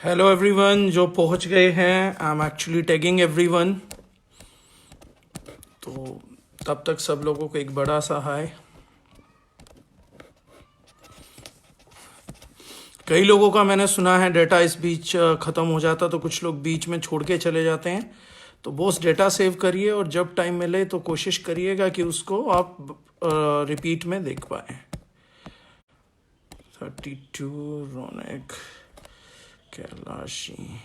Hello everyone जो पहुंच गए हैं, I am actually tagging everyone. तो तब तक सब लोगों को एक बड़ा सा हाय। कई लोगों का मैंने सुना है डेटा इस बीच ख़त्म हो जाता, तो कुछ लोग बीच में छोड़ के चले जाते हैं। तो बॉस डेटा सेव करिए और जब टाइम मिले तो कोशिश करिएगा कि उसको आप रिपीट में देख पाए। 32 रौनक कैलाशी।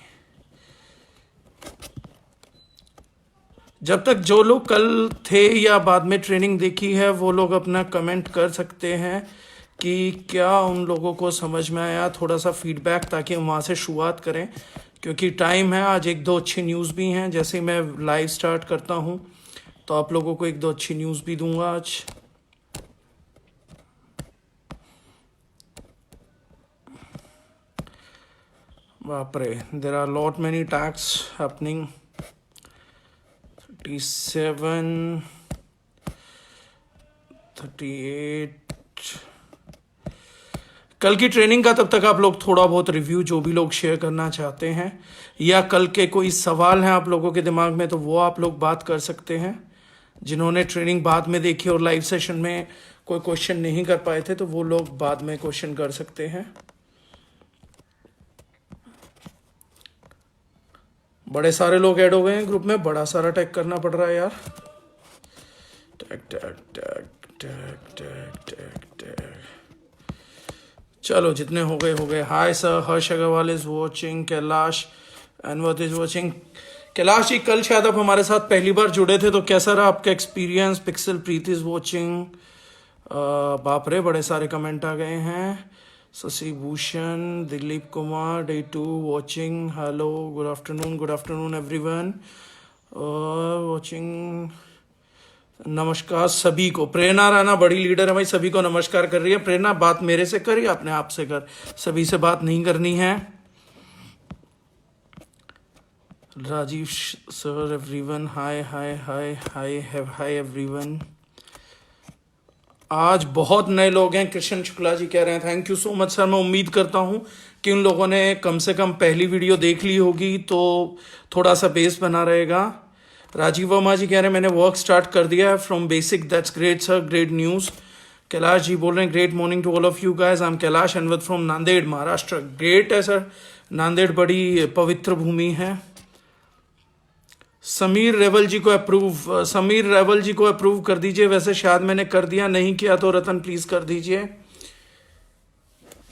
जब तक जो लोग कल थे या बाद में ट्रेनिंग देखी है वो लोग अपना कमेंट कर सकते हैं कि क्या उन लोगों को समझ में आया, थोड़ा सा फीडबैक, ताकि हम वहाँ से शुरुआत करें। क्योंकि टाइम है, आज एक दो अच्छी न्यूज़ भी हैं। जैसे मैं लाइव स्टार्ट करता हूँ तो आप लोगों को एक दो अच्छी न्यूज़ भी दूंगा आज। बाप रे, there are lot many tax happening. 37, 38। कल की ट्रेनिंग का तब तक आप लोग थोड़ा बहुत रिव्यू, जो भी लोग शेयर करना चाहते हैं या कल के कोई सवाल हैं आप लोगों के दिमाग में, तो वो आप लोग बात कर सकते हैं। जिन्होंने ट्रेनिंग बाद में देखी और लाइव सेशन में कोई क्वेश्चन नहीं कर पाए थे तो वो लोग बाद में क्वेश्चन कर सकते हैं। बड़े सारे लोग ऐड हो गए हैं ग्रुप में, बड़ा सारा टैग करना पड़ रहा है यार। Tag tag tag tag tag tag tag. चलो जितने हो गए। Hi sir, Harsh Agrawal is watching, Kailash Anvat is watching. Kailash ji, कल शायद आप हमारे साथ पहली बार जुड़े थे, तो कैसा रहा आपका experience? Pixel Preet is watching. बाप रे, बड़े सारे कमेंट आ गए हैं। Shashi Bhushan, Dilip Kumar, day 2 watching. Hello, good afternoon everyone watching. नमस्कार सभी को। प्रेरणा राणा बड़ी लीडर है भाई, सभी को नमस्कार कर रही है। प्रेरणा, बात मेरे से कर या अपने आप से कर, सभी से बात नहीं करनी है। राजीव सर, एवरीवन हाय हाय हाय हाय हाय एवरीवन। आज बहुत नए लोग हैं। कृष्ण शुक्ला जी कह रहे हैं thank you so much sir. मैं उम्मीद करता हूं कि उन लोगों ने कम से कम पहली वीडियो देख ली होगी, तो थोड़ा सा बेस बना रहेगा। राजीव वर्मा जी कह रहे हैं मैंने वर्क स्टार्ट कर दिया है from basic, that's great sir, great news. Kailash ji बोल रहे हैं great morning to all of you guys, I am Kailash Anvat from Nanded Maharashtra. Great है सर, नांदेड़ बड़ी पवित्र भूमि है। समीर रेवल जी को अप्रूव कर दीजिए। वैसे शायद मैंने कर दिया, नहीं किया तो रतन प्लीज कर दीजिए।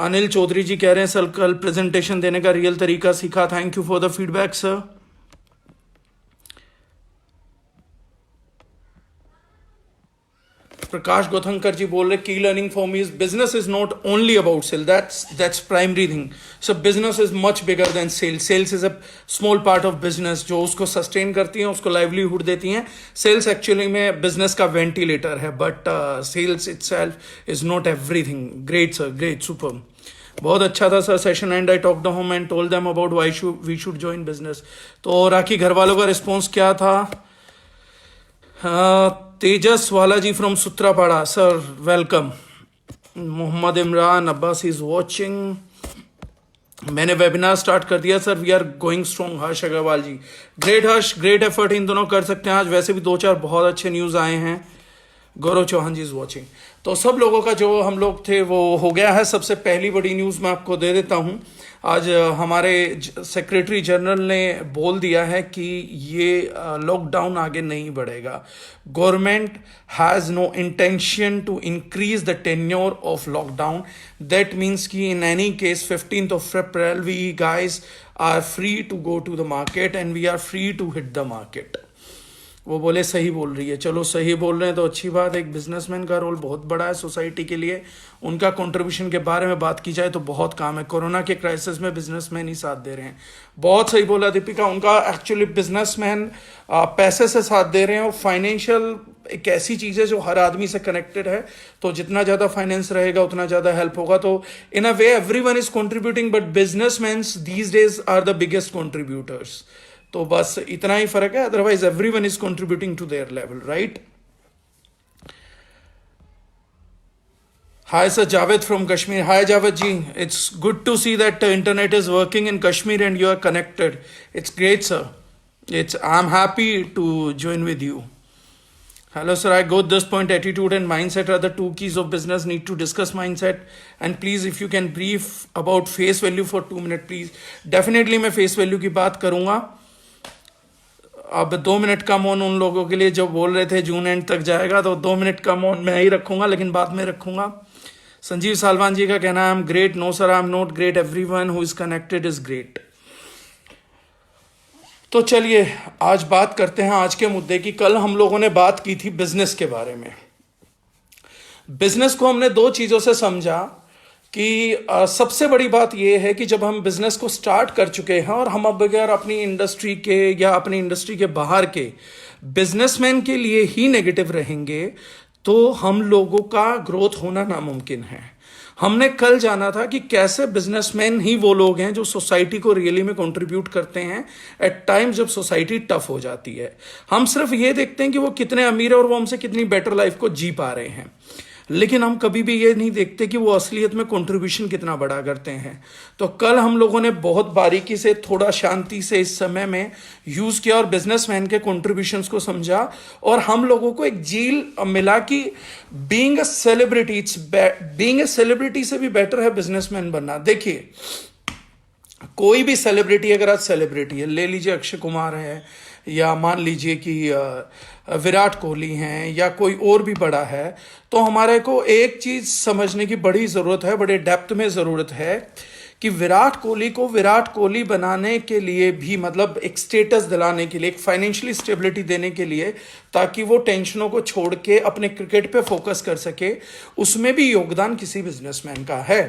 अनिल चौधरी जी कह रहे हैं सर कल प्रेजेंटेशन देने का रियल तरीका सीखा, thank you for the feedback sir. Prakash Gauthankar ji बोल रहे की learning for me is business is not only about sale, that's primary thing. So business is much bigger than sale. Sales is a small part of business जो उसको sustain करती हैं, उसको livelihood देती हैं। सेल्स एक्चुअली में business का ventilator है, but sales itself is not everything. Great sir, great, super, बहुत अच्छा था sir session. And I talk the home and told them about why we should join business. तो राखी घर वालों का रिस्पॉन्स क्या था? तेजस वाला ji from Sutrapada, sir welcome. Mohammad Imran Abbas is watching. मैंने वेबिनार स्टार्ट कर दिया sir, we are going strong. Harsh Agrawal ji, great Harsh, great effort, इन दोनों कर सकते हैं। आज वैसे भी 2-4 बहुत अच्छे न्यूज़ आए हैं। गौरव चौहान जी इज वॉचिंग। तो सब लोगों का जो हम लोग थे वो हो गया है। सबसे पहली बड़ी न्यूज़ मैं आपको दे देता हूं। आज हमारे सेक्रेटरी जनरल ने बोल दिया है कि ये लॉकडाउन आगे नहीं बढ़ेगा। Government has no intention to increase the tenure of lockdown. That means कि in any case 15th of April we guys are free to go to the market and we are free to hit the market. वो बोले सही बोल रही है, चलो सही बोल रहे हैं तो अच्छी बात है। एक बिजनेसमैन का रोल बहुत बड़ा है सोसाइटी के लिए, उनका कंट्रीब्यूशन के बारे में बात की जाए तो बहुत काम है। कोरोना के क्राइसिस में बिजनेसमैन ही साथ दे रहे हैं। बहुत सही बोला दीपिका, उनका एक्चुअली बिजनेसमैन पैसे से साथ दे रहे हैं। और फाइनेंशियल एक ऐसी चीज़ है जो हर आदमी से कनेक्टेड है, तो जितना ज़्यादा फाइनेंस रहेगा उतना ज़्यादा हेल्प होगा। तो in a way everyone is contributing, but businessmans these days are the biggest contributors. तो बस इतना ही फर्क है, otherwise everyone is contributing to their level, right. Hi, sir. Javed from Kashmir. Hi, Javed ji. It's good to see that internet is working in Kashmir and you are connected. It's great, sir. I'm happy to join with you. Hello, sir. I got this point. Attitude and mindset are the two keys of business. Need to discuss mindset. And please, if you can brief about face value for 2 minutes, please. Definitely मैं face value की बात करूँगा. अब 2 minute का मौन उन लोगों के लिए जो बोल रहे थे जून एंड तक जाएगा, तो 2 मिनट का मौन मैं ही रखूंगा, लेकिन बाद में रखूंगा. संजीव सालवान जी का कहना है, I am great. No sir, I am not great. Everyone who is connected is great. तो चलिए आज बात करते हैं आज के मुद्दे की. कल हम लोगों ने बात की थी बिजनेस के बारे में. बिजनेस को हमने 2 चीजों से समझा कि सबसे बड़ी बात यह है कि जब हम बिजनेस को स्टार्ट कर चुके हैं और हम अब अगर अपनी इंडस्ट्री के या अपनी इंडस्ट्री के बाहर के बिजनेसमैन के लिए ही नेगेटिव रहेंगे तो हम लोगों का ग्रोथ होना नामुमकिन है. हमने कल जाना था कि कैसे बिजनेसमैन ही वो लोग हैं जो सोसाइटी को रियली में कंट्रीब्यूट करते हैं एट टाइम्स जब सोसाइटी टफ हो जाती है. हम सिर्फ ये देखते हैं कि वो कितने अमीर है और वो हमसे कितनी बेटर लाइफ को जी पा रहे हैं, लेकिन हम कभी भी ये नहीं देखते कि वो असलियत में कंट्रीब्यूशन कितना बड़ा करते हैं. तो कल हम लोगों ने बहुत बारीकी से, थोड़ा शांति से इस समय में यूज किया और बिजनेसमैन के कंट्रीब्यूशंस को समझा और हम लोगों को एक जील मिला कि बीइंग अ सेलिब्रिटी से भी बेटर है बिजनेसमैन बनना. देखिए, कोई भी सेलिब्रिटी, अगर आज सेलिब्रिटी है, ले लीजिए अक्षय कुमार है या मान लीजिए कि विराट कोहली हैं या कोई और भी बड़ा है, तो हमारे को एक चीज समझने की बड़ी जरूरत है, बड़े डेप्थ में जरूरत है कि विराट कोहली को विराट कोहली बनाने के लिए भी, मतलब एक स्टेटस दिलाने के लिए, एक फाइनेंशियली स्टेबिलिटी देने के लिए, ताकि वो टेंशनों को छोड़ के अपने क्रिकेट पे फोकस कर सके, उसमें भी योगदान किसी बिजनेसमैन का है.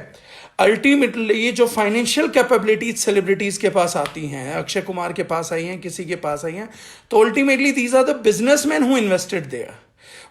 अल्टीमेटली ये जो फाइनेंशियल कैपेबिलिटीज सेलिब्रिटीज के पास आती हैं, अक्षय कुमार के पास आई हैं, किसी के पास आई हैं, तो ultimately these are the businessmen who invested there.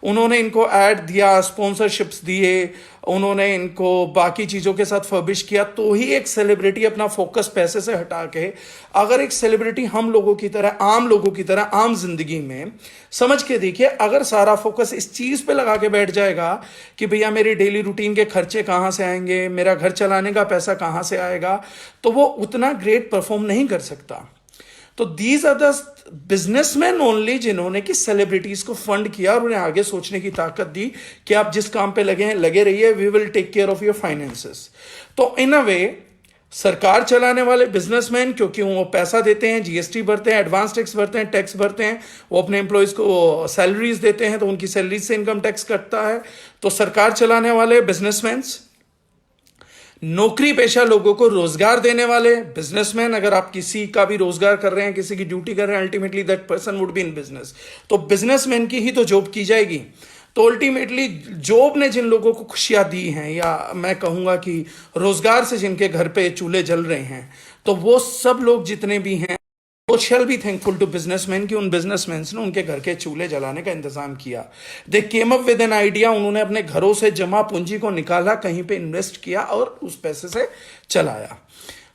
उन्होंने इनको ऐड दिया, स्पॉन्सरशिप्स दिए, उन्होंने इनको बाकी चीज़ों के साथ फर्बिश किया, तो ही एक सेलिब्रिटी अपना फोकस पैसे से हटा के, अगर एक सेलिब्रिटी हम लोगों की तरह, आम लोगों की तरह, आम जिंदगी में समझ के देखिए, अगर सारा फोकस इस चीज़ पे लगा के बैठ जाएगा कि भैया मेरी डेली रूटीन के खर्चे कहाँ से आएंगे, मेरा घर चलाने का पैसा कहाँ से आएगा, तो वो उतना ग्रेट परफॉर्म नहीं कर सकता. तो these are the businessmen only जिन्होंने कि सेलिब्रिटीज को फंड किया और उन्हें आगे सोचने की ताकत दी कि आप जिस काम पे लगे हैं लगे रहिए, we will take care of your finances. तो इन अ वे सरकार चलाने वाले बिजनेसमैन, क्योंकि वो पैसा देते हैं, जीएसटी भरते हैं, एडवांस टैक्स भरते हैं, टैक्स भरते हैं, वो अपने एम्प्लॉयज को सैलरीज देते हैं, तो उनकी सैलरीज से इनकम टैक्स कटता है. तो सरकार चलाने वाले बिजनेसमैन, नौकरी पेशा लोगों को रोजगार देने वाले बिजनेसमैन, अगर आप किसी का भी रोजगार कर रहे हैं, किसी की ड्यूटी कर रहे हैं, ultimately that person would be in business. तो बिजनेसमैन की ही तो जॉब की जाएगी. तो अल्टीमेटली जॉब ने जिन लोगों को खुशियां दी हैं, या मैं कहूंगा कि रोजगार से जिनके घर पे चूल्हे जल रहे हैं, तो वो सब लोग जितने भी हैं, वो shall be thankful to businessman कि उन बिजनेसमैन ने उनके घर के चूल्हे जलाने का इंतजाम किया. They came up with an idea. उन्होंने अपने घरों से जमा पूंजी को निकाला, कहीं पे इन्वेस्ट किया और उस पैसे से चलाया.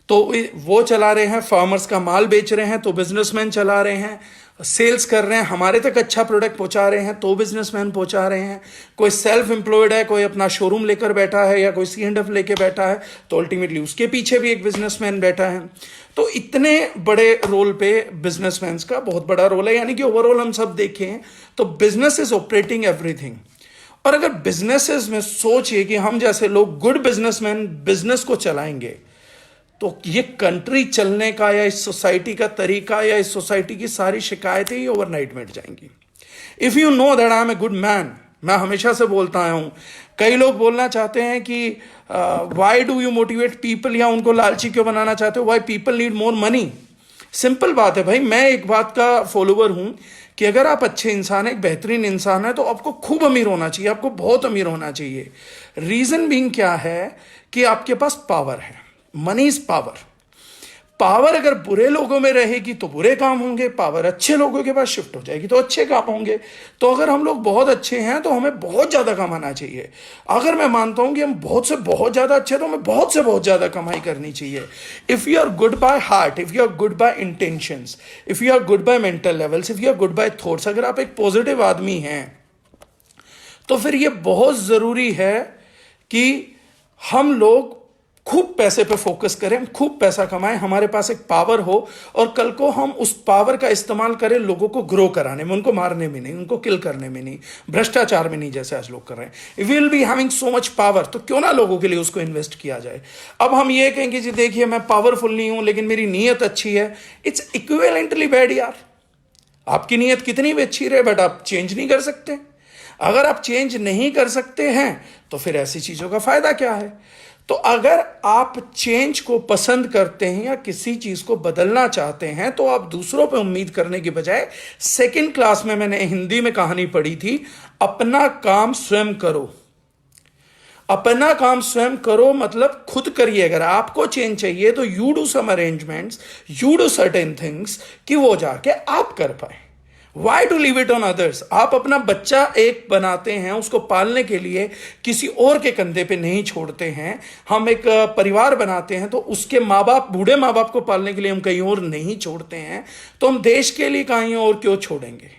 तो वो चला रहे हैं, फार्मर्स का माल बेच रहे हैं तो बिजनेसमैन चला रहे हैं, सेल्स कर रहे हैं, हमारे तक अच्छा प्रोडक्ट पहुंचा रहे हैं तो बिजनेसमैन पहुंचा रहे हैं. कोई सेल्फ एम्प्लॉयड है, कोई अपना शोरूम लेकर बैठा है या कोई C&F लेके बैठा है, तो अल्टीमेटली उसके पीछे भी एक बिजनेसमैन बैठा है. तो इतने बड़े रोल पे बिजनेसमैन का बहुत बड़ा रोल है. यानी कि ओवरऑल हम सब देखें तो बिजनेस इज ऑपरेटिंग एवरीथिंग. और अगर बिजनेसेस में सोचिए कि हम जैसे लोग गुड बिजनेसमैन बिजनेस को चलाएंगे, तो ये कंट्री चलने का या इस सोसाइटी का तरीका या इस सोसाइटी की सारी शिकायतें ही ओवरनाइट मिट जाएंगी. If you know that I am a good man, मैं हमेशा से बोलता आया हूं, कई लोग बोलना चाहते हैं कि why do you motivate people, या उनको लालची क्यों बनाना चाहते हो, why people need more money. Simple बात है भाई, मैं एक बात का फॉलोवर हूं कि अगर आप अच्छे इंसान है, एक बेहतरीन इंसान है, तो आपको खूब अमीर होना चाहिए, आपको बहुत अमीर होना चाहिए. रीजन बीइंग क्या है कि आपके पास पावर है. Money is power. पावर अगर बुरे लोगों में रहेगी तो बुरे काम होंगे, पावर अच्छे लोगों के पास शिफ्ट हो जाएगी तो अच्छे काम होंगे. तो अगर हम लोग बहुत अच्छे हैं तो हमें बहुत ज्यादा कमाना चाहिए. अगर मैं मानता हूं कि हम बहुत से बहुत ज्यादा अच्छे हैं तो हमें बहुत से बहुत ज्यादा कमाई करनी चाहिए. If you are good by heart, if you are good by intentions, if you are good by mental levels, if you are good by thoughts, अगर आप एक पॉजिटिव आदमी हैं, तो फिर ये बहुत जरूरी है कि हम लोग खूब पैसे पे फोकस करें, खूब पैसा कमाएं, हमारे पास एक पावर हो और कल को हम उस पावर का इस्तेमाल करें लोगों को ग्रो कराने में, उनको मारने में नहीं, उनको किल करने में नहीं, भ्रष्टाचार में नहीं, जैसे आज लोग कर रहे हैं। We will be having so much power, तो क्यों ना लोगों के लिए उसको इन्वेस्ट किया जाए। अब हम ये कहेंगे जी देखिए मैं पावरफुल नहीं हूं लेकिन मेरी नीयत अच्छी है, इट्स इक्विवेलेंटली बैड यार। आपकी नीयत कितनी भी अच्छी रहे बट आप चेंज नहीं कर सकते। अगर आप चेंज नहीं कर सकते हैं तो फिर ऐसी चीजों का फायदा क्या है। तो अगर आप चेंज को पसंद करते हैं या किसी चीज को बदलना चाहते हैं तो आप दूसरों पे उम्मीद करने की बजाय, सेकंड क्लास में मैंने हिंदी में कहानी पढ़ी थी, अपना काम स्वयं करो। अपना काम स्वयं करो मतलब खुद करिए। अगर आपको चेंज चाहिए तो you do some arrangements, you do certain things कि वो जाके आप कर पाए। Why to leave it on others. आप अपना बच्चा एक बनाते हैं, उसको पालने के लिए किसी और के कंधे पे नहीं छोड़ते हैं। हम एक परिवार बनाते हैं तो उसके माँ बाप, बूढ़े माँ बाप को पालने के लिए हम कहीं और नहीं छोड़ते हैं, तो हम देश के लिए कहीं और क्यों छोड़ेंगे।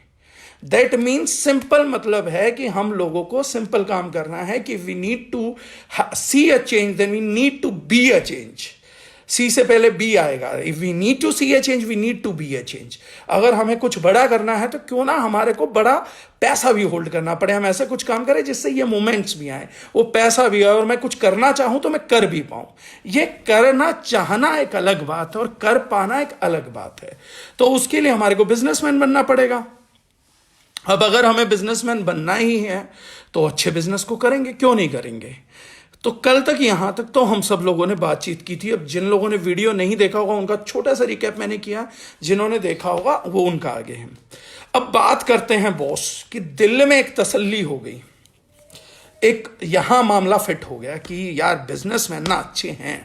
दैट मीन्स सिंपल मतलब है कि हम लोगों को सिंपल काम करना है कि we need to see a change, then we need to be a change. C से पहले बी आएगा। If we need to see a change we need to be a change. अगर हमें कुछ बड़ा करना है तो क्यों ना हमारे को बड़ा पैसा भी होल्ड करना पड़े, हम ऐसे कुछ काम करें जिससे ये मोमेंट्स भी आए, वो पैसा भी आए और मैं कुछ करना चाहूं तो मैं कर भी पाऊं। ये करना चाहना एक अलग बात है और कर पाना एक अलग बात है। तो उसके लिए हमारे को बिजनेसमैन बनना पड़ेगा। अब अगर हमें बिजनेसमैन बनना ही है तो अच्छे बिजनेस को करेंगे, क्यों नहीं करेंगे। तो कल तक यहां तक तो हम सब लोगों ने बातचीत की थी। अब जिन लोगों ने वीडियो नहीं देखा होगा उनका छोटा सा रिकैप मैंने किया, जिन्होंने देखा होगा वो उनका आगे है। अब बात करते हैं बॉस कि दिल में एक तसल्ली हो गई, एक यहां मामला फिट हो गया कि यार बिजनेसमैन ना अच्छे हैं।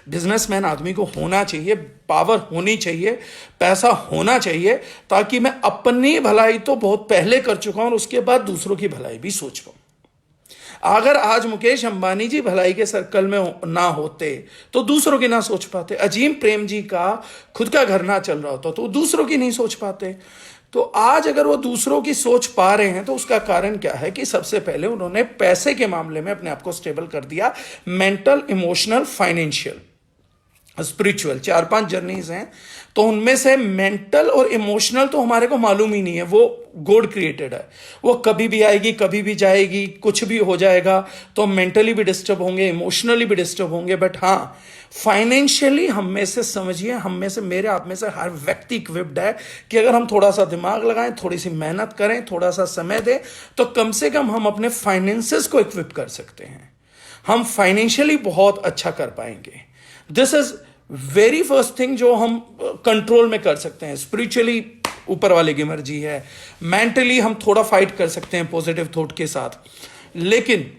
बिजनेसमैन आदमी को होना चाहिए, पावर होनी चाहिए, पैसा होना चाहिए, ताकि मैं अपनी भलाई तो बहुत पहले कर चुका हूं और उसके बाद दूसरों की भलाई भी सोच पाऊं। अगर आज मुकेश अंबानी जी भलाई के सर्कल में ना होते तो दूसरों की ना सोच पाते। अजीम प्रेम जी का खुद का घर ना चल रहा होता तो दूसरों की नहीं सोच पाते। तो आज अगर वो दूसरों की सोच पा रहे हैं तो उसका कारण क्या है कि सबसे पहले उन्होंने पैसे के मामले में अपने आप को स्टेबल कर दिया। Mental, emotional, financial, spiritual, 4-5 journeys हैं। तो उनमें से मेंटल और इमोशनल तो हमारे को मालूम ही नहीं है, वो गॉड क्रिएटेड है, वो कभी भी आएगी कभी भी जाएगी, कुछ भी हो जाएगा। तो मेंटली भी डिस्टर्ब होंगे, इमोशनली भी डिस्टर्ब होंगे, बट हाँ फाइनेंशियली हम में से, समझिए हम में से, मेरे आप में से हर व्यक्ति इक्विप्ड है कि अगर हम थोड़ा सा दिमाग लगाएं, थोड़ी सी मेहनत करें, थोड़ा सा समय दें तो कम से कम हम अपने फाइनेंसेस को इक्विप कर सकते हैं। हम फाइनेंशियली बहुत अच्छा कर पाएंगे। This is very first thing जो हम कंट्रोल में कर सकते हैं। स्पिरिचुअली ऊपर वाले की मर्जी है, मेंटली हम थोड़ा फाइट कर सकते हैं पॉजिटिव थॉट के साथ, लेकिन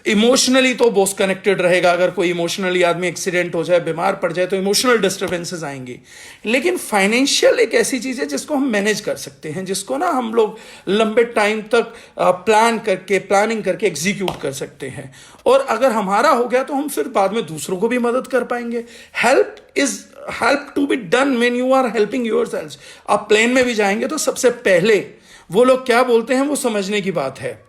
इमोशनली तो बहुत कनेक्टेड रहेगा। अगर कोई इमोशनली आदमी एक्सीडेंट हो जाए, बीमार पड़ जाए तो इमोशनल डिस्टर्बेंसेस आएंगी। लेकिन फाइनेंशियल एक ऐसी चीज है जिसको हम मैनेज कर सकते हैं, जिसको ना हम लोग लंबे टाइम तक प्लानिंग करके एग्जीक्यूट कर सकते हैं। और अगर हमारा हो गया तो हम फिर बाद में दूसरों को भी मदद कर पाएंगे। Help to be done when you are helping yourself. आप प्लेन में भी जाएंगे तो सबसे पहले वो लोग क्या बोलते हैं वो समझने की बात है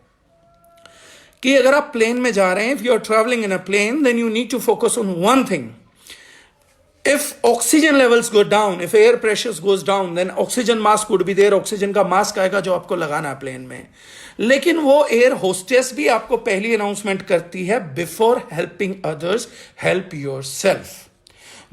कि अगर आप प्लेन में जा रहे हैं, if you are travelling in a plane, then you need to focus on one thing. If oxygen levels go down, if air pressures goes down, then oxygen mask would be there. Oxygen का mask आएगा जो आपको लगाना है plane में। लेकिन वो air hostess भी आपको पहली अनाउंसमेंट करती है, before helping others help yourself.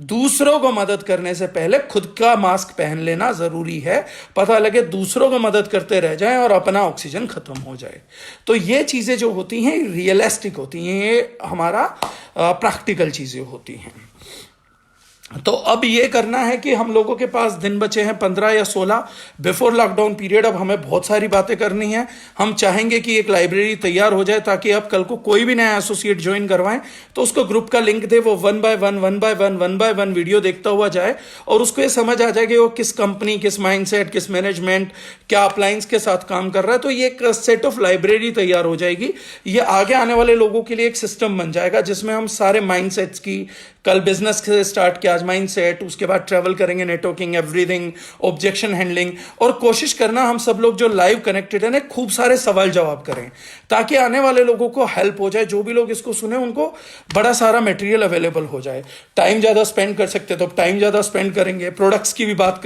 दूसरों को मदद करने से पहले खुद का मास्क पहन लेना जरूरी है। पता लगे दूसरों को मदद करते रह जाएं और अपना ऑक्सीजन खत्म हो जाए। तो ये चीजें जो होती हैं रियलिस्टिक होती हैं, ये हमारा प्रैक्टिकल चीजें होती हैं। तो अब ये करना है कि हम लोगों के पास दिन बचे हैं 15 या 16 बिफोर लॉकडाउन पीरियड। अब हमें बहुत सारी बातें करनी है। हम चाहेंगे कि एक लाइब्रेरी तैयार हो जाए ताकि अब कल को कोई भी नया एसोसिएट ज्वाइन करवाएं तो उसको ग्रुप का लिंक दे, वो 1 बाय 1 वीडियो देखता हुआ जाए और उसको ये समझ आ जाए कि वो किस कंपनी, किस माइंडसेट, किस मैनेजमेंट, क्या अपलायंस के साथ काम कर रहा है। तो ये एक सेट ऑफ लाइब्रेरी तैयार हो जाएगी। ये आगे आने वाले लोगों के लिए एक सिस्टम बन जाएगा जिसमें हम सारे माइंडसेट्स की, कल बिजनेस से स्टार्ट किया आज माइंड सेट, उसके बाद ट्रैवल करेंगे, नेटवर्किंग, एवरीथिंग, ऑब्जेक्शन हैंडलिंग, और कोशिश करना हम सब लोग जो लाइव कनेक्टेड है ना, खूब सारे सवाल जवाब करें ताकि आने वाले लोगों को हेल्प हो जाए। जो भी लोग इसको सुने उनको बड़ा सारा मटेरियल अवेलेबल हो जाए। टाइम ज़्यादा स्पेंड कर सकते तो टाइम ज़्यादा स्पेंड करेंगे, प्रोडक्ट्स की भी बात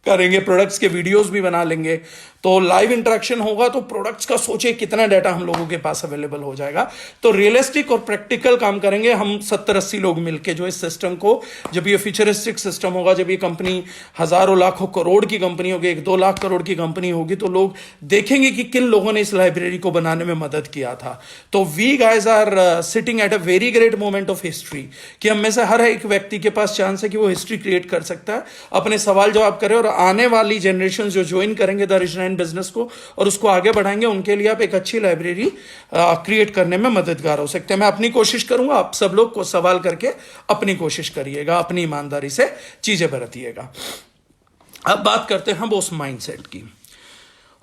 करेंगे, प्रोडक्ट्स के वीडियोस भी बना लेंगे, तो लाइव इंटरेक्शन होगा। तो प्रोडक्ट्स का सोचे कितना डाटा हम लोगों के पास अवेलेबल हो जाएगा। तो रियलिस्टिक और प्रैक्टिकल काम करेंगे हम 70-80 लोग मिलके, जो इस सिस्टम को, जब ये फ्यूचरिस्टिक सिस्टम होगा, जब ये कंपनी हजारों लाखों करोड़ की कंपनी होगी, 1-2 लाख करोड़ की कंपनी होगी, तो लोग देखेंगे कि किन लोगों ने इस लाइब्रेरी को बनाने में मदद किया था। तो we guys are sitting at a very great moment of history, कि हम में से हर एक व्यक्ति के पास चांस है कि वो हिस्ट्री क्रिएट कर सकता है, अपने सवाल जवाब करे, और आने वाली जनरेशन जो ज्वाइन करेंगे द रीजन बिजनेस को और उसको आगे बढ़ाएंगे, उनके लिए आप एक अच्छी लाइब्रेरी क्रिएट करने में मददगार हो सकते हैं। मैं अपनी कोशिश करूंगा, आप सब लोग को सवाल करके अपनी कोशिश करिएगा, अपनी ईमानदारी से चीजें बरतिएगा। अब बात करते हैं बोस माइंडसेट की।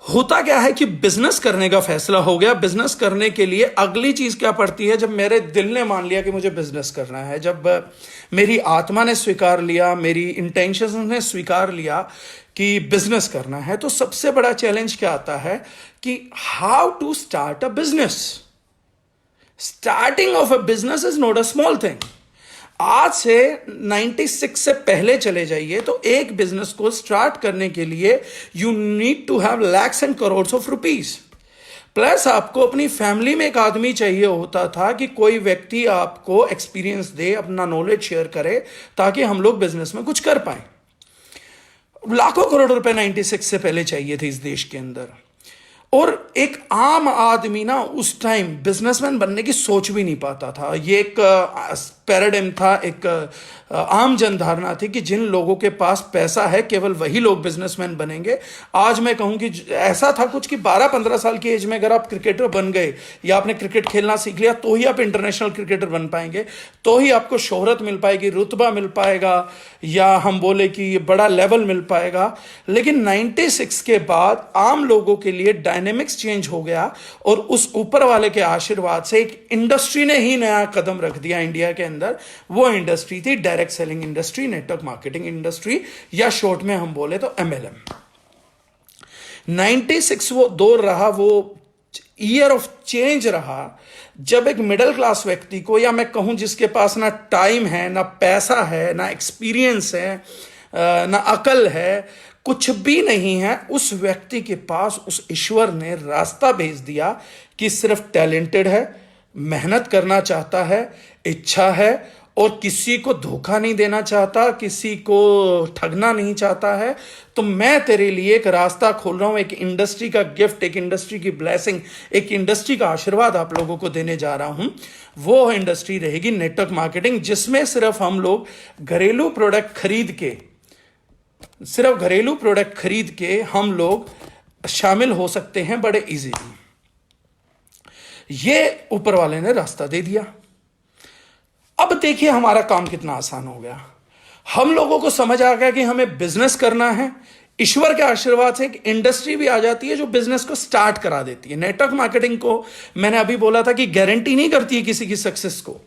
होता क्या है कि बिजनेस करने का फैसला हो गया। बिजनेस करने के लिए अगली चीज क्या पड़ती है? जब मेरे दिल ने मान लिया कि मुझे बिजनेस करना है, जब मेरी आत्मा ने स्वीकार लिया, मेरी इंटेंशन ने स्वीकार लिया कि बिजनेस करना है, तो सबसे बड़ा चैलेंज क्या आता है कि how to start a business. Starting of a business is not a small thing. आज से 96 से पहले चले जाइए तो एक बिजनेस को स्टार्ट करने के लिए you need to have lakhs and crores of rupees. Plus आपको अपनी फैमिली में एक आदमी चाहिए होता था कि कोई व्यक्ति आपको एक्सपीरियंस दे, अपना नॉलेज शेयर करे, ताकि हम लोग बिजनेस में कुछ कर पाए। लाखों करोड़ रुपए 96 से पहले चाहिए थे इस देश के अंदर, और एक आम आदमी ना उस टाइम बिजनेसमैन बनने की सोच भी नहीं पाता था। ये एक पैराडाइम था, एक आम जन धारणा थी कि जिन लोगों के पास पैसा है केवल वही लोग बिजनेसमैन बनेंगे। आज मैं कहूं कि ऐसा था कुछ कि 12-15 साल की एज में अगर आप क्रिकेटर बन गए या आपने क्रिकेट खेलना सीख लिया तो ही आप इंटरनेशनल क्रिकेटर बन पाएंगे, तो ही आपको शोहरत मिल पाएगी, रुतबा मिल पाएगा, या हम बोले कि बड़ा लेवल मिल पाएगा। लेकिन 96 के बाद आम लोगों के लिए डायनेमिक्स चेंज हो गया, और उस ऊपर वाले के आशीर्वाद से एक इंडस्ट्री ने ही नया कदम रख दिया इंडिया के अंदर। वो इंडस्ट्री थी direct selling industry, network marketing industry, या शॉर्ट में हम बोले तो MLM। 96 वो दौर रहा, वो ईयर ऑफ चेंज रहा, जब एक मिडिल क्लास व्यक्ति को, या मैं कहूं जिसके पास ना टाइम है, ना पैसा है, ना एक्सपीरियंस है, ना अकल है, कुछ भी नहीं है, उस व्यक्ति के पास उस ईश्वर ने रास्ता भेज दिया कि सिर्फ टैलेंटेड है, मेहनत करना चाहता है, इच्छा है, और किसी को धोखा नहीं देना चाहता, किसी को ठगना नहीं चाहता है, तो मैं तेरे लिए एक रास्ता खोल रहा हूं, एक इंडस्ट्री का गिफ्ट, एक इंडस्ट्री की ब्लेसिंग, एक इंडस्ट्री का आशीर्वाद आप लोगों को देने जा रहा हूं। वो इंडस्ट्री रहेगी नेटवर्क मार्केटिंग, जिसमें सिर्फ हम लोग घरेलू प्रोडक्ट खरीद के हम लोग शामिल हो सकते हैं बड़े इजीली। ये ऊपर वाले ने रास्ता दे दिया। अब देखिए हमारा काम कितना आसान हो गया। हम लोगों को समझ आ गया कि हमें बिजनेस करना है, ईश्वर के आशीर्वाद से एक इंडस्ट्री भी आ जाती है जो बिजनेस को स्टार्ट करा देती है। नेटवर्क मार्केटिंग को मैंने अभी बोला था कि गारंटी नहीं करती है किसी की सक्सेस को,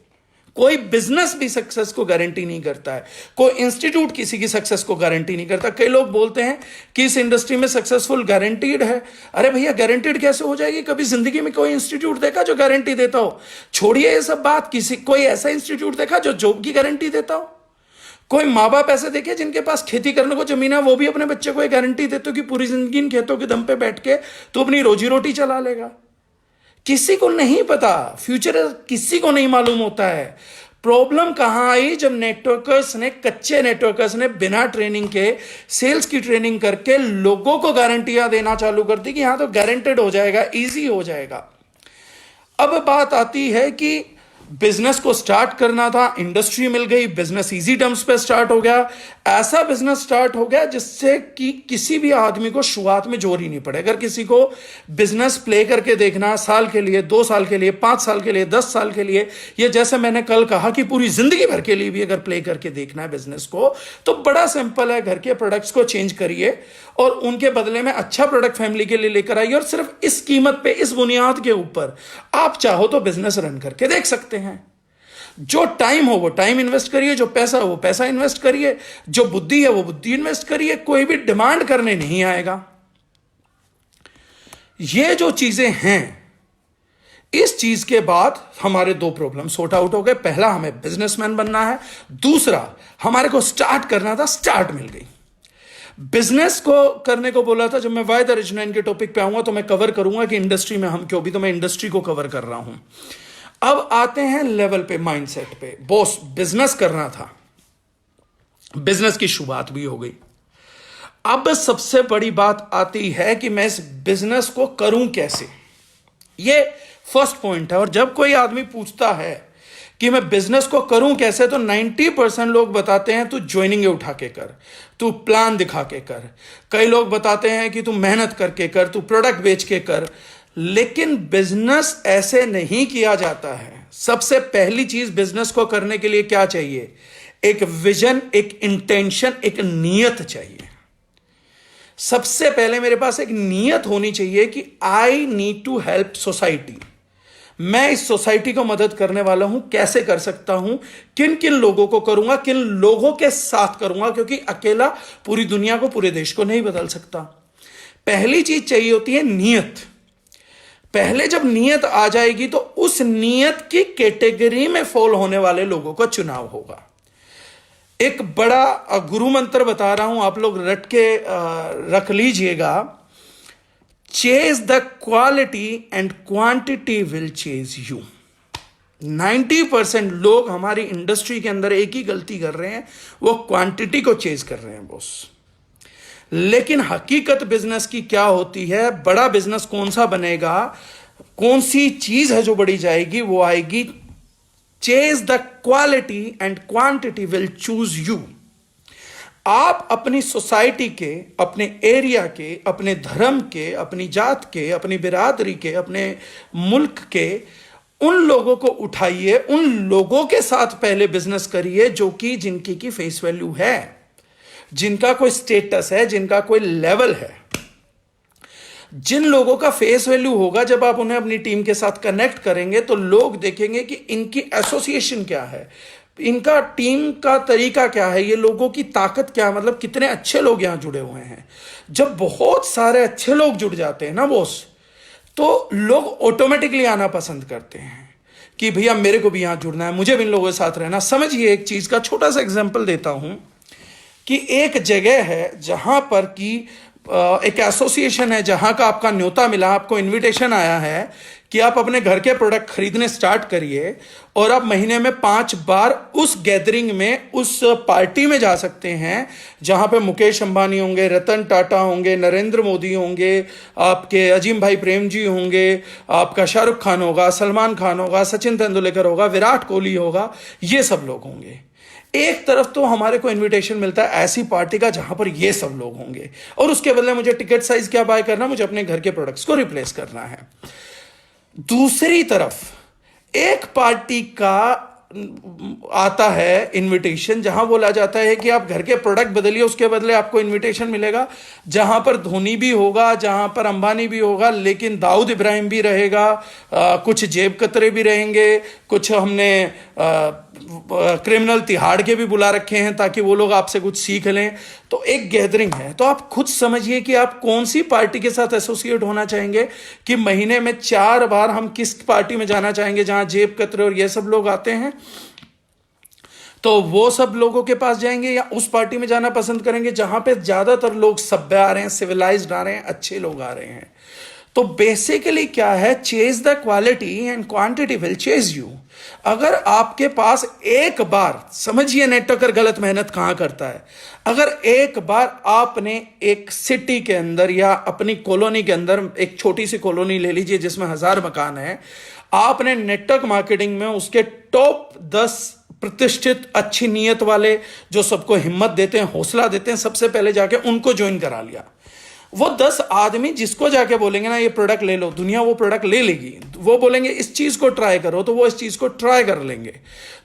कोई बिजनेस भी सक्सेस को गारंटी नहीं करता है, कोई इंस्टीट्यूट किसी की सक्सेस को गारंटी नहीं करता। कई लोग बोलते हैं कि इस इंडस्ट्री में सक्सेसफुल गारंटीड है। अरे भैया, गारंटीड कैसे हो जाएगी? कभी जिंदगी में कोई इंस्टीट्यूट देखा जो गारंटी देता हो? छोड़िए ये सब बात, कोई ऐसा इंस्टीट्यूट देखा जो जॉब की गारंटी देता हो? कोई माँ बाप ऐसे देखे जिनके पास खेती करने को जमीन है, वो भी अपने बच्चे को एक गारंटी देते हो कि पूरी जिंदगी इन खेतों के दम पे बैठ के तो अपनी रोजी रोटी चला लेगा? किसी को नहीं पता, फ्यूचर किसी को नहीं मालूम होता है। प्रॉब्लम कहां आई? जब कच्चे नेटवर्कर्स ने बिना ट्रेनिंग के, सेल्स की ट्रेनिंग करके लोगों को गारंटियां देना चालू कर दी कि यहां तो गारंटेड हो जाएगा, इजी हो जाएगा। अब बात आती है कि बिजनेस को स्टार्ट करना था, इंडस्ट्री मिल गई, बिजनेस इजी टर्म्स पे स्टार्ट हो गया। ऐसा बिजनेस स्टार्ट हो गया जिससे कि किसी भी आदमी को शुरुआत में जोर ही नहीं पड़े। अगर किसी को बिजनेस प्ले करके देखना, साल के लिए, 2 साल के लिए, 5 साल के लिए, 10 साल के लिए, या जैसे मैंने कल कहा कि पूरी जिंदगी भर के लिए भी अगर प्ले करके देखना है बिजनेस को, तो बड़ा सिंपल है। घर के प्रोडक्ट्स को चेंज करिए और उनके बदले में अच्छा प्रोडक्ट फैमिली के लिए लेकर आइए, और सिर्फ इस कीमत पे, इस बुनियाद के ऊपर आप चाहो तो बिजनेस रन करके देख सकते हैं। जो टाइम हो वो टाइम इन्वेस्ट करिए, जो पैसा हो वो पैसा इन्वेस्ट करिए, जो बुद्धि है वो बुद्धि इन्वेस्ट करिए। कोई भी डिमांड करने नहीं आएगा। ये जो चीजें हैं, इस चीज के बाद हमारे दो प्रॉब्लम सॉर्ट आउट हो गए। पहला, हमें बिजनेसमैन बनना है। दूसरा, हमारे को स्टार्ट करना था, स्टार्ट मिल गई। बिजनेस को करने को बोला था। जब मैं वाई द रिच मैन के टॉपिक पे आऊंगा तो मैं कवर करूंगा कि इंडस्ट्री में हम क्यों, भी तो मैं इंडस्ट्री को कवर कर रहा हूं। अब आते हैं लेवल पे, माइंडसेट पे। बॉस, बिजनेस करना था, बिजनेस की शुरुआत भी हो गई। अब सबसे बड़ी बात आती है कि मैं इस बिजनेस को करूं कैसे। ये फर्स्ट पॉइंट है। और जब कोई आदमी पूछता है कि मैं बिजनेस को करूं कैसे, तो 90% लोग बताते हैं तू ज्वाइनिंग उठा के कर, तू प्लान दिखा के कर। कई लोग बताते हैं कि तू मेहनत करके कर, तू प्रोडक्ट बेच के कर। लेकिन बिजनेस ऐसे नहीं किया जाता है। सबसे पहली चीज बिजनेस को करने के लिए क्या चाहिए? एक विजन, एक इंटेंशन, एक नीयत चाहिए। सबसे पहले मेरे पास एक नीयत होनी चाहिए कि I need to help society. मैं इस सोसाइटी को मदद करने वाला हूं, कैसे कर सकता हूं, किन किन लोगों को करूंगा, किन लोगों के साथ करूंगा, क्योंकि अकेला पूरी दुनिया को, पूरे देश को नहीं बदल सकता। पहली चीज चाहिए होती है नीयत। पहले जब नीयत आ जाएगी तो उस नीयत की कैटेगरी में फॉल होने वाले लोगों का चुनाव होगा। एक बड़ा गुरु मंत्र बता रहा हूं, आप लोग रट के रख लीजिएगा। Chase the quality and quantity will chase you. 90% लोग हमारी इंडस्ट्री के अंदर एक ही गलती कर रहे हैं, वो क्वांटिटी को चेज कर रहे हैं बॉस। लेकिन हकीकत बिजनेस की क्या होती है? बड़ा बिजनेस कौन सा बनेगा, कौन सी चीज है जो बड़ी जाएगी? वो आएगी, chase the quality and quantity will choose you. आप अपनी सोसाइटी के, अपने एरिया के, अपने धर्म के, अपनी जात के, अपनी बिरादरी के, अपने मुल्क के उन लोगों को उठाइए, उन लोगों के साथ पहले बिजनेस करिए जो कि जिनकी की फेस वैल्यू है, जिनका कोई स्टेटस है, जिनका कोई लेवल है। जिन लोगों का फेस वैल्यू होगा, जब आप उन्हें अपनी टीम के साथ कनेक्ट करेंगे तो लोग देखेंगे कि इनकी एसोसिएशन क्या है, इनका टीम का तरीका क्या है, ये लोगों की ताकत क्या है, मतलब कितने अच्छे लोग यहां जुड़े हुए हैं। जब बहुत सारे अच्छे लोग जुड़ जाते हैं ना बॉस, तो लोग ऑटोमेटिकली आना पसंद करते हैं कि भैया मेरे को भी यहां जुड़ना है, मुझे भी इन लोगों के साथ रहना। समझिए, एक चीज का छोटा सा एग्जांपल देता हूं कि एक जगह है जहां पर कि एक एसोसिएशन है, जहां का आपका न्योता मिला, आपको इनविटेशन आया है कि आप अपने घर के प्रोडक्ट खरीदने स्टार्ट करिए और आप महीने में 5 बार उस गैदरिंग में, उस पार्टी में जा सकते हैं जहां पे मुकेश अंबानी होंगे, रतन टाटा होंगे, नरेंद्र मोदी होंगे, आपके अजीम भाई प्रेम जी होंगे, आपका शाहरुख खान होगा, सलमान खान होगा, सचिन तेंदुलकर होगा, विराट कोहली होगा, ये सब लोग होंगे। एक तरफ तो हमारे को इनविटेशन मिलता है ऐसी पार्टी का जहां पर ये सब लोग होंगे, और उसके बदले मुझे टिकट साइज क्या बाय करना, मुझे अपने घर के प्रोडक्ट्स को रिप्लेस करना है। दूसरी तरफ एक पार्टी का आता है इनविटेशन, जहां बोला जाता है कि आप घर के प्रोडक्ट बदलिए, उसके बदले आपको इनविटेशन मिलेगा, जहां पर धोनी भी होगा, जहां पर अंबानी भी होगा, लेकिन दाऊद इब्राहिम भी रहेगा, कुछ जेब कतरे भी रहेंगे, कुछ हमने क्रिमिनल तिहाड़ के भी बुला रखे हैं ताकि वो लोग आपसे कुछ सीख लें। तो एक गैदरिंग है। तो आप खुद समझिए कि आप कौन सी पार्टी के साथ एसोसिएट होना चाहेंगे, कि महीने में 4 बार हम किस पार्टी में जाना चाहेंगे जहां जेब कतरे और ये सब लोग आते हैं। तो वो सब लोगों के पास जाएंगे, या उस पार्टी में जाना पसंद करेंगे जहां पे ज्यादातर लोग सभ्य आ रहे हैं, सिविलाइज्ड आ रहे हैं, अच्छे लोग आ रहे हैं। तो बेसिकली क्या है, chase the quality and quantity will chase you. अगर आपके पास एक बार, समझिए नेटवर्कर गलत मेहनत कहां करता है, अगर एक बार आपने एक सिटी के अंदर या अपनी कॉलोनी के अंदर, एक छोटी सी कॉलोनी ले लीजिए जिसमें 1000 मकान है, आपने नेटवर्क मार्केटिंग में उसके टॉप 10 प्रतिष्ठित अच्छी नीयत वाले, जो सबको हिम्मत देते हैं, हौसला देते हैं, सबसे पहले जाके उनको ज्वाइन करा लिया। वो 10 आदमी जिसको जाके बोलेंगे ना ये प्रोडक्ट ले लो, दुनिया वो प्रोडक्ट ले लेगी। वो बोलेंगे इस चीज को ट्राई करो, तो वो इस चीज को ट्राई कर लेंगे।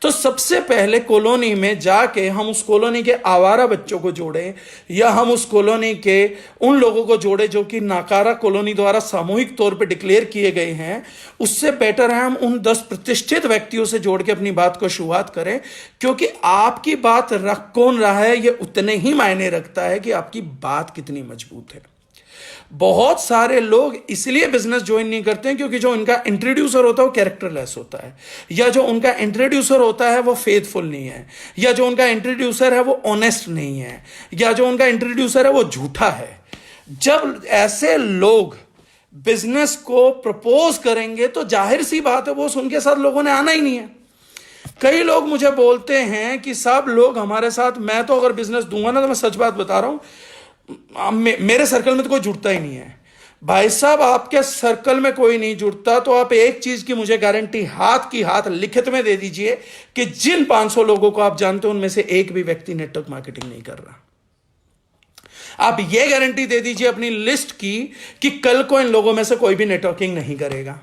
तो सबसे पहले कॉलोनी में जाके हम उस कॉलोनी के आवारा बच्चों को जोड़े, या हम उस कॉलोनी के उन लोगों को जोड़े जो कि नाकारा कॉलोनी द्वारा सामूहिक तौर पर डिक्लेयर किए गए हैं, उससे बेटर है हम उन 10 प्रतिष्ठित व्यक्तियों से जोड़ के अपनी बात को शुरुआत करें। क्योंकि आपकी बात रख कौन रहा है ये उतने ही मायने रखता है कि आपकी बात कितनी मजबूत है। बहुत सारे लोग इसलिए बिजनेस ज्वाइन नहीं करते हैं क्योंकि जो उनका इंट्रोड्यूसर होता है वो कैरेक्टरलेस होता है, या जो उनका इंट्रोड्यूसर होता है वो फेथफुल नहीं है, या जो उनका इंट्रोड्यूसर है वो ऑनेस्ट नहीं है, या जो उनका इंट्रोड्यूसर है वो झूठा है। जब ऐसे लोग बिजनेस को प्रपोज करेंगे तो जाहिर सी बात है वो उनके साथ लोगों ने आना ही नहीं है। कई लोग मुझे बोलते हैं कि सब लोग हमारे साथ, मैं तो अगर बिजनेस दूंगा ना, तो मैं सच बात बता रहा हूं, मेरे सर्कल में तो कोई जुड़ता ही नहीं है। भाई साहब, आपके सर्कल में कोई नहीं जुड़ता तो आप एक चीज की मुझे गारंटी हाथ की हाथ लिखित में दे दीजिए कि जिन 500 लोगों को आप जानते हो उनमें से एक भी व्यक्ति नेटवर्क मार्केटिंग नहीं कर रहा। आप यह गारंटी दे दीजिए अपनी लिस्ट की कि कल को इन लोगों में से कोई भी नेटवर्किंग नहीं करेगा।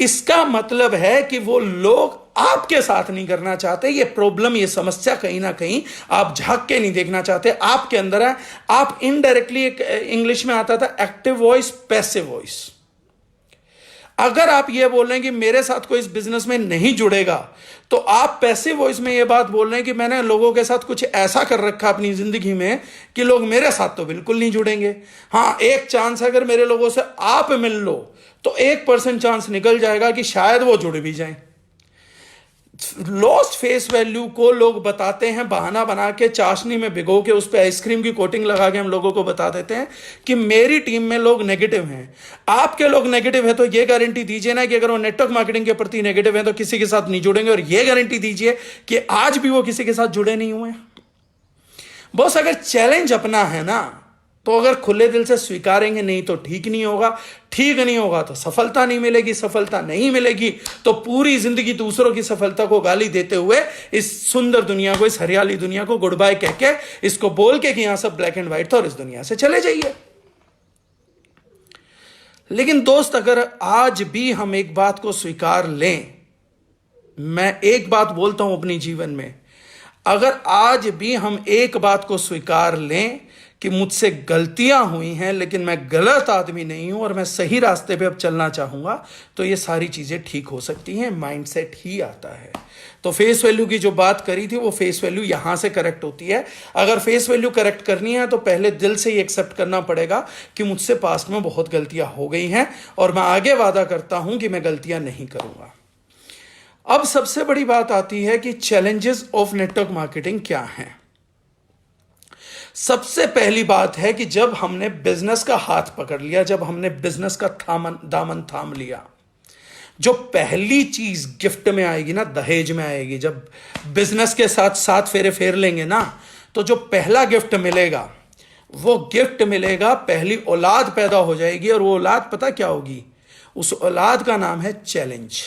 इसका मतलब है कि वो लोग आपके साथ नहीं करना चाहते। ये प्रॉब्लम, ये समस्या कहीं ना कहीं आप झांक के नहीं देखना चाहते, आपके अंदर है। आप इनडायरेक्टली, एक इंग्लिश में आता था एक्टिव वॉइस, पैसिव वॉइस। अगर आप ये बोल रहे हैं कि मेरे साथ कोई इस बिजनेस में नहीं जुड़ेगा, तो आप पैसिव वॉइस में ये बात बोल रहे हैं कि मैंने लोगों के साथ कुछ ऐसा कर रखा अपनी जिंदगी में कि लोग मेरे साथ तो बिल्कुल नहीं जुड़ेंगे। हाँ, एक चांस अगर मेरे लोगों से आप मिल लो तो 1% चांस निकल जाएगा कि शायद वो जुड़ भी जाएं। लॉस्ट फेस वैल्यू को लोग बताते हैं बहाना बना के, चाशनी में भिगो के उस पर आइसक्रीम की कोटिंग लगा के हम लोगों को बता देते हैं कि मेरी टीम में लोग नेगेटिव हैं। आपके लोग नेगेटिव है तो ये गारंटी दीजिए ना कि अगर वो नेटवर्क मार्केटिंग के प्रति नेगेटिव है तो किसी के साथ नहीं जुड़ेंगे, और ये गारंटी दीजिए कि आज भी वो किसी के साथ जुड़े नहीं हुए। बॉस, अगर चैलेंज अपना है ना तो अगर खुले दिल से स्वीकारेंगे, नहीं तो ठीक नहीं होगा। ठीक नहीं होगा तो सफलता नहीं मिलेगी, सफलता नहीं मिलेगी तो पूरी जिंदगी दूसरों की सफलता को गाली देते हुए इस सुंदर दुनिया को, इस हरियाली दुनिया को गुड बाय कह के, इसको बोल के कि यहां सब ब्लैक एंड व्हाइट था और इस दुनिया से चले जाइए। लेकिन दोस्त, अगर आज भी हम एक बात को स्वीकार लें, मैं एक बात बोलता हूं अपनी जीवन में, अगर आज भी हम एक बात को स्वीकार लें कि मुझसे गलतियां हुई हैं लेकिन मैं गलत आदमी नहीं हूं और मैं सही रास्ते पे अब चलना चाहूंगा, तो ये सारी चीजें ठीक हो सकती हैं। माइंडसेट ही आता है। तो फेस वैल्यू की जो बात करी थी वो फेस वैल्यू यहां से करेक्ट होती है। अगर फेस वैल्यू करेक्ट करनी है तो पहले दिल से ही एक्सेप्ट करना पड़ेगा कि मुझसे पास्ट में बहुत गलतियां हो गई हैं और मैं आगे वादा करता हूं कि मैं गलतियां नहीं करूंगा। अब सबसे बड़ी बात आती है कि चैलेंजेस ऑफ नेटवर्क मार्केटिंग क्या हैं। सबसे पहली बात है कि जब हमने बिजनेस का हाथ पकड़ लिया, जब हमने बिजनेस का दामन थाम लिया, जो पहली चीज गिफ्ट में आएगी ना, दहेज में आएगी। जब बिजनेस के साथ 7 फेरे फेर लेंगे ना, तो जो पहला गिफ्ट मिलेगा वो गिफ्ट मिलेगा, पहली औलाद पैदा हो जाएगी। और वो औलाद पता क्या होगी? उस औलाद का नाम है चैलेंज।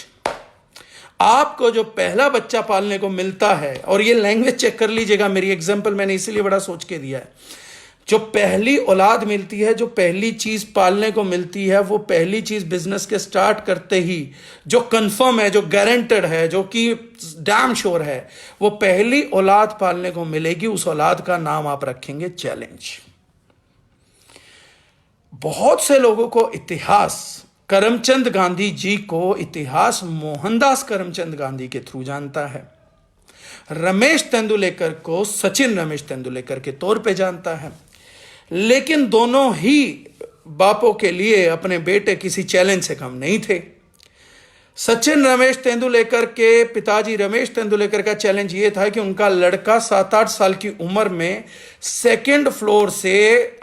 आपको जो पहला बच्चा पालने को मिलता है, और ये लैंग्वेज चेक कर लीजिएगा, मेरी एग्जांपल मैंने इसीलिए बड़ा सोच के दिया है। जो पहली औलाद मिलती है, जो पहली चीज पालने को मिलती है, वो पहली चीज बिजनेस के स्टार्ट करते ही जो कंफर्म है, जो गारंटेड है, जो कि डैम श्योर है, वो पहली औलाद पालने को मिलेगी। उस औलाद का नाम आप रखेंगे चैलेंज। बहुत से लोगों को इतिहास, करमचंद गांधी जी को इतिहास मोहनदास करमचंद गांधी के थ्रू जानता है। रमेश तेंदुलेकर को सचिन रमेश तेंदुलेकर के तौर पे जानता है। लेकिन दोनों ही बापों के लिए अपने बेटे किसी चैलेंज से कम नहीं थे। सचिन रमेश तेंदुलेकर के पिताजी रमेश तेंदुलेकर का चैलेंज ये था कि उनका लड़का 7-8 साल की उम्र में 2nd फ्लोर से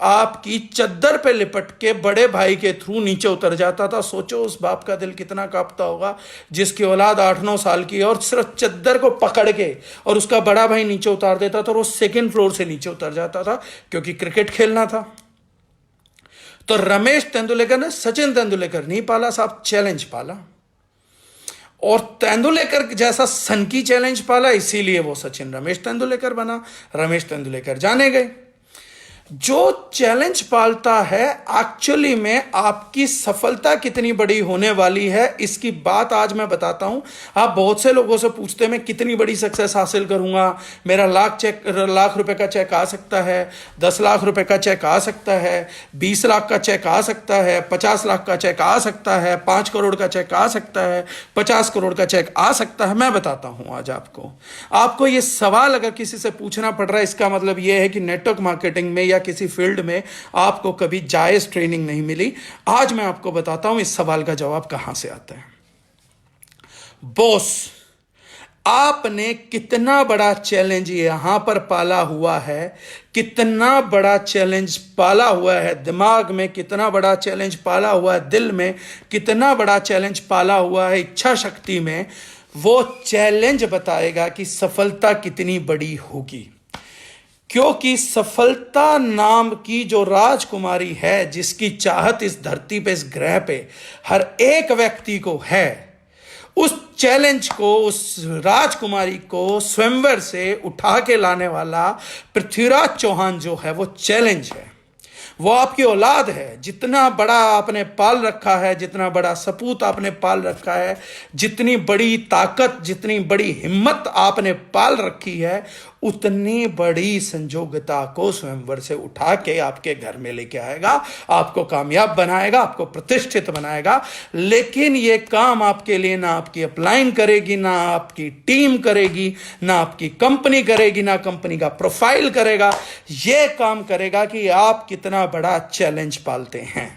आपकी चद्दर पे लिपट के बड़े भाई के थ्रू नीचे उतर जाता था। सोचो उस बाप का दिल कितना कांपता होगा जिसकी औलाद 8-9 साल की है और सिर्फ चद्दर को पकड़ के और उसका बड़ा भाई नीचे उतार देता था और वो 2nd फ्लोर से नीचे उतर जाता था क्योंकि क्रिकेट खेलना था। तो रमेश तेंदुलेकर ने सचिन तेंदुलेकर नहीं पाला साहब, चैलेंज पाला। और तेंदुलेकर जैसा सनकी चैलेंज पाला, इसीलिए वो सचिन रमेश तेंदुलेकर बना। रमेश तेंदुलेकर जाने गए। जो चैलेंज पालता है एक्चुअली में आपकी सफलता कितनी बड़ी होने वाली है इसकी बात आज मैं बताता हूं। आप बहुत से लोगों से पूछते हैं मैं कितनी बड़ी सक्सेस हासिल करूंगा, मेरा लाख रुपए का चेक आ सकता है, 10 लाख रुपए का चेक आ सकता है, 20 लाख का चेक आ सकता है, 50 लाख का चेक आ सकता है, 5 करोड़ का चेक आ सकता है, 50 करोड़ का चेक आ सकता है। मैं बताता हूं आज आपको ये सवाल अगर किसी से पूछना पड़ रहा है इसका मतलब ये है कि नेटवर्क मार्केटिंग में या किसी फील्ड में आपको कभी जायज ट्रेनिंग नहीं मिली। आज मैं आपको बताता हूं इस सवाल का जवाब कहां से आता है। बॉस, आपने कितना बड़ा चैलेंज यहां पर पाला हुआ है, कितना बड़ा चैलेंज पाला हुआ है दिमाग में, कितना बड़ा चैलेंज पाला हुआ है दिल में, कितना बड़ा चैलेंज पाला हुआ है इच्छा शक्ति में, वो चैलेंज बताएगा कि सफलता कितनी बड़ी होगी। क्योंकि सफलता नाम की जो राजकुमारी है, जिसकी चाहत इस धरती पे, इस ग्रह पे हर एक व्यक्ति को है, उस चैलेंज को, उस राजकुमारी को स्वयंवर से उठा के लाने वाला पृथ्वीराज चौहान जो है वो चैलेंज है। वो आपकी औलाद है। जितना बड़ा आपने पाल रखा है, जितना बड़ा सपूत आपने पाल रखा है, जितनी बड़ी ताकत, जितनी बड़ी हिम्मत आपने पाल रखी है, उतनी बड़ी संजोगता को स्वयंवर से उठा के आपके घर में लेके आएगा, आपको कामयाब बनाएगा, आपको प्रतिष्ठित बनाएगा। लेकिन ये काम आपके लिए ना आपकी अपलाइन करेगी, ना आपकी टीम करेगी, ना आपकी कंपनी करेगी, ना कंपनी का प्रोफाइल करेगा। ये काम करेगा कि आप कितना बड़ा चैलेंज पालते हैं।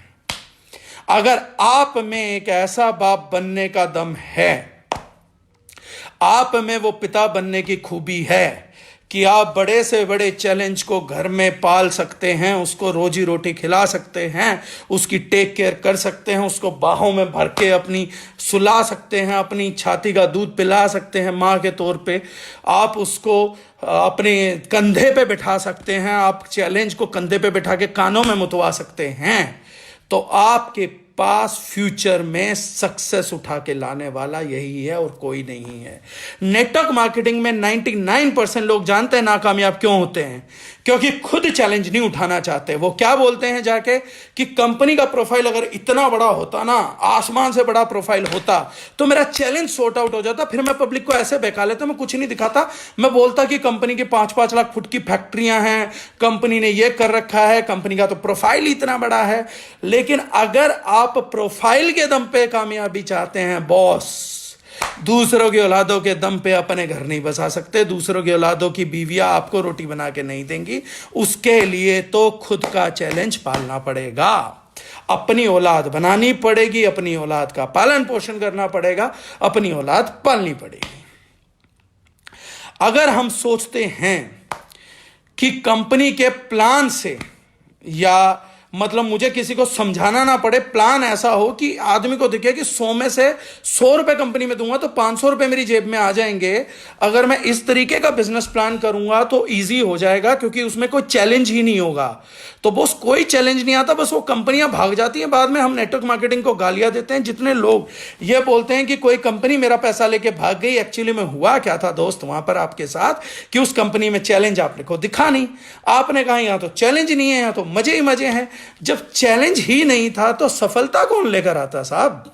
अगर आप में एक ऐसा बाप बनने का दम है, आप में वो पिता बनने की खूबी है कि आप बड़े से बड़े चैलेंज को घर में पाल सकते हैं, उसको रोजी रोटी खिला सकते हैं, उसकी टेक केयर कर सकते हैं, उसको बाहों में भर के अपनी सुला सकते हैं, अपनी छाती का दूध पिला सकते हैं माँ के तौर पे, आप उसको अपने कंधे पे बिठा सकते हैं, आप चैलेंज को कंधे पे बिठा के कानों में मुतवा सकते हैं, तो आपके पास फ्यूचर में सक्सेस उठा के लाने वाला यही है और कोई नहीं है। नेटवर्क मार्केटिंग में 99% लोग जानते हैं नाकामयाब क्यों होते हैं, क्योंकि खुद चैलेंज नहीं उठाना चाहते। वो क्या बोलते हैं जाके कि कंपनी का प्रोफाइल अगर इतना बड़ा होता ना, आसमान से बड़ा प्रोफाइल होता, तो मेरा चैलेंज सॉर्ट आउट हो जाता, फिर मैं पब्लिक को ऐसे बहका लेता, मैं कुछ नहीं दिखाता, मैं बोलता कि कंपनी की 5-5 लाख फुट की फैक्ट्रियां हैं, कंपनी ने ये कर रखा है, कंपनी का तो प्रोफाइल इतना बड़ा है। लेकिन अगर आप प्रोफाइल के दम पे कामयाबी चाहते हैं बॉस, दूसरों की औलादों के दम पे अपने घर नहीं बसा सकते, दूसरों की औलादों की बीवियां आपको रोटी बना के नहीं देंगी। उसके लिए तो खुद का चैलेंज पालना पड़ेगा, अपनी औलाद बनानी पड़ेगी, अपनी औलाद का पालन पोषण करना पड़ेगा, अपनी औलाद पालनी पड़ेगी। अगर हम सोचते हैं कि कंपनी के प्लान से, या मतलब मुझे किसी को समझाना ना पड़े, प्लान ऐसा हो कि आदमी को दिखे कि 100 में से 100 रुपए कंपनी में दूंगा तो 500 रुपए मेरी जेब में आ जाएंगे, अगर मैं इस तरीके का बिजनेस प्लान करूंगा तो इजी हो जाएगा, क्योंकि उसमें कोई चैलेंज ही नहीं होगा। तो बस कोई चैलेंज नहीं आता, बस वो कंपनियां भाग जाती हैं। बाद में हम नेटवर्क मार्केटिंग को गालियां देते हैं। जितने लोग ये बोलते हैं कि कोई कंपनी मेरा पैसा लेके भाग गई, एक्चुअली में हुआ क्या था दोस्त वहां पर आपके साथ कि उस कंपनी में चैलेंज आपने को दिखा नहीं, आपने कहा यहां तो चैलेंज नहीं है, यहां तो मजे ही मजे हैं। जब चैलेंज ही नहीं था तो सफलता कौन लेकर आता साहब?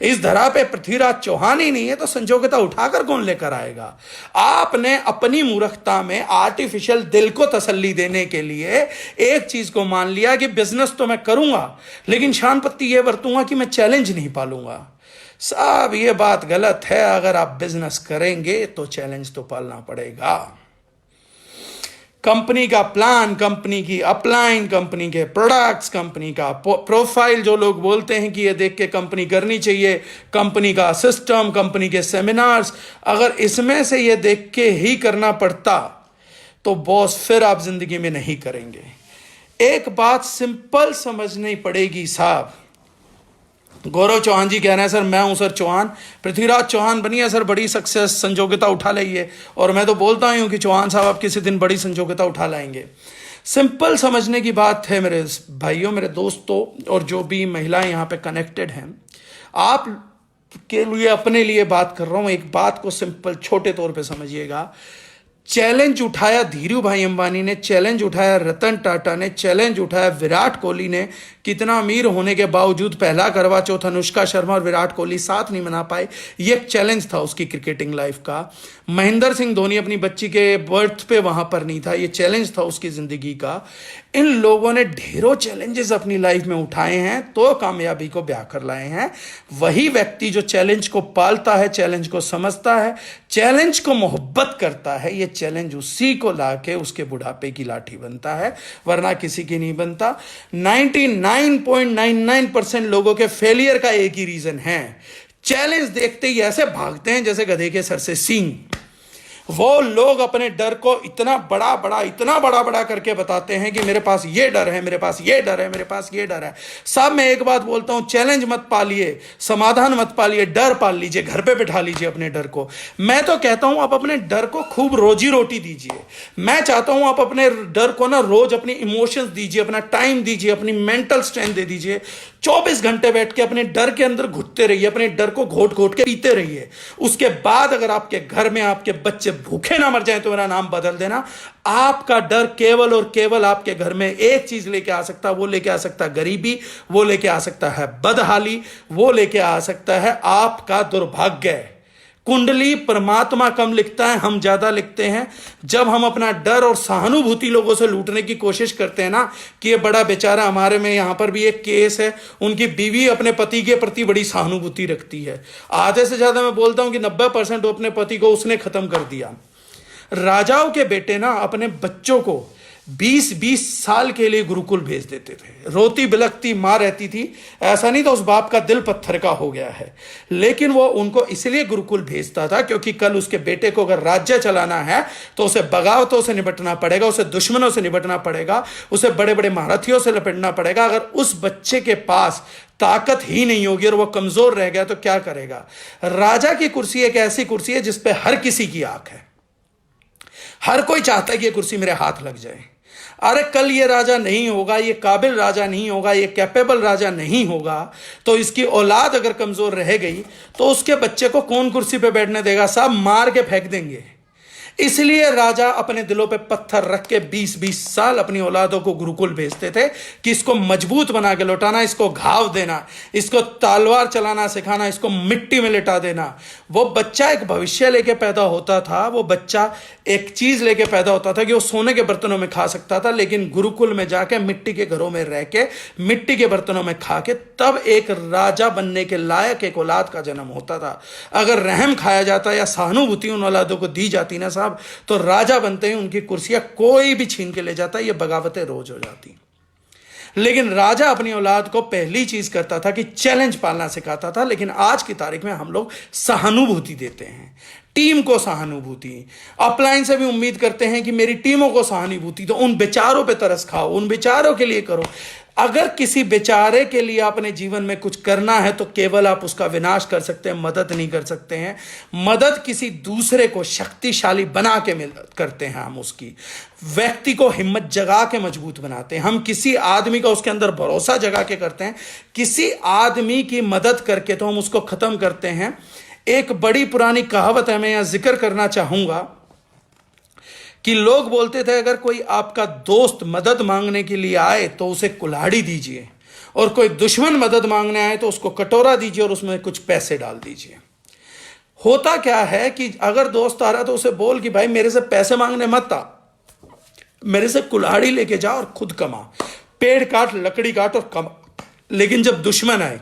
इस धरा पे पृथ्वीराज चौहान ही नहीं है तो संजोगता उठाकर कौन लेकर आएगा? आपने अपनी मूर्खता में आर्टिफिशियल दिल को तसल्ली देने के लिए एक चीज को मान लिया कि बिजनेस तो मैं करूंगा, लेकिन शान पत्ती ये बरतूंगा कि मैं चैलेंज नहीं पालूंगा। साहब ये बात गलत है। अगर आप बिजनेस करेंगे तो चैलेंज तो पालना पड़ेगा। कंपनी का प्लान, कंपनी की अपलाइन, कंपनी के प्रोडक्ट्स, कंपनी का प्रोफाइल, जो लोग बोलते हैं कि ये देख के कंपनी करनी चाहिए, कंपनी का सिस्टम, कंपनी के सेमिनार्स, अगर इसमें से ये देख के ही करना पड़ता तो बॉस फिर आप जिंदगी में नहीं करेंगे। एक बात सिंपल समझनी पड़ेगी साहब। गौरव चौहान जी कह रहे हैं सर मैं हूं सर चौहान, पृथ्वीराज चौहान बनिए सर, बड़ी सक्सेस संजोगिता उठा लाइए। और मैं तो बोलता ही हूं कि चौहान साहब आप किसी दिन बड़ी संजोगिता उठा लाएंगे। सिंपल समझने की बात है मेरे भाइयों, मेरे दोस्तों, और जो भी महिलाएं यहां पे कनेक्टेड हैं, आप के लिए अपने लिए बात कर रहा हूं। एक बात को सिंपल छोटे तौर पे समझिएगा। चैलेंज उठाया धीरू भाई अंबानी ने, चैलेंज उठाया रतन टाटा ने, चैलेंज उठाया विराट कोहली ने। कितना अमीर होने के बावजूद पहला करवा चौथ अनुष्का शर्मा और विराट कोहली साथ नहीं मना पाए, ये एक चैलेंज था उसकी क्रिकेटिंग लाइफ का। महेंद्र सिंह धोनी अपनी बच्ची के बर्थ पे वहां पर नहीं था, ये चैलेंज था उसकी जिंदगी का। इन लोगों ने ढेरों चैलेंजेस अपनी लाइफ में उठाए हैं तो कामयाबी को ब्याह कर लाए हैं। वही व्यक्ति जो चैलेंज को पालता है, चैलेंज को समझता है, चैलेंज को मोहब्बत करता है, ये चैलेंज उसी को लाके उसके बुढ़ापे की लाठी बनता है, वरना किसी की नहीं बनता। 99.99% लोगों के फेलियर का एक ही रीजन है, चैलेंज देखते ही ऐसे भागते हैं जैसे गधे के सर से सींग। वो लोग अपने डर को इतना बड़ा करके बताते हैं कि मेरे पास ये डर है, मेरे पास ये डर है, मेरे पास ये डर है। साहब मैं एक बात बोलता हूं, चैलेंज मत पालिए, समाधान मत पालिए, डर पाल लीजिए, घर पे बिठा लीजिए अपने डर को। मैं तो कहता हूं आप अपने डर को खूब रोजी रोटी दीजिए। मैं चाहता हूं आप अपने डर को ना रोज अपनी इमोशंस दीजिए, अपना टाइम दीजिए, अपनी मेंटल स्ट्रेंथ दे दीजिए। 24 घंटे बैठ के अपने डर के अंदर घुटते रहिए, अपने डर को घोट घोट के पीते रहिए। उसके बाद अगर आपके घर में आपके बच्चे भूखे ना मर जाएं तो मेरा नाम बदल देना। आपका डर केवल और केवल आपके घर में एक चीज लेके आ सकता, वो लेके आ सकता है गरीबी, वो लेके आ सकता है बदहाली, वो लेके आ सकता है आपका दुर्भाग्य। कुंडली परमात्मा कम लिखता है, हम ज्यादा लिखते हैं। जब हम अपना डर और सहानुभूति लोगों से लूटने की कोशिश करते हैं ना कि ये बड़ा बेचारा, हमारे में यहां पर भी एक केस है, उनकी बीवी अपने पति के प्रति बड़ी सहानुभूति रखती है। आधे से ज्यादा मैं बोलता हूं कि 90% अपने पति को उसने खत्म कर दिया। राजाओं के बेटे ना अपने बच्चों को 20-20 साल के लिए गुरुकुल भेज देते थे। रोती बिलखती मां रहती थी, ऐसा नहीं था उस बाप का दिल पत्थर का हो गया है, लेकिन वो उनको इसलिए गुरुकुल भेजता था क्योंकि कल उसके बेटे को अगर राज्य चलाना है तो उसे बगावतों से निपटना पड़ेगा, उसे दुश्मनों से निपटना पड़ेगा, उसे बड़े बड़े महारथियों से लपेटना पड़ेगा। अगर उस बच्चे के पास ताकत ही नहीं होगी और वो कमजोर रह गया तो क्या करेगा। राजा की कुर्सी एक ऐसी कुर्सी है जिसपे हर किसी की आंख है, हर कोई चाहता है कि ये कुर्सी मेरे हाथ लग जाए। अरे कल ये राजा नहीं होगा, ये काबिल राजा नहीं होगा, ये कैपेबल राजा नहीं होगा, तो इसकी औलाद अगर कमजोर रह गई तो उसके बच्चे को कौन कुर्सी पे बैठने देगा। सब मार के फेंक देंगे। इसलिए राजा अपने दिलों पे पत्थर रख के 20-20 साल अपनी औलादों को गुरुकुल भेजते थे कि इसको मजबूत बना के लौटाना, इसको घाव देना, इसको तलवार चलाना सिखाना, इसको मिट्टी में लिटा देना। वो बच्चा एक भविष्य लेके पैदा होता था, वो बच्चा एक चीज लेके पैदा होता था कि वो सोने के बर्तनों में खा सकता था, लेकिन गुरुकुल में जाके मिट्टी के घरों में रह के मिट्टी के बर्तनों में खा के तब एक राजा बनने के लायक एक औलाद का जन्म होता था। अगर रहम खाया जाता या सहानुभूति उन औलादों को दी जाती ना साहब, तो राजा बनते ही उनकी कुर्सियां कोई भी छीन के ले जाता, ये बगावतें रोज हो जाती। लेकिन राजा अपनी औलाद को पहली चीज करता था कि चैलेंज पालना सिखाता था। लेकिन आज की तारीख में हम लोग सहानुभूति देते हैं, टीम को सहानुभूति, अपलाइन से भी उम्मीद करते हैं कि मेरी टीमों को सहानुभूति दो, उन बेचारों पे तरस खाओ, उन बेचारों के लिए करो। अगर किसी बेचारे के लिए अपने जीवन में कुछ करना है तो केवल आप उसका विनाश कर सकते हैं, मदद नहीं कर सकते हैं। मदद किसी दूसरे को शक्तिशाली बना के करते हैं, हम उसकी व्यक्ति को हिम्मत जगा के मजबूत बनाते हैं। हम किसी आदमी का उसके अंदर भरोसा जगा के करते हैं, किसी आदमी की मदद करके तो हम उसको खत्म करते हैं। एक बड़ी पुरानी कहावत है, मैं यहां जिक्र करना चाहूंगा कि लोग बोलते थे अगर कोई आपका दोस्त मदद मांगने के लिए आए तो उसे कुल्हाड़ी दीजिए, और कोई दुश्मन मदद मांगने आए तो उसको कटोरा दीजिए और उसमें कुछ पैसे डाल दीजिए। होता क्या है कि अगर दोस्त आ रहा तो उसे बोल कि भाई मेरे से पैसे मांगने मत आ, मेरे से कुल्हाड़ी लेके जा और खुद कमा, पेड़ काट, लकड़ी काट और कमा। लेकिन जब दुश्मन आए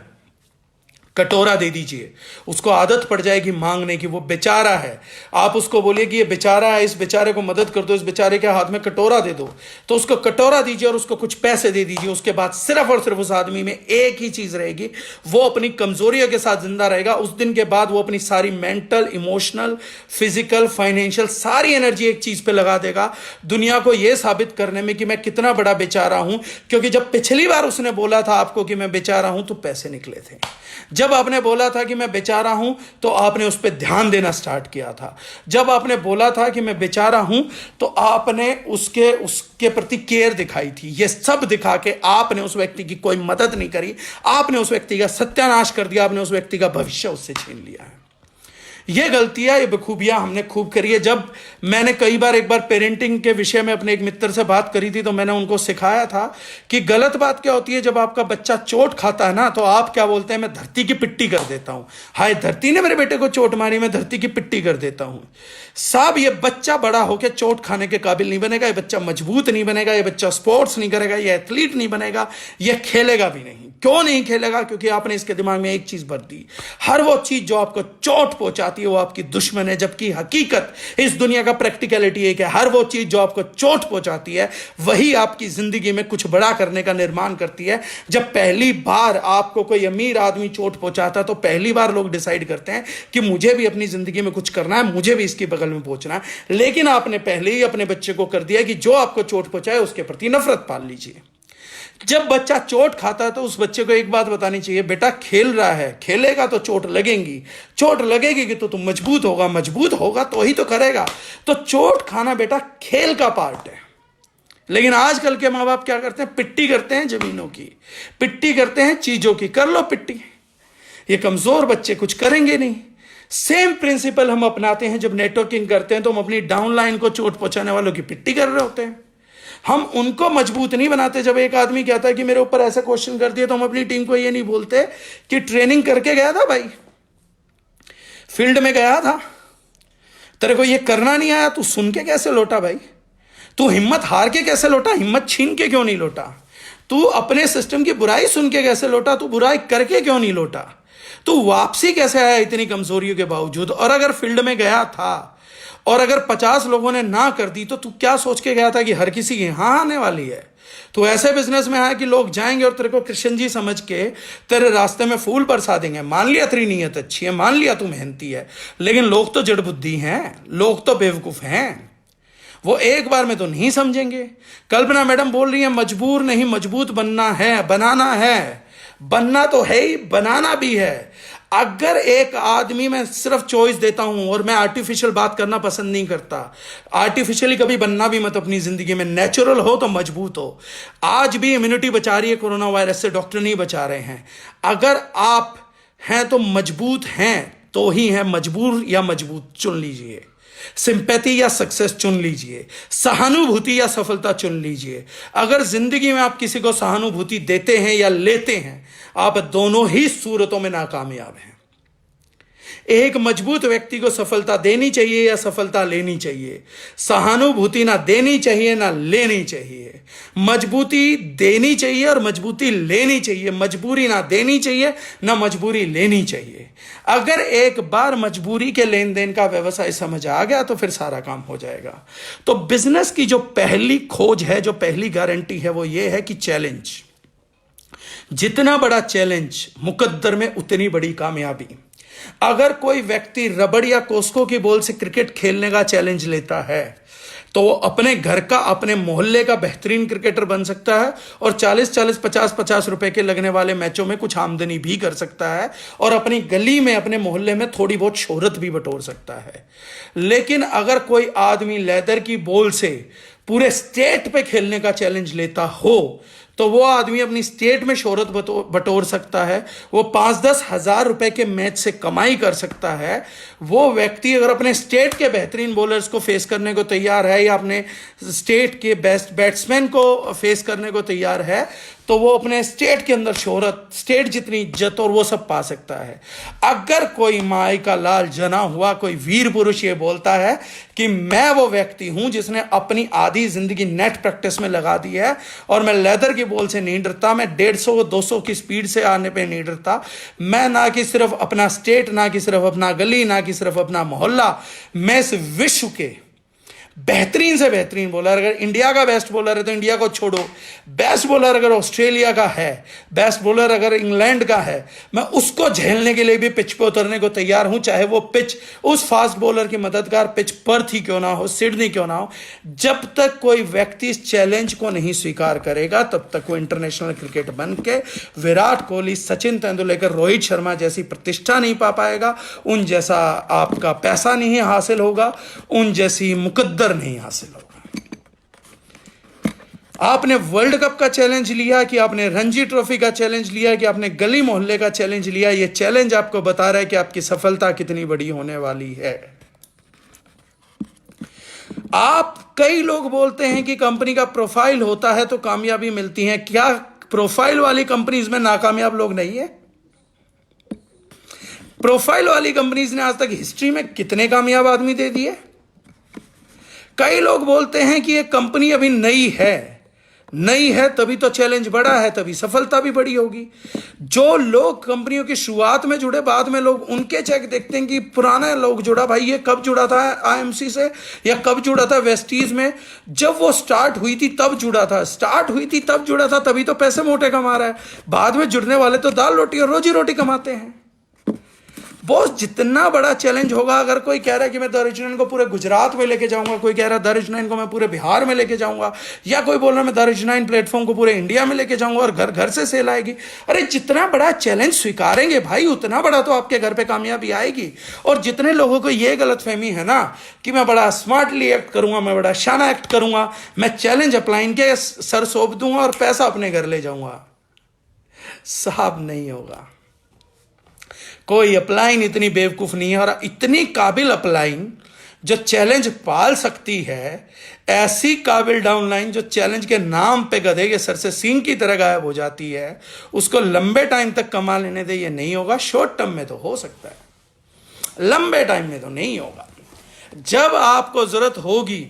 कटोरा दे दीजिए, उसको आदत पड़ जाएगी मांगने की। वो बेचारा है, आप उसको बोलिए कि ये बेचारा है, इस बेचारे को मदद कर दो, इस बेचारे के हाथ में कटोरा दे दो, तो उसको कटोरा दीजिए और उसको कुछ पैसे दे दीजिए। उसके बाद सिर्फ और सिर्फ उस आदमी में एक ही चीज रहेगी, वो अपनी कमजोरियों के साथ जिंदा रहेगा। उस दिन के बाद वो अपनी सारी मेंटल, इमोशनल, फिजिकल, फाइनेंशियल सारी एनर्जी एक चीज पे लगा देगा, दुनिया को यह साबित करने में कि मैं कितना बड़ा बेचारा हूं। क्योंकि जब पिछली बार उसने बोला था आपको कि मैं बेचारा हूं तो पैसे निकले थे। जब आपने बोला था कि मैं बेचारा हूं तो आपने उस पर ध्यान देना स्टार्ट किया था। जब आपने बोला था कि मैं बेचारा हूं तो आपने उसके प्रति केयर दिखाई थी। ये सब दिखा के आपने उस व्यक्ति की कोई मदद नहीं करी, आपने उस व्यक्ति का सत्यानाश कर दिया, आपने उस व्यक्ति का भविष्य उससे छीन लिया है। ये गलतियां, ये बखूबियां हमने खूब करी है। जब मैंने कई बार एक बार पेरेंटिंग के विषय में अपने एक मित्र से बात करी थी, तो मैंने उनको सिखाया था कि गलत बात क्या होती है, जब आपका बच्चा चोट खाता है ना, तो आप क्या बोलते हैं, मैं धरती की पिट्टी कर देता हूं। हाय धरती ने मेरे बेटे को चोट मारी, मैं धरती की पिट्टी कर देता हूं। साहब ये बच्चा बड़ा होकर चोट खाने के काबिल नहीं बनेगा, ये बच्चा मजबूत नहीं बनेगा, ये बच्चा स्पोर्ट्स नहीं करेगा, ये एथलीट नहीं बनेगा, ये खेलेगा भी नहीं। क्यों नहीं खेलेगा? क्योंकि आपने इसके दिमाग में एक चीज भर दी, हर वो चीज जो आपको चोट पहुंचाती है वो आपकी दुश्मन है। जबकि हकीकत, इस दुनिया का प्रैक्टिकलिटी एक है, हर वो चीज जो आपको चोट पहुंचाती है वही आपकी जिंदगी में कुछ बड़ा करने का निर्माण करती है। जब पहली बार आपको कोई अमीर आदमी चोट पहुंचाता, तो पहली बार लोग डिसाइड करते हैं कि मुझे भी अपनी जिंदगी में कुछ करना है, मुझे भी इसकी बगल में पहुंचना है। लेकिन आपने पहले ही अपने बच्चे को कर दिया कि जो आपको चोट पहुंचाए उसके प्रति नफरत पाल लीजिए। जब बच्चा चोट खाता है तो उस बच्चे को एक बात बतानी चाहिए, बेटा खेल रहा है, खेलेगा तो चोट लगेगी, चोट लगेगी कि तो तुम मजबूत होगा, मजबूत होगा तो ही तो करेगा। तो चोट खाना बेटा खेल का पार्ट है। लेकिन आजकल के माँ बाप क्या करते हैं, पिट्टी करते हैं जमीनों की, पिट्टी करते हैं चीजों की। कर लो पिट्टी, ये कमजोर बच्चे कुछ करेंगे नहीं। सेम प्रिंसिपल हम अपनाते हैं जब नेटवर्किंग करते हैं, तो हम अपनी डाउनलाइन को चोट पहुंचाने वालों की पिट्टी कर रहे होते हैं। हम उनको मजबूत नहीं बनाते। जब एक आदमी कहता है कि मेरे ऊपर ऐसा क्वेश्चन कर दिया, तो हम अपनी टीम को ये नहीं बोलते कि ट्रेनिंग करके गया था भाई, फील्ड में गया था, तेरे को ये करना नहीं आया, तू सुन के कैसे लौटा भाई? तू हिम्मत हार के कैसे लौटा? हिम्मत छीन के क्यों नहीं लौटा? तू अपने सिस्टम की बुराई सुन के कैसे लौटा? तू बुराई करके क्यों नहीं लौटा? तू वापसी कैसे आया इतनी कमजोरियों के बावजूद? और अगर फील्ड में गया था और अगर 50 लोगों ने ना कर दी, तो तू क्या सोच के गया था कि हर किसी की हाँ आने वाली है? तो ऐसे बिजनेस में आया कि लोग जाएंगे और तेरे को कृष्ण जी समझ के तेरे रास्ते में फूल बरसा देंगे। मान लिया तेरी नीयत अच्छी है, मान लिया तू मेहनती है, लेकिन लोग तो जड़ बुद्धि हैं, लोग तो बेवकूफ हैं, वो एक बार में तो नहीं समझेंगे। कल्पना मैडम बोल रही है मजबूर नहीं, मजबूत बनना है, बनाना है। बनना तो है ही, बनाना भी है। अगर एक आदमी, मैं सिर्फ चॉइस देता हूं, और मैं आर्टिफिशियल बात करना पसंद नहीं करता, आर्टिफिशियली कभी बनना भी मत अपनी जिंदगी में। नेचुरल हो तो मजबूत हो। आज भी इम्यूनिटी बचा रही है कोरोना वायरस से, डॉक्टर नहीं बचा रहे हैं। अगर आप हैं तो मजबूत हैं तो ही हैं, मजबूर या मजबूत चुन लीजिए, सिंपैथी या सक्सेस चुन लीजिए, सहानुभूति या सफलता चुन लीजिए। अगर जिंदगी में आप किसी को सहानुभूति देते हैं या लेते हैं, आप दोनों ही सूरतों में नाकामयाब हैं। एक मजबूत व्यक्ति को सफलता देनी चाहिए या सफलता लेनी चाहिए। सहानुभूति ना देनी चाहिए ना लेनी चाहिए। मजबूती देनी चाहिए और मजबूती लेनी चाहिए। मजबूरी ना देनी चाहिए ना मजबूरी लेनी चाहिए। अगर एक बार मजबूरी के लेन देन का व्यवसाय समझ आ गया तो फिर सारा काम हो जाएगा। तो बिजनेस की जो पहली खोज है, जो पहली गारंटी है, वो ये है कि चैलेंज, जितना बड़ा चैलेंज मुकद्दर में उतनी बड़ी कामयाबी। अगर कोई व्यक्ति रबड़ या कोस्को की बॉल से क्रिकेट खेलने का चैलेंज लेता है, तो वो अपने घर का, अपने मोहल्ले का बेहतरीन क्रिकेटर बन सकता है और 40-40, 50-50 रुपए के लगने वाले मैचों में कुछ आमदनी भी कर सकता है और अपनी गली में, अपने मोहल्ले में थोड़ी बहुत शोहरत भी बटोर सकता है। लेकिन अगर कोई आदमी लेदर की बॉल से पूरे स्टेट पे खेलने का चैलेंज लेता हो, तो वो आदमी अपनी स्टेट में शोहरत बटोर सकता है, वो 5-10 हजार रुपए के मैच से कमाई कर सकता है। वो व्यक्ति अगर अपने स्टेट के बेहतरीन बॉलर्स को फेस करने को तैयार है या अपने स्टेट के बेस्ट बैट्समैन को फेस करने को तैयार है, तो वो अपने स्टेट के अंदर शोहरत, स्टेट जितनी इज्जत और वो सब पा सकता है। अगर कोई माई का लाल जना हुआ कोई वीर पुरुष ये बोलता है कि मैं वो व्यक्ति हूं जिसने अपनी आधी जिंदगी नेट प्रैक्टिस में लगा दी है और मैं लेदर की बॉल से नहीं डरता, मैं 150-200 की स्पीड से आने पे नहीं डरता, मैं ना कि सिर्फ अपना स्टेट, ना कि सिर्फ अपना गली, ना कि सिर्फ अपना मोहल्ला, मैं इस विश्व के बेहतरीन से बेहतरीन बॉलर, अगर इंडिया का बेस्ट बॉलर है तो इंडिया को छोड़ो, बेस्ट बॉलर अगर ऑस्ट्रेलिया का है, बेस्ट बॉलर अगर इंग्लैंड का है, मैं उसको झेलने के लिए भी पिच पे उतरने को तैयार हूं, चाहे वो पिच उस फास्ट बॉलर की मददगार पिच पर्थ ही क्यों ना हो, सिडनी क्यों ना हो। जब तक कोई व्यक्ति इस चैलेंज को नहीं स्वीकार करेगा, तब तक वो इंटरनेशनल क्रिकेट बन के विराट कोहली, सचिन तेंदुलकर, रोहित शर्मा जैसी प्रतिष्ठा नहीं पा पाएगा, उन जैसा आपका पैसा नहीं हासिल होगा, उन जैसी मुकद्दर नहीं हासिल होगा। आपने वर्ल्ड कप का चैलेंज लिया कि आपने रणजी ट्रॉफी का चैलेंज लिया कि आपने गली मोहल्ले का चैलेंज लिया, ये चैलेंज आपको बता रहा है कि आपकी सफलता कितनी बड़ी होने वाली है। कई लोग बोलते हैं कि कंपनी का प्रोफाइल होता है तो कामयाबी मिलती है। क्या प्रोफाइल वाली कंपनीज में नाकामयाब लोग नहीं है? प्रोफाइल वाली कंपनीज ने आज तक हिस्ट्री में कितने कामयाब आदमी दे दिए। कई लोग बोलते हैं कि ये कंपनी अभी नई है तभी तो चैलेंज बड़ा है, तभी सफलता भी बड़ी होगी। जो लोग कंपनियों की शुरुआत में जुड़े, बाद में लोग उनके चेक देखते हैं कि पुराना लोग जुड़ा, भाई ये कब जुड़ा था आईएमसी से या कब जुड़ा था वेस्टीज में, जब वो स्टार्ट हुई थी तब जुड़ा था, तभी तो पैसे मोटे कमा रहा है। बाद में जुड़ने वाले तो दाल रोटी और रोजी रोटी कमाते हैं। बॉस, जितना बड़ा चैलेंज होगा, अगर कोई कह रहा है कि मैं द ओरिजिनल को पूरे गुजरात में लेके जाऊंगा, कोई कह रहा है द ओरिजिनल को मैं पूरे बिहार में लेके जाऊंगा, या कोई बोल रहा है मैं द ओरिजिनल प्लेटफॉर्म को पूरे इंडिया में लेके जाऊंगा और घर घर से सेल आएगी। अरे जितना बड़ा चैलेंज स्वीकारेंगे भाई, उतना बड़ा तो आपके घर पे कामयाबी आएगी। और जितने लोगों को यह गलतफहमी है ना कि मैं बड़ा स्मार्टली एक्ट करूंगा, मैं बड़ा शाना एक्ट करूंगा, मैं चैलेंज अपलाइन के सर सौंप दूंगा और पैसा अपने घर ले जाऊंगा, साहब नहीं होगा। कोई अपलाइन इतनी बेवकूफ नहीं है, और इतनी काबिल अपलाइन जो चैलेंज पाल सकती है, ऐसी काबिल डाउनलाइन जो चैलेंज के नाम पे गधे के सर से सींग की तरह गायब हो जाती है, उसको लंबे टाइम तक कमा लेने दे। ये नहीं होगा। शॉर्ट टर्म में तो हो सकता है, लंबे टाइम में तो नहीं होगा। जब आपको जरूरत होगी,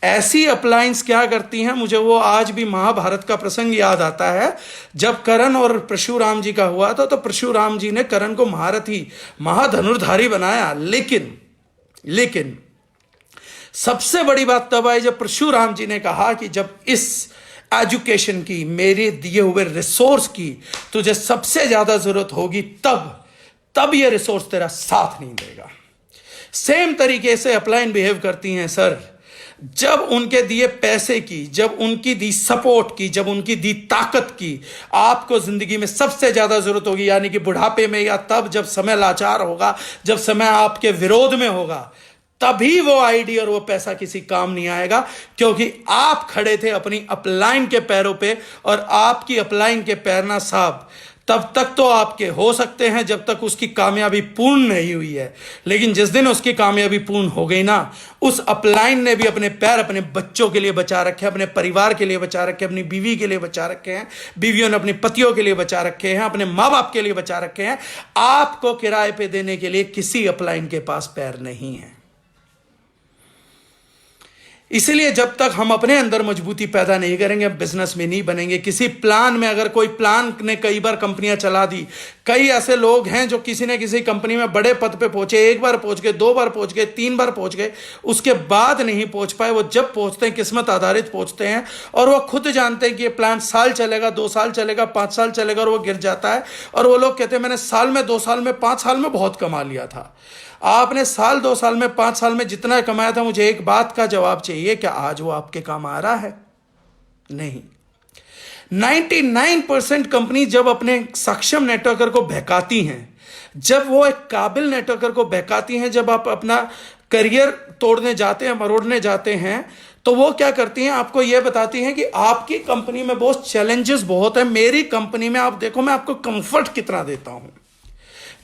ऐसी अपलाइंस क्या करती हैं, मुझे वो आज भी महाभारत का प्रसंग याद आता है। जब कर्ण और परशुराम जी का हुआ था, तो परशुराम जी ने कर्ण को महारथी, महाधनुर्धारी बनाया। लेकिन सबसे बड़ी बात तब आई जब परशुराम जी ने कहा कि जब इस एजुकेशन की, मेरे दिए हुए रिसोर्स की तुझे सबसे ज्यादा जरूरत होगी, तब ये रिसोर्स तेरा साथ नहीं देगा। सेम तरीके से अपलाइन बिहेव करती हैं सर। जब उनके दिए पैसे की, जब उनकी दी सपोर्ट की, जब उनकी दी ताकत की आपको जिंदगी में सबसे ज्यादा जरूरत होगी, यानी कि बुढ़ापे में, या तब जब समय लाचार होगा, जब समय आपके विरोध में होगा, तभी वो आइडिया और वो पैसा किसी काम नहीं आएगा। क्योंकि आप खड़े थे अपनी अपलाइन के पैरों पे, और आपकी अपलाइन के पैर ना साहब तब तक तो आपके हो सकते हैं जब तक उसकी कामयाबी पूर्ण नहीं हुई है। लेकिन जिस दिन उसकी कामयाबी पूर्ण हो गई ना, उस अपलाइन ने भी अपने पैर अपने बच्चों के लिए बचा रखे हैं, अपने परिवार के लिए बचा रखे हैं, अपनी बीवी के लिए बचा रखे हैं, बीवियों ने अपने पतियों के लिए बचा रखे हैं, अपने माँ बाप के लिए बचा रखे हैं। आपको किराए पे देने के लिए किसी अपलाइन के पास पैर नहीं है। इसलिए जब तक हम अपने अंदर मजबूती पैदा नहीं करेंगे, बिजनेस में नहीं बनेंगे। किसी प्लान में, अगर कोई प्लान ने कई बार कंपनियां चला दी, कई ऐसे लोग हैं जो किसी न किसी कंपनी में बड़े पद पे पहुंचे, एक बार पहुंच गए, दो बार पहुंच गए, तीन बार पहुंच गए, उसके बाद नहीं पहुंच पाए। वो जब पहुंचते हैं किस्मत आधारित पहुंचते हैं, और वो खुद जानते हैं कि ये प्लान साल चलेगा, 2 साल चलेगा, 5 साल चलेगा, और वो गिर जाता है। और वो लोग कहते हैं मैंने साल में, 2 साल में, 5 साल में बहुत कमा लिया था। आपने साल, 2 साल में, 5 साल में जितना कमाया था, मुझे एक बात का जवाब चाहिए, क्या आज वो आपके काम आ रहा है? नहीं। 99% कंपनी जब अपने सक्षम नेटवर्कर को बहकाती हैं, जब वो एक काबिल नेटवर्कर को बहकाती हैं, जब आप अपना करियर तोड़ने जाते हैं, मरोड़ने जाते हैं, तो वो क्या करती हैं, आपको ये बताती हैं कि आपकी कंपनी में बहुत चैलेंजेस बहुत है, मेरी कंपनी में आप देखो मैं आपको कंफर्ट कितना देता हूं।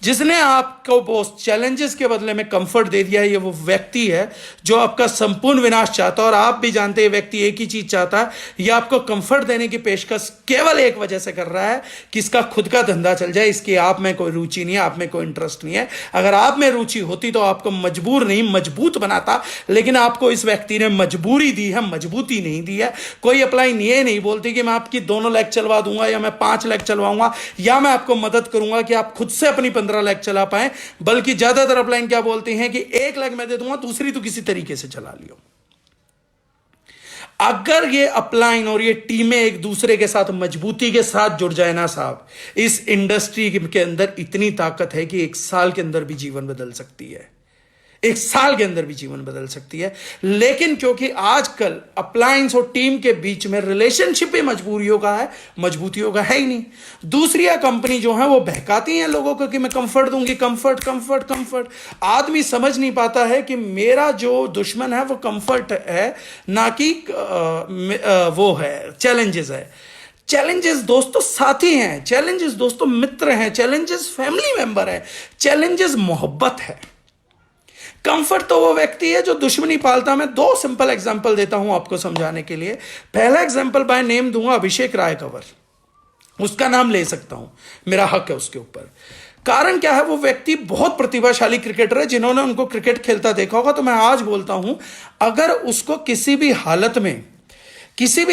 जिसने आपको बहुत चैलेंजेस के बदले में कंफर्ट दे दिया है, ये वो व्यक्ति है जो आपका संपूर्ण विनाश चाहता है। और आप भी जानते हैं व्यक्ति एक ही चीज चाहता है, ये आपको कंफर्ट देने की पेशकश केवल एक वजह से कर रहा है कि इसका खुद का धंधा चल जाए, इसकी आप में कोई रुचि नहीं है, आप में कोई इंटरेस्ट नहीं है। अगर आप में रुचि होती तो आपको मजबूर नहीं मजबूत बनाता, लेकिन आपको इस व्यक्ति ने मजबूरी दी है, मजबूती नहीं दी है। कोई अप्लाई ये नहीं बोलती कि मैं आपकी 2 लाख चलवा दूंगा, या मैं 5 लाख चलवाऊंगा, या मैं आपको मदद करूंगा कि आप खुद से अपनी 15 लाख चला पाए। बल्कि ज्यादातर अपलाइन क्या बोलते हैं कि 1 लाख मैं दे दूंगा, दूसरी तो किसी तरीके से चला लियो। अगर ये अपलाइन और ये टीमें एक दूसरे के साथ मजबूती के साथ जुड़ जाए ना साहब, इस इंडस्ट्री के अंदर इतनी ताकत है कि 1 साल के अंदर भी जीवन बदल सकती है। एक साल के अंदर भी जीवन बदल सकती है। लेकिन क्योंकि आजकल अप्लायंस और टीम के बीच में रिलेशनशिप ही मजबूरियों का है, मजबूतियों का है ही नहीं। दूसरी कंपनी जो है वो बहकाती हैं लोगों को कि मैं कंफर्ट दूंगी, कंफर्ट कंफर्ट कंफर्ट। आदमी समझ नहीं पाता है कि मेरा जो दुश्मन है वो कंफर्ट है, ना कि वो है चैलेंजेस है। चैलेंजेस दोस्तों साथी हैं, चैलेंजेस दोस्तों मित्र हैं, चैलेंजेस फैमिली मेंबर है, चैलेंजेस मोहब्बत है। कंफर्ट तो वो व्यक्ति है जो दुश्मनी पालता। मैं दो सिंपल एग्जांपल देता हूं आपको समझाने के लिए। पहला एग्जांपल बाय नेम दूंगा अभिषेक राय कंवर, उसका नाम ले सकता हूं, मेरा हक है उसके ऊपर। कारण क्या है, वो व्यक्ति बहुत प्रतिभाशाली क्रिकेटर है। जिन्होंने उनको क्रिकेट खेलता देखा होगा, तो मैं आज बोलता हूं, अगर उसको किसी भी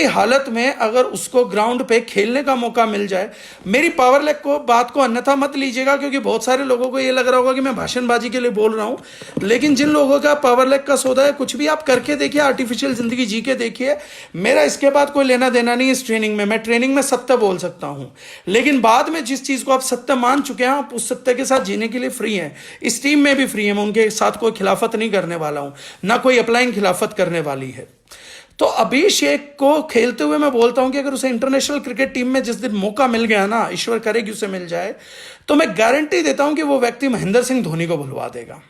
हालत में अगर उसको ग्राउंड पे खेलने का मौका मिल जाए, मेरी पावर लेग को बात को अन्यथा मत लीजिएगा, क्योंकि बहुत सारे लोगों को ये लग रहा होगा कि मैं भाषणबाजी के लिए बोल रहा हूं। लेकिन जिन लोगों का पावर लेग का सौदा है, कुछ भी आप करके देखिए, आर्टिफिशियल जिंदगी जी के देखिए। मेरा इसके बाद कोई लेना देना नहीं इस ट्रेनिंग में। मैं ट्रेनिंग में सत्य बोल सकता हूं, लेकिन बाद में जिस चीज को आप सत्य मान चुके हैं, आप उस सत्य के साथ जीने के लिए फ्री हैं। इस टीम में भी फ्री है, मैं उनके साथ कोई खिलाफत नहीं करने वाला हूं, ना कोई अपलाइन खिलाफत करने वाली है। तो अभिषेक को खेलते हुए मैं बोलता हूं कि अगर उसे इंटरनेशनल क्रिकेट टीम में जिस दिन मौका मिल गया ना, ईश्वर करे कि उसे मिल जाए, तो मैं गारंटी देता हूं कि वो व्यक्ति महेंद्र सिंह धोनी को भुलवा देगा।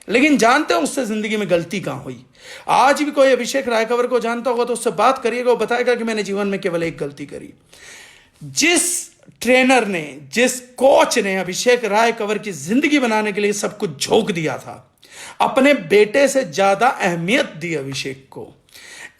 लेकिन जानते हो उससे जिंदगी में गलती कहां हुई? आज भी कोई अभिषेक राय कंवर को जानता होगा तो उससे बात करिएगा, वो बताएगा कि मैंने जीवन में केवल एक गलती करी। जिस ट्रेनर ने, जिस कोच ने अभिषेक राय कंवर की जिंदगी बनाने के लिए सब कुछ झोंक दिया था, अपने बेटे से ज्यादा अहमियत दी अभिषेक को,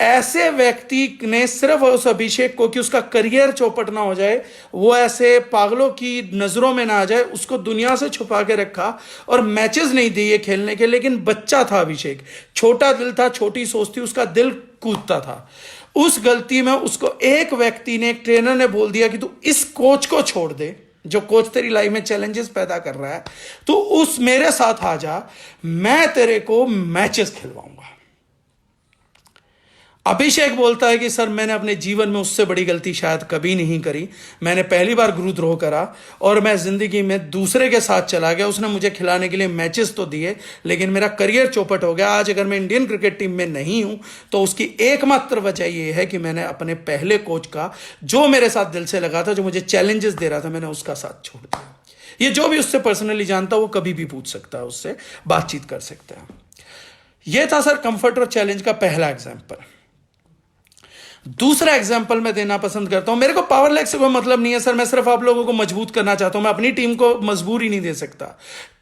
ऐसे व्यक्ति ने सिर्फ उस अभिषेक को कि उसका करियर चौपट ना हो जाए, वो ऐसे पागलों की नजरों में ना आ जाए, उसको दुनिया से छुपा के रखा और मैचेस नहीं दिए खेलने के। लेकिन बच्चा था अभिषेक, छोटा दिल था, छोटी सोच थी, उसका दिल कूदता था। उस गलती में उसको एक व्यक्ति ने, एक ट्रेनर ने बोल दिया कि तू इस कोच को छोड़ दे, जो कोच तेरी लाइफ में चैलेंजेस पैदा कर रहा है, तो उस मेरे साथ आ जा, मैं तेरे को मैचेस खिलवाऊंगा। अभिषेक बोलता है कि सर मैंने अपने जीवन में उससे बड़ी गलती शायद कभी नहीं करी। मैंने पहली बार गुरुद्रोह करा और मैं जिंदगी में दूसरे के साथ चला गया। उसने मुझे खिलाने के लिए मैचेस तो दिए, लेकिन मेरा करियर चौपट हो गया। आज अगर मैं इंडियन क्रिकेट टीम में नहीं हूं तो उसकी एकमात्र वजह यह है कि मैंने अपने पहले कोच का, जो मेरे साथ दिल से लगा था, जो मुझे चैलेंजेस दे रहा था, मैंने उसका साथ छोड़ दिया। ये जो भी उससे पर्सनली जानता वो कभी भी पूछ सकता है, उससे बातचीत कर सकता है। यह था सर कंफर्ट और चैलेंज का पहला एग्जाम्पल। दूसरा एग्जाम्पल मैं देना पसंद करता हूं। मेरे को पावर लेग से कोई मतलब नहीं है सर, मैं सिर्फ आप लोगों को मजबूत करना चाहता हूं। मैं अपनी टीम को मजबूरी नहीं दे सकता।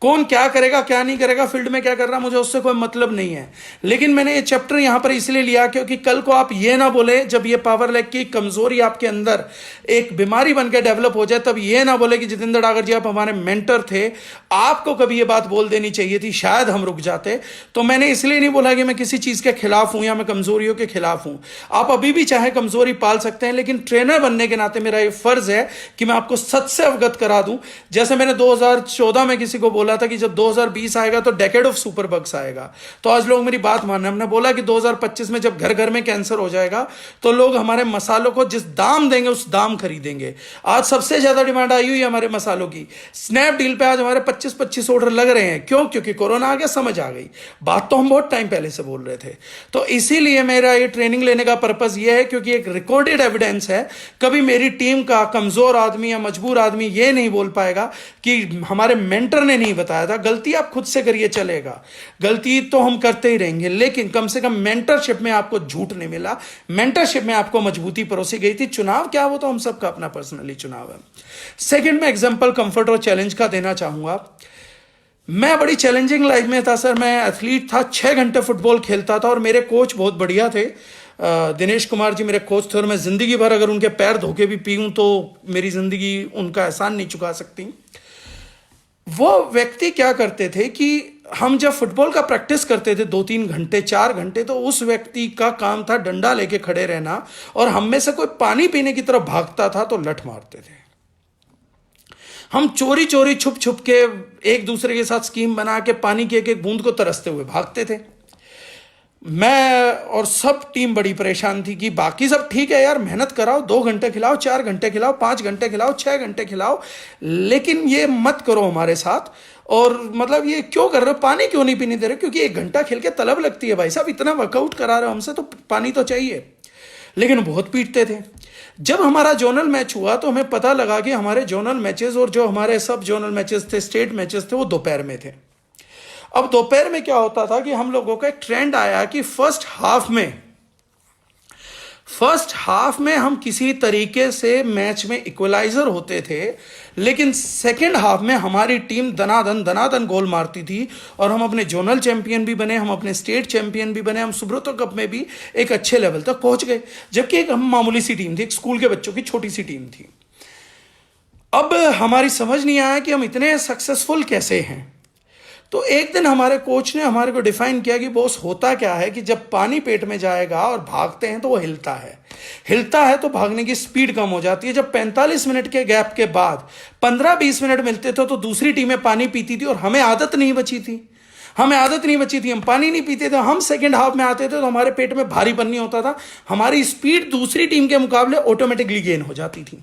कौन क्या करेगा क्या नहीं करेगा, फील्ड में क्या कर रहा, मुझे उससे कोई मतलब नहीं है। लेकिन मैंने ये चैप्टर यहां पर इसलिए लिया क्योंकि कल को आप ये ना बोले, जब ये पावर लेग की कमजोरी आपके अंदर एक बीमारी बनकर डेवलप हो जाए, तब ये ना बोले कि जितेंद्र डागर जी आप हमारे मेंटर थे, आपको कभी ये बात बोल देनी चाहिए थी, शायद हम रुक जाते। तो मैंने इसलिए नहीं बोला कि मैं किसी चीज के खिलाफ हूं या मैं कमजोरियों के खिलाफ हूं। आप अभी भी चाहे कमजोरी पाल सकते हैं, लेकिन ट्रेनर बनने के नाते मेरा ये फर्ज है कि मैं आपको सच से अवगत करा दूं। जैसे मैंने 2014 में किसी को बोला था कि जब 2020 आएगा तो डेकेड ऑफ सुपर बग्स आएगा, तो आज लोग मेरी बात मान रहे हैं। हमने बोला कि 2025 में जब घर घर में कैंसर हो जाएगा तो लोग हमारे मसालों को जिस दाम देंगे उस दाम खरीदेंगे। आज सबसे ज्यादा डिमांड आई हुई है हमारे मसालों की। स्नैपडील पे आज हमारे 25-25 ऑर्डर लग रहे हैं। क्यों? क्योंकि कोरोना आ गया, समझ आ गई। बात तो हम बहुत टाइम पहले से बोल रहे थे। तो इसीलिए मेरा ये ट्रेनिंग लेने का पर्पस ये है, क्योंकि एक रिकॉर्डेड एविडेंस है, कभी मेरी टीम का कमजोर आदमी या मजबूर आदमी ये नहीं बोल पाएगा कि हमारे मेंटर ने नहीं बताया था। गलती आप खुद से करिए, चलेगा, गलती तो हम करते ही रहेंगे, लेकिन कम से कम मेंटरशिप में आपको झूठ नहीं मिला, मेंटरशिप में आपको मजबूती परोसी गई थी। चुनाव क्या, वो तो हम सबका अपना पर्सनली चुनाव है। सेकंड में एग्जांपल कंफर्ट और चैलेंज का देना चाहूंगा। मैं बड़ी चैलेंजिंग लाइफ में था सर। मैं एथलीट था, 6 घंटे फुटबॉल खेलता था और मेरे कोच बहुत बढ़िया थे। दिनेश कुमार जी मेरे कोच थे और मैं जिंदगी भर अगर उनके पैर धोके भी पीऊं तो मेरी जिंदगी उनका एहसान नहीं चुका सकती। वो व्यक्ति क्या करते थे कि हम जब फुटबॉल का प्रैक्टिस करते थे 2-3 घंटे 4 घंटे, तो उस व्यक्ति का काम था डंडा लेके खड़े रहना, और हम में से कोई पानी पीने की तरफ भागता था तो लठ मारते थे। हम चोरी चोरी छुप छुप के एक दूसरे के साथ स्कीम बना के पानी की एक एक बूंद को तरसते हुए भागते थे। मैं और सब टीम बड़ी परेशान थी कि बाकी सब ठीक है यार, मेहनत कराओ, 2 घंटे खिलाओ, 4 घंटे खिलाओ, 5 घंटे खिलाओ, 6 घंटे खिलाओ, लेकिन ये मत करो हमारे साथ। और मतलब ये क्यों कर रहे हो, पानी क्यों नहीं पीने दे रहे, क्योंकि 1 घंटा खेल के तलब लगती है भाई साहब, इतना वर्कआउट करा रहे हो हमसे तो पानी तो चाहिए। लेकिन बहुत पीटते थे। जब हमारा जोनल मैच हुआ तो हमें पता लगा कि हमारे जोनल मैचेस और जो हमारे सब जोनल मैचेस थे, स्टेट मैचेस थे, वो दोपहर में थे। अब दोपहर में क्या होता था कि हम लोगों का एक ट्रेंड आया कि फर्स्ट हाफ में हम किसी तरीके से मैच में इक्वलाइजर होते थे, लेकिन सेकेंड हाफ में हमारी टीम दनादन गोल मारती थी और हम अपने जोनल चैंपियन भी बने, हम अपने स्टेट चैंपियन भी बने, हम सुब्रतो कप में भी एक अच्छे लेवल तक पहुंच गए, जबकि एक हम मामूली सी टीम थी, एक स्कूल के बच्चों की छोटी सी टीम थी। अब हमारी समझ नहीं आया कि हम इतने सक्सेसफुल कैसे हैं। तो एक दिन हमारे कोच ने हमारे को डिफाइन किया कि बॉस होता क्या है कि जब पानी पेट में जाएगा और भागते हैं तो वो हिलता है तो भागने की स्पीड कम हो जाती है। जब 45 मिनट के गैप के बाद 15-20 मिनट मिलते थे तो दूसरी टीमें पानी पीती थी और हमें आदत नहीं बची थी, हम पानी नहीं पीते थे। हम सेकेंड हाफ में आते थे तो हमारे पेट में भारीपन नहीं होता था, हमारी स्पीड दूसरी टीम के मुकाबले ऑटोमेटिकली गेन हो जाती थी।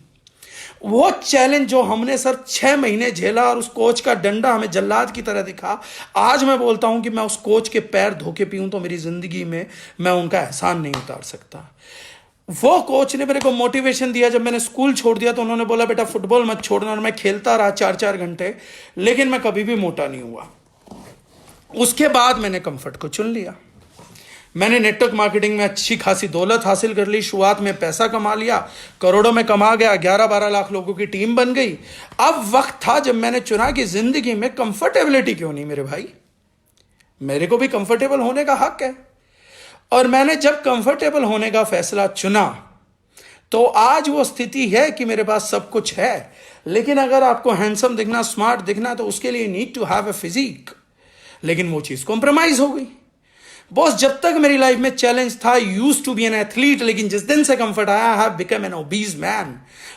वो चैलेंज जो हमने सर 6 महीने झेला और उस कोच का डंडा हमें जल्लाद की तरह दिखा, आज मैं बोलता हूं कि मैं उस कोच के पैर धो के पीऊं तो मेरी जिंदगी में मैं उनका एहसान नहीं उतार सकता। वो कोच ने मेरे को मोटिवेशन दिया। जब मैंने स्कूल छोड़ दिया तो उन्होंने बोला बेटा फुटबॉल मत छोड़ना, और मैं खेलता रहा 4-4 घंटे, लेकिन मैं कभी भी मोटा नहीं हुआ। उसके बाद मैंने कंफर्ट को चुन लिया। मैंने नेटवर्क मार्केटिंग में अच्छी खासी दौलत हासिल कर ली, शुरुआत में पैसा कमा लिया, करोड़ों में कमा गया, 11-12 लाख लोगों की टीम बन गई। अब वक्त था जब मैंने चुना कि जिंदगी में कंफर्टेबिलिटी क्यों नहीं मेरे भाई, मेरे को भी कंफर्टेबल होने का हक है। और मैंने जब कंफर्टेबल होने का फैसला चुना तो आज वो स्थिति है कि मेरे पास सब कुछ है। लेकिन अगर आपको हैंडसम दिखना, स्मार्ट दिखना, तो उसके लिए need to have a physique, लेकिन वो चीज कॉम्प्रोमाइज हो गई। बॉस जब तक मेरी लाइफ में चैलेंज था, used to be an athlete, लेकिन जिस दिन से कंफर्ट आया, I have become an obese man.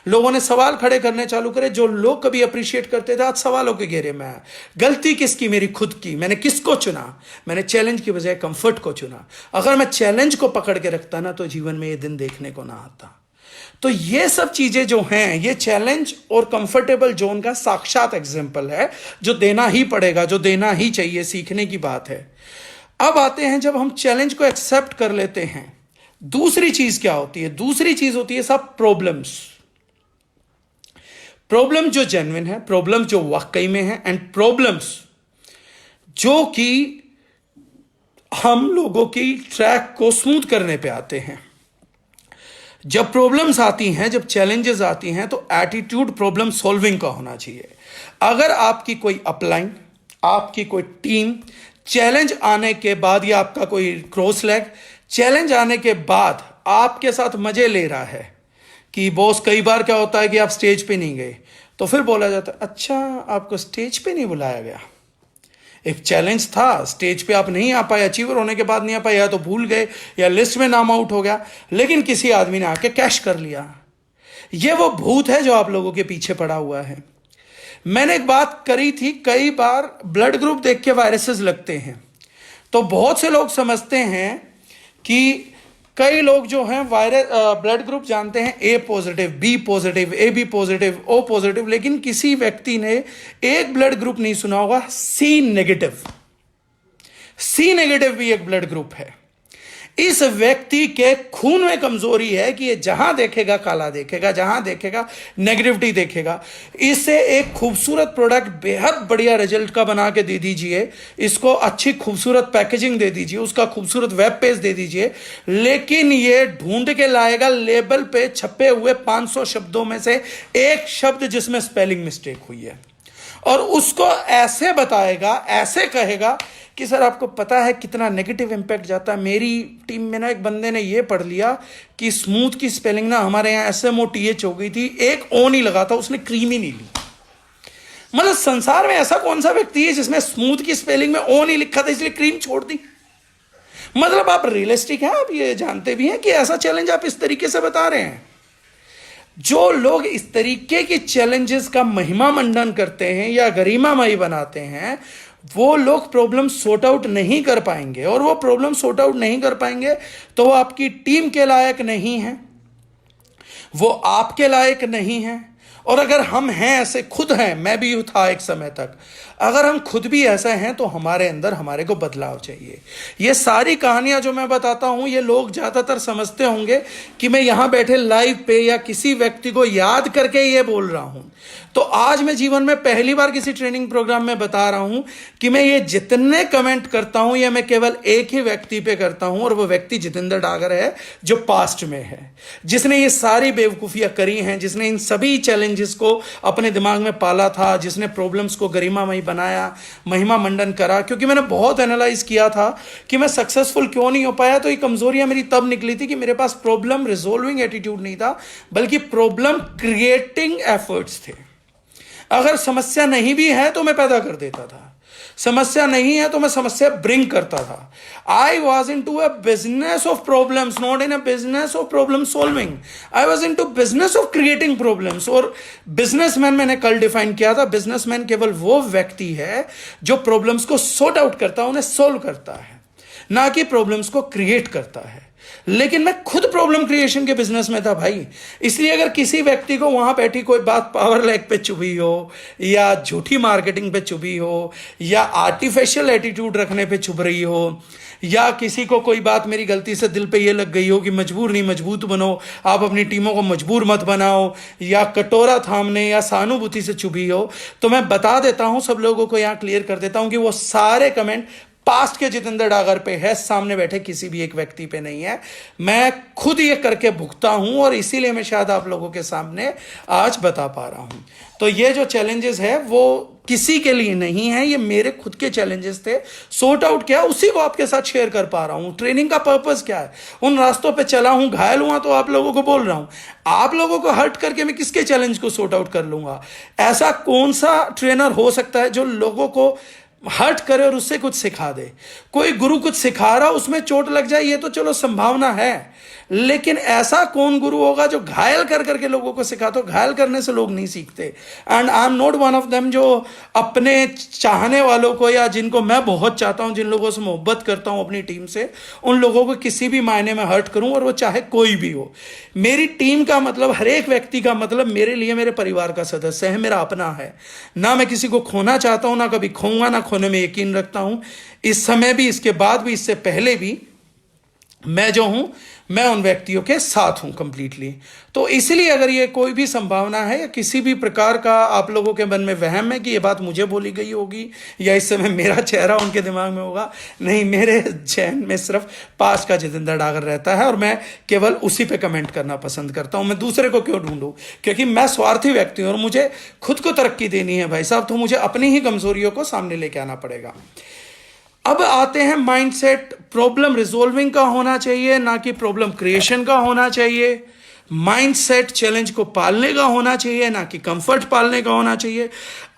लोगों ने सवाल खड़े करने चालू करे, जो लोग कभी अप्रिशिएट करते थे आज सवालों के घेरे में है। गलती किसकी? मेरी खुद की। मैंने किसको चुना? मैंने चैलेंज की बजाय कंफर्ट को चुना। अगर मैं चैलेंज को पकड़ के रखता ना तो जीवन में ये दिन देखने को ना आता। तो ये सब चीजें जो हैं, ये चैलेंज और कंफर्टेबल जोन का साक्षात एग्जाम्पल है, जो देना ही पड़ेगा, जो देना ही चाहिए, सीखने की बात है। अब आते हैं, जब हम चैलेंज को एक्सेप्ट कर लेते हैं, दूसरी चीज क्या होती है? दूसरी चीज होती है सब प्रॉब्लम जो जेन्युइन है, प्रॉब्लम जो वाकई में है, एंड प्रॉब्लम्स जो कि हम लोगों की ट्रैक को स्मूथ करने पे आते हैं। जब प्रॉब्लम्स आती हैं, जब चैलेंजेस आती हैं, तो एटीट्यूड प्रॉब्लम सॉल्विंग का होना चाहिए। अगर आपकी कोई अपलाइन, आपकी कोई टीम चैलेंज आने के बाद, या आपका कोई क्रॉस लेग चैलेंज आने के बाद आपके साथ मजे ले रहा है कि बॉस, कई बार क्या होता है कि आप स्टेज पे नहीं गए, तो फिर बोला जाता है अच्छा आपको स्टेज पे नहीं बुलाया गया, एक चैलेंज था, स्टेज पे आप नहीं आ पाए, अचीवर होने के बाद नहीं आ पाए, या तो भूल गए या लिस्ट में नाम आउट हो गया, लेकिन किसी आदमी ने आके कैश कर लिया। ये वो भूत है जो आप लोगों के पीछे पड़ा हुआ है। मैंने एक बात करी थी, कई बार ब्लड ग्रुप देख के वायरसेस लगते हैं, तो बहुत से लोग समझते हैं कि कई लोग जो हैं वायरस ब्लड ग्रुप जानते हैं A positive, B positive, A B positive, O positive, लेकिन किसी व्यक्ति ने एक ब्लड ग्रुप नहीं सुना होगा, सी नेगेटिव। सी नेगेटिव भी एक ब्लड ग्रुप है। इस व्यक्ति के खून में कमजोरी है कि ये जहां देखेगा काला देखेगा, जहां देखेगा नेगेटिविटी देखेगा। इसे एक खूबसूरत प्रोडक्ट बेहद बढ़िया रिजल्ट का बना के दे दीजिए, इसको अच्छी खूबसूरत पैकेजिंग दे दीजिए, उसका खूबसूरत वेब पेज दे दीजिए, लेकिन ये ढूंढ के लाएगा लेबल पे छपे हुए 500 शब्दों में से एक शब्द जिसमें स्पेलिंग मिस्टेक हुई है, और उसको ऐसे बताएगा, ऐसे कहेगा कि सर आपको पता है कितना नेगेटिव इंपैक्ट जाता है। मेरी टीम में ना एक बंदे ने ये पढ़ लिया कि स्मूथ की स्पेलिंग ना हमारे यहाँ SMOTH हो गई थी, एक ओ नहीं लगा था, उसने क्रीम ही नहीं ली। मतलब संसार में ऐसा कौन सा व्यक्ति है जिसमें स्मूथ की स्पेलिंग में ओ नहीं लिखा था इसलिए क्रीम छोड़ दी? मतलब आप रियलिस्टिक हैं, आप ये जानते भी हैं कि ऐसा चैलेंज आप इस तरीके से बता रहे हैं। जो लोग इस तरीके के चैलेंजेस का महिमा मंडन करते हैं या गरिमामयी बनाते हैं, वो लोग प्रॉब्लम सॉर्ट आउट नहीं कर पाएंगे, और वो प्रॉब्लम सॉर्ट आउट नहीं कर पाएंगे तो वो आपकी टीम के लायक नहीं है, वो आपके लायक नहीं है। और अगर हम हैं ऐसे, खुद हैं, मैं भी था एक समय तक, अगर हम खुद भी ऐसा हैं तो हमारे अंदर हमारे को बदलाव चाहिए। ये सारी कहानियां जो मैं बताता हूं ये लोग ज्यादातर समझते होंगे कि मैं यहां बैठे लाइव पे या किसी व्यक्ति को याद करके ये बोल रहा हूं। तो आज मैं जीवन में पहली बार किसी ट्रेनिंग प्रोग्राम में बता रहा हूं कि मैं ये जितने कमेंट करता हूं ये मैं केवल एक ही व्यक्ति पे करता हूं, और वो व्यक्ति जितेंद्र डागर है जो पास्ट में है, जिसने ये सारी बेवकूफियां करी हैं, जिसने इन सभी चैलेंजेस को अपने दिमाग में पाला था, जिसने प्रॉब्लम्स को गरिमामयी बनाया, महिमा मंडन करा। क्योंकि मैंने बहुत एनालाइज किया था कि मैं सक्सेसफुल क्यों नहीं हो पाया, तो ये कमजोरियां मेरी तब निकली थी कि मेरे पास प्रॉब्लम रिजोल्विंग एटीट्यूड नहीं था, बल्कि प्रॉब्लम क्रिएटिंग एफर्ट्स थे। अगर समस्या नहीं भी है तो मैं पैदा कर देता था, समस्या नहीं है तो मैं समस्या ब्रिंग करता था। I was in to a business of problems, not in a business of problem solving. I was in to business of creating problems. और बिजनेसमैन मैंने कल डिफाइन किया था, बिजनेसमैन केवल वो व्यक्ति है जो प्रॉब्लम्स को सॉर्ट आउट करता है, उन्हें सोल्व करता है, ना कि प्रॉब्लम्स को क्रिएट करता है। लेकिन मैं खुद प्रॉब्लम क्रिएशन के बिजनेस में था भाई। इसलिए अगर किसी व्यक्ति को वहां बैठी कोई बात पावर लैग पे चुभी हो, या झूठी मार्केटिंग पे चुभी हो, या आर्टिफिशियल एटीट्यूड रखने पे चुभ रही हो, या किसी को कोई बात मेरी गलती से दिल पे ये लग गई हो कि मजबूर नहीं मजबूत बनो, आप अपनी टीमों को मजबूर मत बनाओ, या कटोरा थामने या सहानुभूति से चुभी हो, तो मैं बता देता हूं, सब लोगों को यहां क्लियर कर देता हूं कि वो सारे कमेंट पास्ट के जितेंद्र डागर पे है, सामने बैठे किसी भी एक व्यक्ति पे नहीं है। मैं खुद ये करके भुगता हूं और इसीलिए मैं शायद आप लोगों के सामने आज बता पा रहा हूं। तो ये जो चैलेंजेस है वो किसी के लिए नहीं है, ये मेरे खुद के चैलेंजेस थे, सॉर्ट आउट किया, उसी को आपके साथ शेयर कर पा रहा हूं। ट्रेनिंग का पर्पस क्या है, उन रास्तों पे चला हूं, घायल हुआ तो आप लोगों को बोल रहा हूं। आप लोगों को हर्ट करके मैं किसके चैलेंज को सॉर्ट आउट कर लूंगा? ऐसा कौन सा ट्रेनर हो सकता है जो लोगों को हर्ट करे और उससे कुछ सिखा दे? कोई गुरु कुछ सिखा रहा, उसमें चोट लग जाए ये तो चलो संभावना है, लेकिन ऐसा कौन गुरु होगा जो घायल कर करके लोगों को सिखा? तो घायल करने से लोग नहीं सीखते। And I am not one of them जो अपने चाहने वालों को, या जिनको मैं बहुत चाहता हूं, जिन लोगों से मोहब्बत करता हूं अपनी टीम से, उन लोगों को किसी भी मायने में हर्ट करूं, और वो चाहे कोई भी हो। मेरी टीम का मतलब, हर एक व्यक्ति का मतलब मेरे लिए मेरे परिवार का सदस्य है, मेरा अपना है। ना मैं किसी को खोना चाहता हूं, ना कभी खोऊंगा, ना खोने में यकीन रखता हूं। इस समय भी, इसके बाद भी, इससे पहले भी मैं जो हूं, मैं उन व्यक्तियों के साथ हूं कंप्लीटली। तो इसलिए अगर ये कोई भी संभावना है या किसी भी प्रकार का आप लोगों के मन में वहम है कि ये बात मुझे बोली गई होगी या इस समय मेरा चेहरा उनके दिमाग में होगा, नहीं, मेरे जहन में सिर्फ पास का जितेंद्र डागर रहता है और मैं केवल उसी पे कमेंट करना पसंद करता हूं। मैं दूसरे को क्यों ढूंढूं? क्योंकि मैं स्वार्थी व्यक्ति हूं और मुझे खुद को तरक्की देनी है भाई साहब, तो मुझे अपनी ही कमजोरियों को सामने लेके आना पड़ेगा। अब आते हैं माइंडसेट। प्रॉब्लम रिजोल्विंग का होना चाहिए, ना कि प्रॉब्लम क्रिएशन का होना चाहिए। माइंडसेट चैलेंज को पालने का होना चाहिए, ना कि कंफर्ट पालने का होना चाहिए।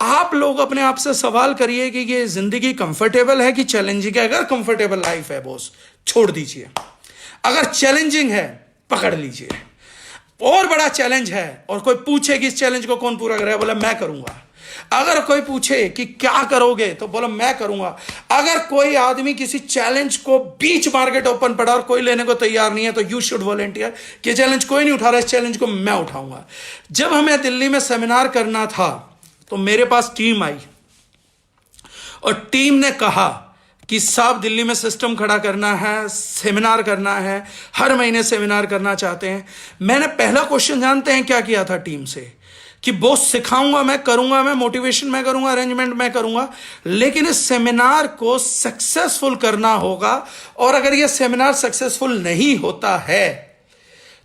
आप लोग अपने आप से सवाल करिए कि ये जिंदगी कंफर्टेबल है कि चैलेंजिंग है? अगर कंफर्टेबल लाइफ है बॉस, छोड़ दीजिए। अगर चैलेंजिंग है, पकड़ लीजिए। और बड़ा चैलेंज है और कोई पूछे कि इस चैलेंज को कौन पूरा करेगा, बोला मैं करूंगा। अगर कोई पूछे कि क्या करोगे, तो बोलो मैं करूंगा। अगर कोई आदमी किसी चैलेंज को, बीच मार्केट ओपन पड़ा और कोई लेने को तैयार नहीं है, तो यू शुड वॉलंटियर कि चैलेंज कोई नहीं उठा रहा, इस चैलेंज को मैं उठाऊंगा। जब हमें दिल्ली में सेमिनार करना था तो मेरे पास टीम आई और टीम ने कहा कि साहब दिल्ली में सिस्टम खड़ा करना है, सेमिनार करना है, हर महीने सेमिनार करना चाहते हैं। मैंने पहला क्वेश्चन जानते हैं क्या किया था टीम से कि बॉस सिखाऊंगा, मैं करूंगा, मैं मोटिवेशन मैं करूंगा, अरेंजमेंट मैं करूंगा, लेकिन इस सेमिनार को सक्सेसफुल करना होगा। और अगर यह सेमिनार सक्सेसफुल नहीं होता है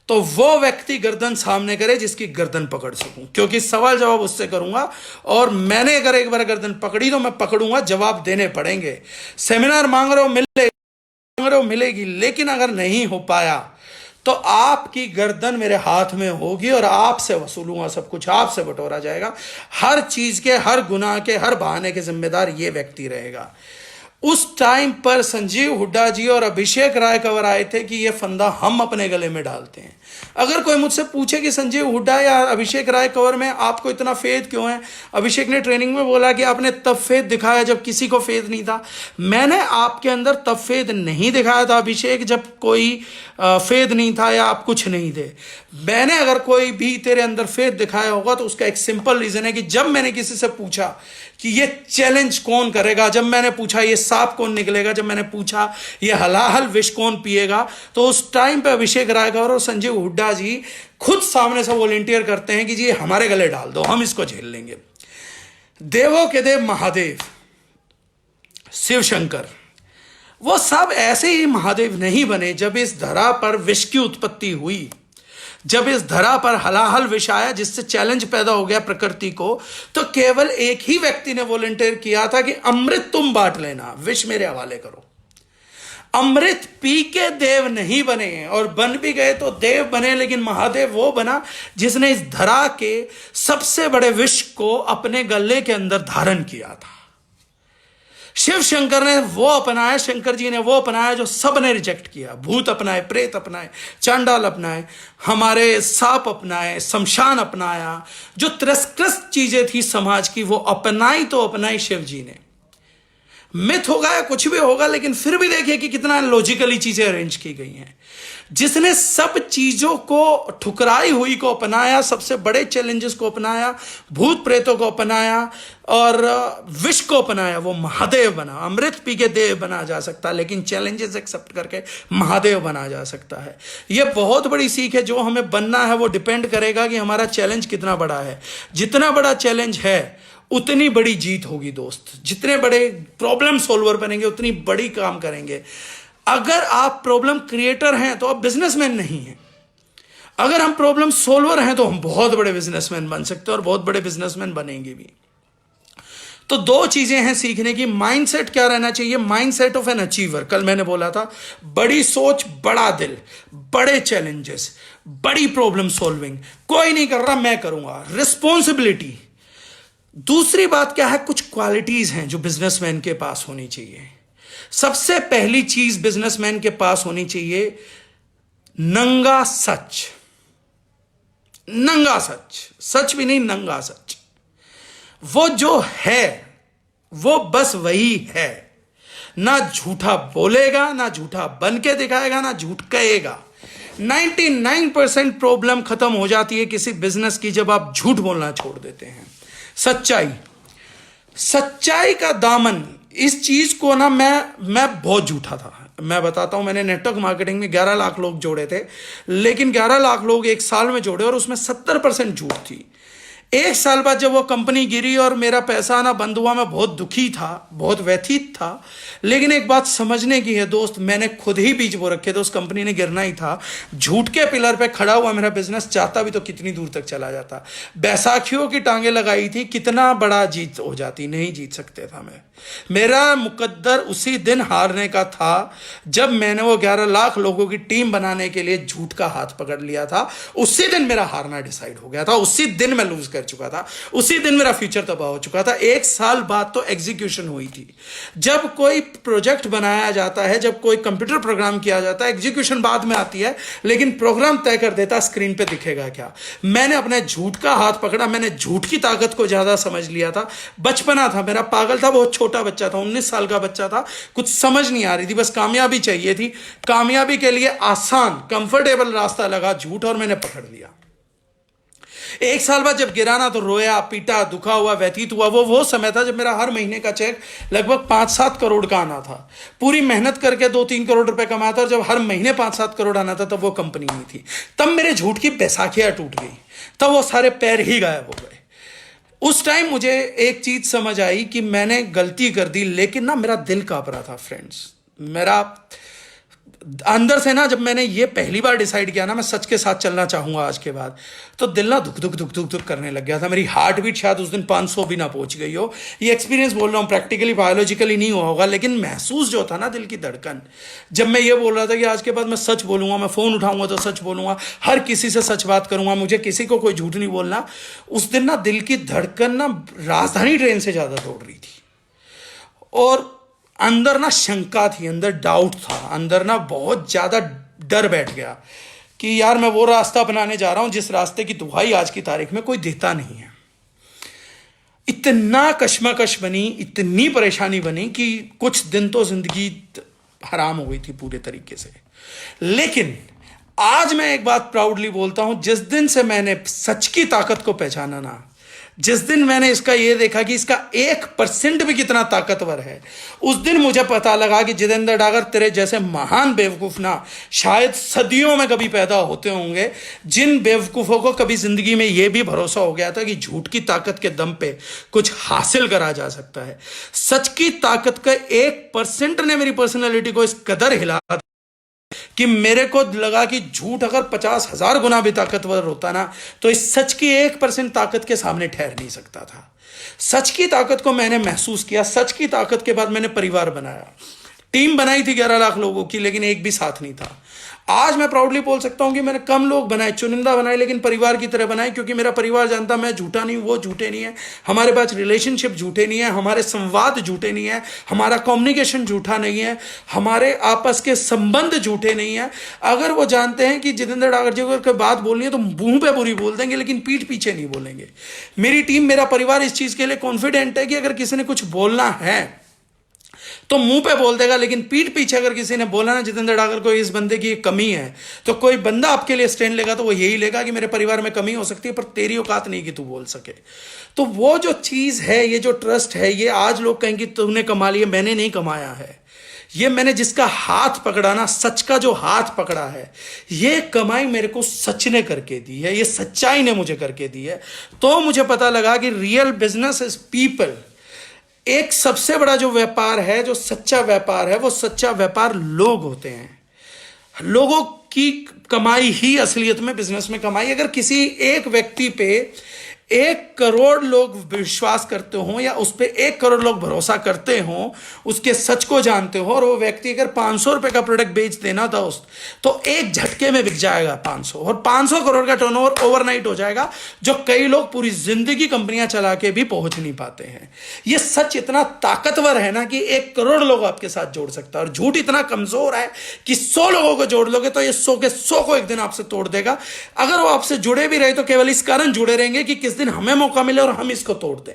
तो वो व्यक्ति गर्दन सामने करे जिसकी गर्दन पकड़ सकूं, क्योंकि सवाल जवाब उससे करूंगा और मैंने अगर एक बार गर्दन पकड़ी तो मैं पकड़ूंगा, जवाब देने पड़ेंगे। सेमिनार मांग रहे हो मिलेगी, लेकिन अगर नहीं हो पाया तो आपकी गर्दन मेरे हाथ में होगी और आपसे वसूलूंगा सब कुछ, आपसे बटोरा जाएगा। हर चीज के, हर गुनाह के, हर बहाने के जिम्मेदार ये व्यक्ति रहेगा। उस टाइम पर संजीव हुड्डा जी और अभिषेक राय कंवर आए थे कि ये फंदा हम अपने गले में डालते हैं। अगर कोई मुझसे पूछे कि संजीव हुड्डा या अभिषेक राय कंवर में आपको इतना फेथ क्यों है, अभिषेक ने ट्रेनिंग में बोला कि आपने तब फेथ दिखाया जब किसी को फेथ नहीं था। मैंने आपके अंदर तब फेथ नहीं दिखाया था अभिषेक, जब कोई फेथ नहीं था या आप कुछ नहीं थे। मैंने अगर कोई भी तेरे अंदर फेथ दिखाया होगा तो उसका एक सिंपल रीजन है कि जब मैंने किसी से पूछा कि ये चैलेंज कौन करेगा, जब मैंने पूछा ये सांप कौन निकलेगा, जब मैंने पूछा ये हलाहल विष कौन पिएगा, तो उस टाइम पे अभिषेक राय कंवर और संजीव हुड्डा जी खुद सामने से वॉलेंटियर करते हैं कि जी हमारे गले डाल दो, हम इसको झेल लेंगे। देवों के देव महादेव शिव शंकर, वो सब ऐसे ही महादेव नहीं बने। जब इस धरा पर विष की उत्पत्ति हुई, जब इस धरा पर हलाहल विष आया जिससे चैलेंज पैदा हो गया प्रकृति को, तो केवल एक ही व्यक्ति ने वॉलंटियर किया था कि अमृत तुम बांट लेना, विष मेरे हवाले करो। अमृत पी के देव नहीं बने, और बन भी गए तो देव बने, लेकिन महादेव वो बना जिसने इस धरा के सबसे बड़े विष को अपने गले के अंदर धारण किया था। शिव शंकर ने वो अपनाया, शंकर जी ने वो अपनाया जो सब ने रिजेक्ट किया। भूत अपनाए, प्रेत अपनाए, चांडाल अपनाए, हमारे सांप अपनाए, शमशान अपनाया, जो तिरस्कृत चीजें थी समाज की वो अपनाई तो अपनाई शिव जी ने। मिथ होगा या कुछ भी होगा, लेकिन फिर भी देखिए कि कितना लॉजिकली चीजें अरेंज की गई हैं। जिसने सब चीजों को ठुकराई हुई को अपनाया, सबसे बड़े चैलेंजेस को अपनाया, भूत प्रेतों को अपनाया और विष को अपनाया, वो महादेव बना। अमृत पी के देव बना जा सकता, लेकिन चैलेंजेस एक्सेप्ट करके महादेव बना जा सकता है। ये बहुत बड़ी सीख है। जो हमें बनना है वो डिपेंड करेगा कि हमारा चैलेंज कितना बड़ा है। जितना बड़ा चैलेंज है उतनी बड़ी जीत होगी दोस्त। जितने बड़े प्रॉब्लम सॉल्वर बनेंगे उतनी बड़ी काम करेंगे। अगर आप प्रॉब्लम क्रिएटर हैं तो आप बिजनेसमैन नहीं हैं। अगर हम प्रॉब्लम सॉल्वर हैं तो हम बहुत बड़े बिजनेसमैन बन सकते हैं और बहुत बड़े बिजनेसमैन बनेंगे भी। तो दो चीजें हैं सीखने की। माइंडसेट क्या रहना चाहिए? Mindset of an achiever. कल मैंने बोला था बड़ी सोच, बड़ा दिल, बड़े चैलेंजेस, बड़ी प्रॉब्लम सॉल्विंग। कोई नहीं कर रहा, मैं करूंगा। रिस्पॉन्सिबिलिटी। दूसरी बात क्या है? कुछ क्वालिटीज हैं जो बिजनेसमैन के पास होनी चाहिए। सबसे पहली चीज बिजनेसमैन के पास होनी चाहिए नंगा सच। नंगा सच, सच भी नहीं, नंगा सच। वो जो है वो बस वही है। ना झूठा बोलेगा, ना झूठा बन के दिखाएगा, ना झूठ कहेगा। 99% प्रॉब्लम खत्म हो जाती है किसी बिजनेस की जब आप झूठ बोलना छोड़ देते हैं। सच्चाई, सच्चाई का दामन, इस चीज को ना मैं बहुत झूठा था। मैं बताता हूं, मैंने नेटवर्क मार्केटिंग में 11 लाख लोग जोड़े थे, लेकिन 11 लाख लोग एक साल में जोड़े और उसमें 70% झूठ थी। एक साल बाद जब वो कंपनी गिरी और मेरा पैसा आना बंद हुआ, मैं बहुत दुखी था, बहुत व्यथित था। लेकिन एक बात समझने की है दोस्त, मैंने खुद ही बीज बो रखे थे, उस कंपनी ने गिरना ही था। झूठ के पिलर पे खड़ा हुआ मेरा बिजनेस, चाहता भी तो कितनी दूर तक चला जाता। बैसाखियों की टांगे लगाई थी, कितना बड़ा जीत हो जाती, नहीं जीत सकते था मैं। मेरा मुकद्दर उसी दिन हारने का था जब मैंने वो 11 लाख लोगों की टीम बनाने के लिए झूठ का हाथ पकड़ लिया था। उसी दिन मेरा हारना डिसाइड हो गया था, उसी दिन मैं लूज कर चुका था, उसी दिन मेरा फ्यूचर तबाह हो चुका था। एक साल बाद तो एग्जीक्यूशन हुई थी। जब कोई प्रोजेक्ट बनाया जाता है, जब कोई कंप्यूटर प्रोग्राम किया जाता है, एग्जीक्यूशन बाद में आती है, लेकिन प्रोग्राम तय कर देता स्क्रीन पे दिखेगा क्या। मैंने अपने झूठ का हाथ पकड़ा, मैंने झूठ की ताकत को ज्यादा समझ लिया था। बचपना था मेरा, पागल था, बहुत छोटा बच्चा था, 19 साल का बच्चा था, कुछ समझ नहीं आ रही थी, बस कामयाबी चाहिए थी। कामयाबी के लिए आसान कंफर्टेबल रास्ता लगा झूठ, और मैंने पकड़ लिया। एक साल बाद जब गिरा ना तो रोया, पीटा, दुखा हुआ, व्यतीत हुआ। वो समय था जब मेरा हर महीने का चेक लगभग 5-7 करोड़ का आना था। पूरी मेहनत करके 2-3 करोड़ रुपए कमाया था, और जब हर महीने 5-7 करोड़ आना था तब वो कंपनी नहीं थी। तब मेरे झूठ की बैसाखियां टूट गई, तब वो सारे पैर ही गायब हो गए। उस टाइम मुझे एक चीज समझ आई कि मैंने गलती कर दी, लेकिन ना मेरा दिल कांप रहा था फ्रेंड्स। मेरा अंदर से ना, जब मैंने ये पहली बार डिसाइड किया ना मैं सच के साथ चलना चाहूंगा आज के बाद, तो दिल ना धुक धुक धुक धुक धुक करने लग गया था। मेरी हार्ट बीट शायद उस दिन 500 भी ना पहुंच गई हो। ये एक्सपीरियंस बोल रहा हूँ, प्रैक्टिकली बायोलॉजिकली नहीं हुआ होगा, लेकिन महसूस जो था ना दिल की धड़कन, जब मैं ये बोल रहा था कि आज के बाद मैं सच बोलूंगा, मैं फोन उठाऊंगा तो सच बोलूंगा, हर किसी से सच बात करूंगा, मुझे किसी को कोई झूठ नहीं बोलना। उस दिन ना दिल की धड़कन ना राजधानी ट्रेन से ज्यादा दौड़ रही थी। और अंदर ना शंका थी, अंदर डाउट था, अंदर ना बहुत ज्यादा डर बैठ गया कि यार मैं वो रास्ता अपनाने जा रहा हूं जिस रास्ते की दुहाई आज की तारीख में कोई देता नहीं है। इतना कश्मकश बनी, इतनी परेशानी बनी कि कुछ दिन तो जिंदगी हराम हो गई थी पूरे तरीके से। लेकिन आज मैं एक बात प्राउडली बोलता हूं, जिस दिन से मैंने सच की ताकत को पहचाना ना, जिस दिन मैंने इसका ये देखा कि इसका 1% भी कितना ताकतवर है, उस दिन मुझे पता लगा कि जितेंद्र डागर तेरे जैसे महान बेवकूफ ना शायद सदियों में कभी पैदा होते होंगे, जिन बेवकूफों को कभी जिंदगी में यह भी भरोसा हो गया था कि झूठ की ताकत के दम पे कुछ हासिल करा जा सकता है। सच की ताकत का 1% ने मेरी पर्सनैलिटी को इस कदर हिला कि मेरे को लगा कि झूठ अगर 50,000 गुना भी ताकतवर होता ना, तो इस सच की 1% ताकत के सामने ठहर नहीं सकता था। सच की ताकत को मैंने महसूस किया। सच की ताकत के बाद मैंने परिवार बनाया, टीम बनाई थी 11 लाख लोगों की, लेकिन एक भी साथ नहीं था। आज मैं प्राउडली बोल सकता हूं कि मैंने कम लोग बनाए, चुनिंदा बनाए, लेकिन परिवार की तरह बनाए, क्योंकि मेरा परिवार जानता मैं झूठा नहीं, वो झूठे नहीं है, हमारे पास रिलेशनशिप झूठे नहीं है, हमारे संवाद झूठे नहीं है, हमारा कम्युनिकेशन झूठा नहीं है, हमारे आपस के संबंध झूठे नहीं है। अगर वो जानते हैं कि जितेंद्र डागर जी को बात बोलनी है तो मुंह पे बुरी बोल देंगे, लेकिन पीठ पीछे नहीं बोलेंगे। मेरी टीम, मेरा परिवार इस चीज के लिए कॉन्फिडेंट है कि अगर किसी ने कुछ बोलना है तो मुंह पे बोल देगा, लेकिन पीठ पीछे अगर किसी ने बोला ना जितेंद्र डागर को इस बंदे की कमी है, तो कोई बंदा आपके लिए स्टैंड लेगा तो वो यही लेगा कि मेरे परिवार में कमी हो सकती है पर तेरी औकात नहीं कि तू बोल सके। तो वो जो चीज है, ये जो ट्रस्ट है, ये आज लोग कहेंगे तूने कमा लिया, मैंने नहीं कमाया है। ये मैंने जिसका हाथ पकड़ा ना, सच का जो हाथ पकड़ा है, ये कमाई मेरे को सच ने करके दी है, ये सच्चाई ने मुझे करके दी है। तो मुझे पता लगा कि रियल बिजनेस इज पीपल। एक सबसे बड़ा जो व्यापार है, जो सच्चा व्यापार है, वो सच्चा व्यापार लोग होते हैं। लोगों की कमाई ही असलियत में बिजनेस में कमाई। अगर किसी एक व्यक्ति पे 1 करोड़ लोग विश्वास करते हो या उस पर 1 करोड़ लोग भरोसा करते हो, उसके सच को जानते हो, और वो व्यक्ति अगर 500 रुपए का प्रोडक्ट बेच देना दोस्त, तो एक झटके में बिक जाएगा 500, और 500 करोड़ का टर्नओवर ओवरनाइट हो जाएगा, जो कई लोग पूरी जिंदगी कंपनियां चला के भी पहुंच नहीं पाते हैं। ये सच इतना ताकतवर है ना कि 1 करोड़ लोग आपके साथ जोड़ सकता है, और झूठ इतना कमजोर है कि 100 लोगों को जोड़ लोगे तो ये 100 के 100 को एक दिन आपसे तोड़ देगा। अगर वो आपसे जुड़े भी रहे तो केवल इस कारण जुड़े रहेंगे कि किस दिन हमें मौका मिले और हम इसको तोड़ दें।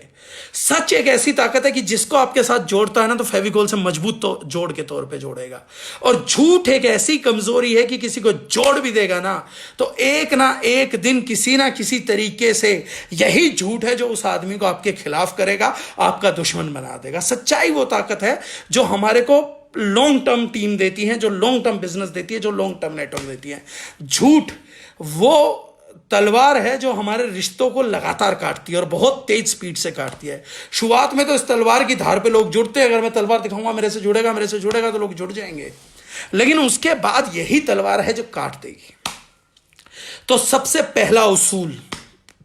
सच एक ऐसी ताकत है कि जिसको आपके साथ जोड़ता है ना, तो फेविकोल से मजबूत तो जोड़ के तौर पे जोड़ेगा। और झूठ एक ऐसी कमजोरी है कि किसी को जोड़ भी देगा ना, तो एक ना एक दिन किसी ना किसी तरीके से यही झूठ है जो उस आदमी को आपके खिलाफ करेगा, आपका दुश्मन बना देगा। सच्चाई वो ताकत है जो हमारे को लॉन्ग टर्म टीम देती है, जो लॉन्ग टर्म बिजनेस देती है, जो लॉन्ग टर्म नेटवर्क देती है। झूठ वो तलवार है जो हमारे रिश्तों को लगातार काटती है, और बहुत तेज स्पीड से काटती है। शुरुआत में तो इस तलवार की धार पे लोग जुड़ते हैं, अगर मैं तलवार दिखाऊंगा मेरे से जुड़ेगा, मेरे से जुड़ेगा, तो लोग जुड़ जाएंगे, लेकिन उसके बाद यही तलवार है जो काट देगी। तो सबसे पहला उसूल,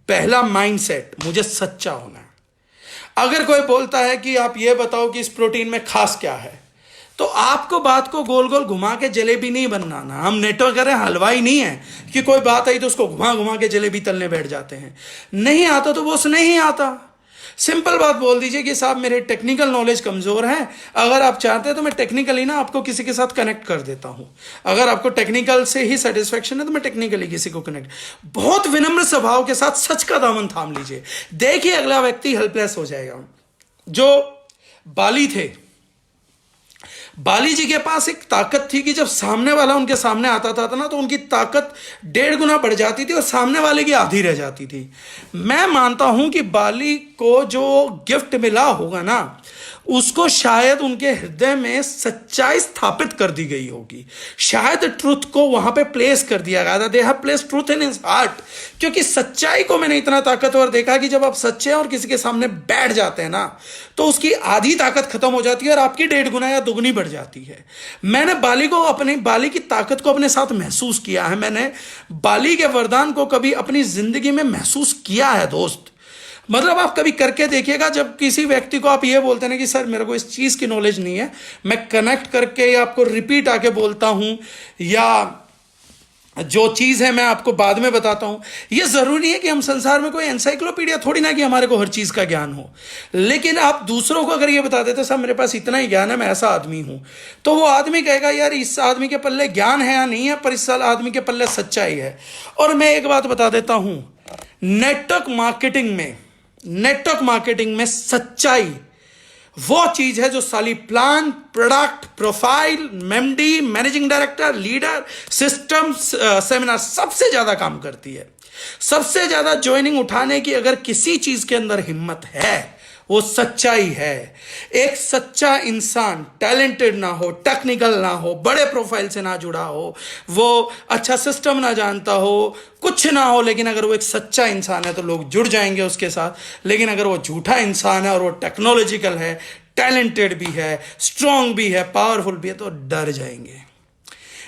पहला माइंडसेट, मुझे सच्चा होना है। अगर कोई बोलता है कि आप ये बताओ कि इस प्रोटीन में खास क्या है, तो आपको बात को गोल गोल घुमा के जलेबी नहीं बनाना। हम नेटवर्क करें, हलवाई नहीं है कि कोई बात आई तो उसको घुमा घुमा के जलेबी तलने बैठ जाते हैं। नहीं आता तो वो नहीं आता। सिंपल बात बोल दीजिए कि साहब मेरे टेक्निकल नॉलेज कमजोर है, अगर आप चाहते हैं तो मैं टेक्निकली ना आपको किसी के साथ कनेक्ट कर देता हूं। अगर आपको टेक्निकल से ही सेटिस्फेक्शन है तो मैं टेक्निकली किसी को कनेक्ट, बहुत विनम्र स्वभाव के साथ सच का दामन थाम लीजिए, देखिए अगला व्यक्ति हेल्पलेस हो जाएगा। जो बाली थे, बाली जी के पास एक ताकत थी कि जब सामने वाला उनके सामने आता था ना, तो उनकी ताकत 1.5 गुना बढ़ जाती थी और सामने वाले की आधी रह जाती थी। मैं मानता हूं कि बाली को जो गिफ्ट मिला होगा ना, उसको शायद उनके हृदय में सच्चाई स्थापित कर दी गई होगी, शायद ट्रुथ को वहां पे प्लेस कर दिया गया था। They have place truth in his heart, क्योंकि सच्चाई को मैंने इतना ताकतवर देखा कि जब आप सच्चे हैं और किसी के सामने बैठ जाते हैं ना, तो उसकी आधी ताकत खत्म हो जाती है और आपकी 1.5 गुना या 2 गुनी बढ़ जाती है। मैंने बाली की ताकत को अपने साथ महसूस किया है। मैंने बाली के वरदान को कभी अपनी जिंदगी में महसूस किया है दोस्त। मतलब आप कभी करके देखिएगा, जब किसी व्यक्ति को आप ये बोलते हैं कि सर मेरे को इस चीज की नॉलेज नहीं है, मैं कनेक्ट करके या आपको रिपीट आके बोलता हूं, या जो चीज़ है मैं आपको बाद में बताता हूं। ये ज़रूरी है कि हम संसार में कोई एनसाइक्लोपीडिया थोड़ी ना कि हमारे को हर चीज़ का ज्ञान हो, लेकिन आप दूसरों को अगर ये बता देते साहब मेरे पास इतना ही ज्ञान है, मैं ऐसा आदमी हूं, तो वो आदमी कहेगा यार इस आदमी के पल्ले ज्ञान है या नहीं है, पर इस साल आदमी के पल्ले सच्चाई है। और मैं एक बात बता देता हूं, नेटवर्क मार्केटिंग में सच्चाई वो चीज है जो साली प्लान, प्रोडक्ट, प्रोफाइल, मेमडी, managing director, leader, system, seminar सबसे ज्यादा काम करती है। सबसे ज्यादा ज्वाइनिंग उठाने की अगर किसी चीज के अंदर हिम्मत है वो सच्चाई है। एक सच्चा इंसान टैलेंटेड ना हो, टेक्निकल ना हो, बड़े प्रोफाइल से ना जुड़ा हो, वो अच्छा सिस्टम ना जानता हो, कुछ ना हो, लेकिन अगर वो एक सच्चा इंसान है तो लोग जुड़ जाएंगे उसके साथ। लेकिन अगर वो झूठा इंसान है और वो टेक्नोलॉजिकल है, टैलेंटेड भी है, स्ट्रांग भी है, पावरफुल भी है, तो डर जाएंगे।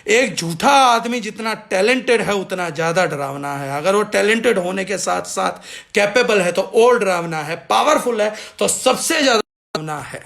एक झूठा आदमी जितना टैलेंटेड है उतना ज्यादा डरावना है। अगर वो टैलेंटेड होने के साथ साथ कैपेबल है तो और डरावना है, पावरफुल है तो सबसे ज्यादा डरावना है।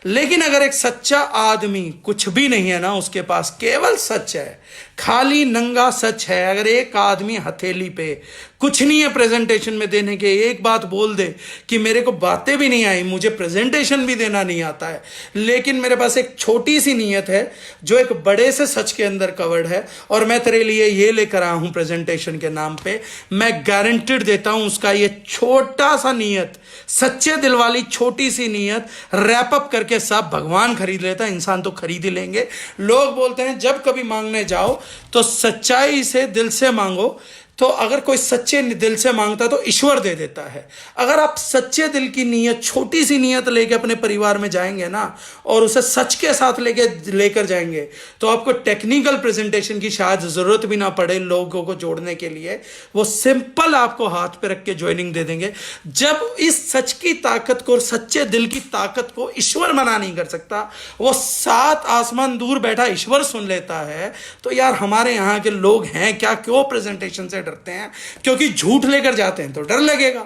लेकिन अगर एक सच्चा आदमी कुछ भी नहीं है ना, उसके पास केवल सच है, खाली नंगा सच है, अगर एक आदमी हथेली पे कुछ नहीं है प्रेजेंटेशन में देने के, एक बात बोल दे कि मेरे को बातें भी नहीं आई, मुझे प्रेजेंटेशन भी देना नहीं आता है, लेकिन मेरे पास एक छोटी सी नीयत है जो एक बड़े से सच के अंदर कवर्ड है, और मैं तेरे लिए ये लेकर आया हूं प्रेजेंटेशन के नाम पे, मैं गारंटेड देता हूं उसका ये छोटा सा नीयत, सच्चे दिल वाली छोटी सी नीयत रैप अप करके सब भगवान खरीद लेता है। इंसान तो खरीद ही लेंगे। लोग बोलते हैं जब कभी मांगने जाओ तो सच्चाई से दिल से मांगो, तो अगर कोई सच्चे दिल से मांगता तो ईश्वर दे देता है। अगर आप सच्चे दिल की नीयत, छोटी सी नीयत लेके अपने परिवार में जाएंगे ना और उसे सच के साथ लेकर जाएंगे तो आपको टेक्निकल प्रेजेंटेशन की शायद जरूरत भी ना पड़े लोगों को जोड़ने के लिए, वो सिंपल आपको हाथ पे रख के ज्वाइनिंग दे देंगे। जब इस सच की ताकत को और सच्चे दिल की ताकत को ईश्वर मना नहीं कर सकता, वो 7 आसमान दूर बैठा ईश्वर सुन लेता है, तो यार हमारे यहाँ के लोग हैं क्या, क्यों प्रेजेंटेशन से डरते हैं? क्योंकि झूठ लेकर जाते हैं तो डर लगेगा।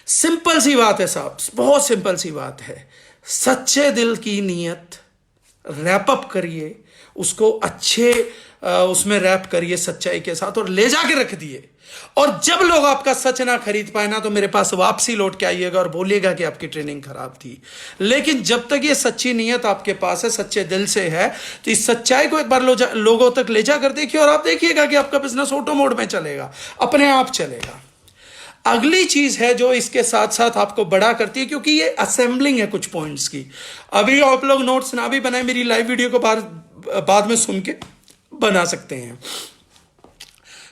सिंपल सी बात है साहब, बहुत सिंपल सी बात है। सच्चे दिल की नीयत रैप अप करिए, उसको अच्छे उसमें रैप करिए सच्चाई के साथ और ले जाके रख दिए। और जब लोग आपका सच ना खरीद पाए ना, तो मेरे पास वापसी लौट के आइएगा और बोलिएगा कि आपकी ट्रेनिंग खराब थी। लेकिन जब तक ये सच्ची नीयत आपके पास है, सच्चे दिल से है, तो इस सच्चाई को एक बार लोगों तक ले जाकर देखिए और आप देखिएगा कि आपका बिजनेस ऑटो मोड में चलेगा, अपने आप चलेगा। अगली चीज है जो इसके साथ साथ आपको बड़ा करती है, क्योंकि ये असेंबलिंग है कुछ पॉइंट्स की। अभी आप लोग नोट्स ना भी बनाए, मेरी लाइव वीडियो को बाद में सुन के बना सकते हैं।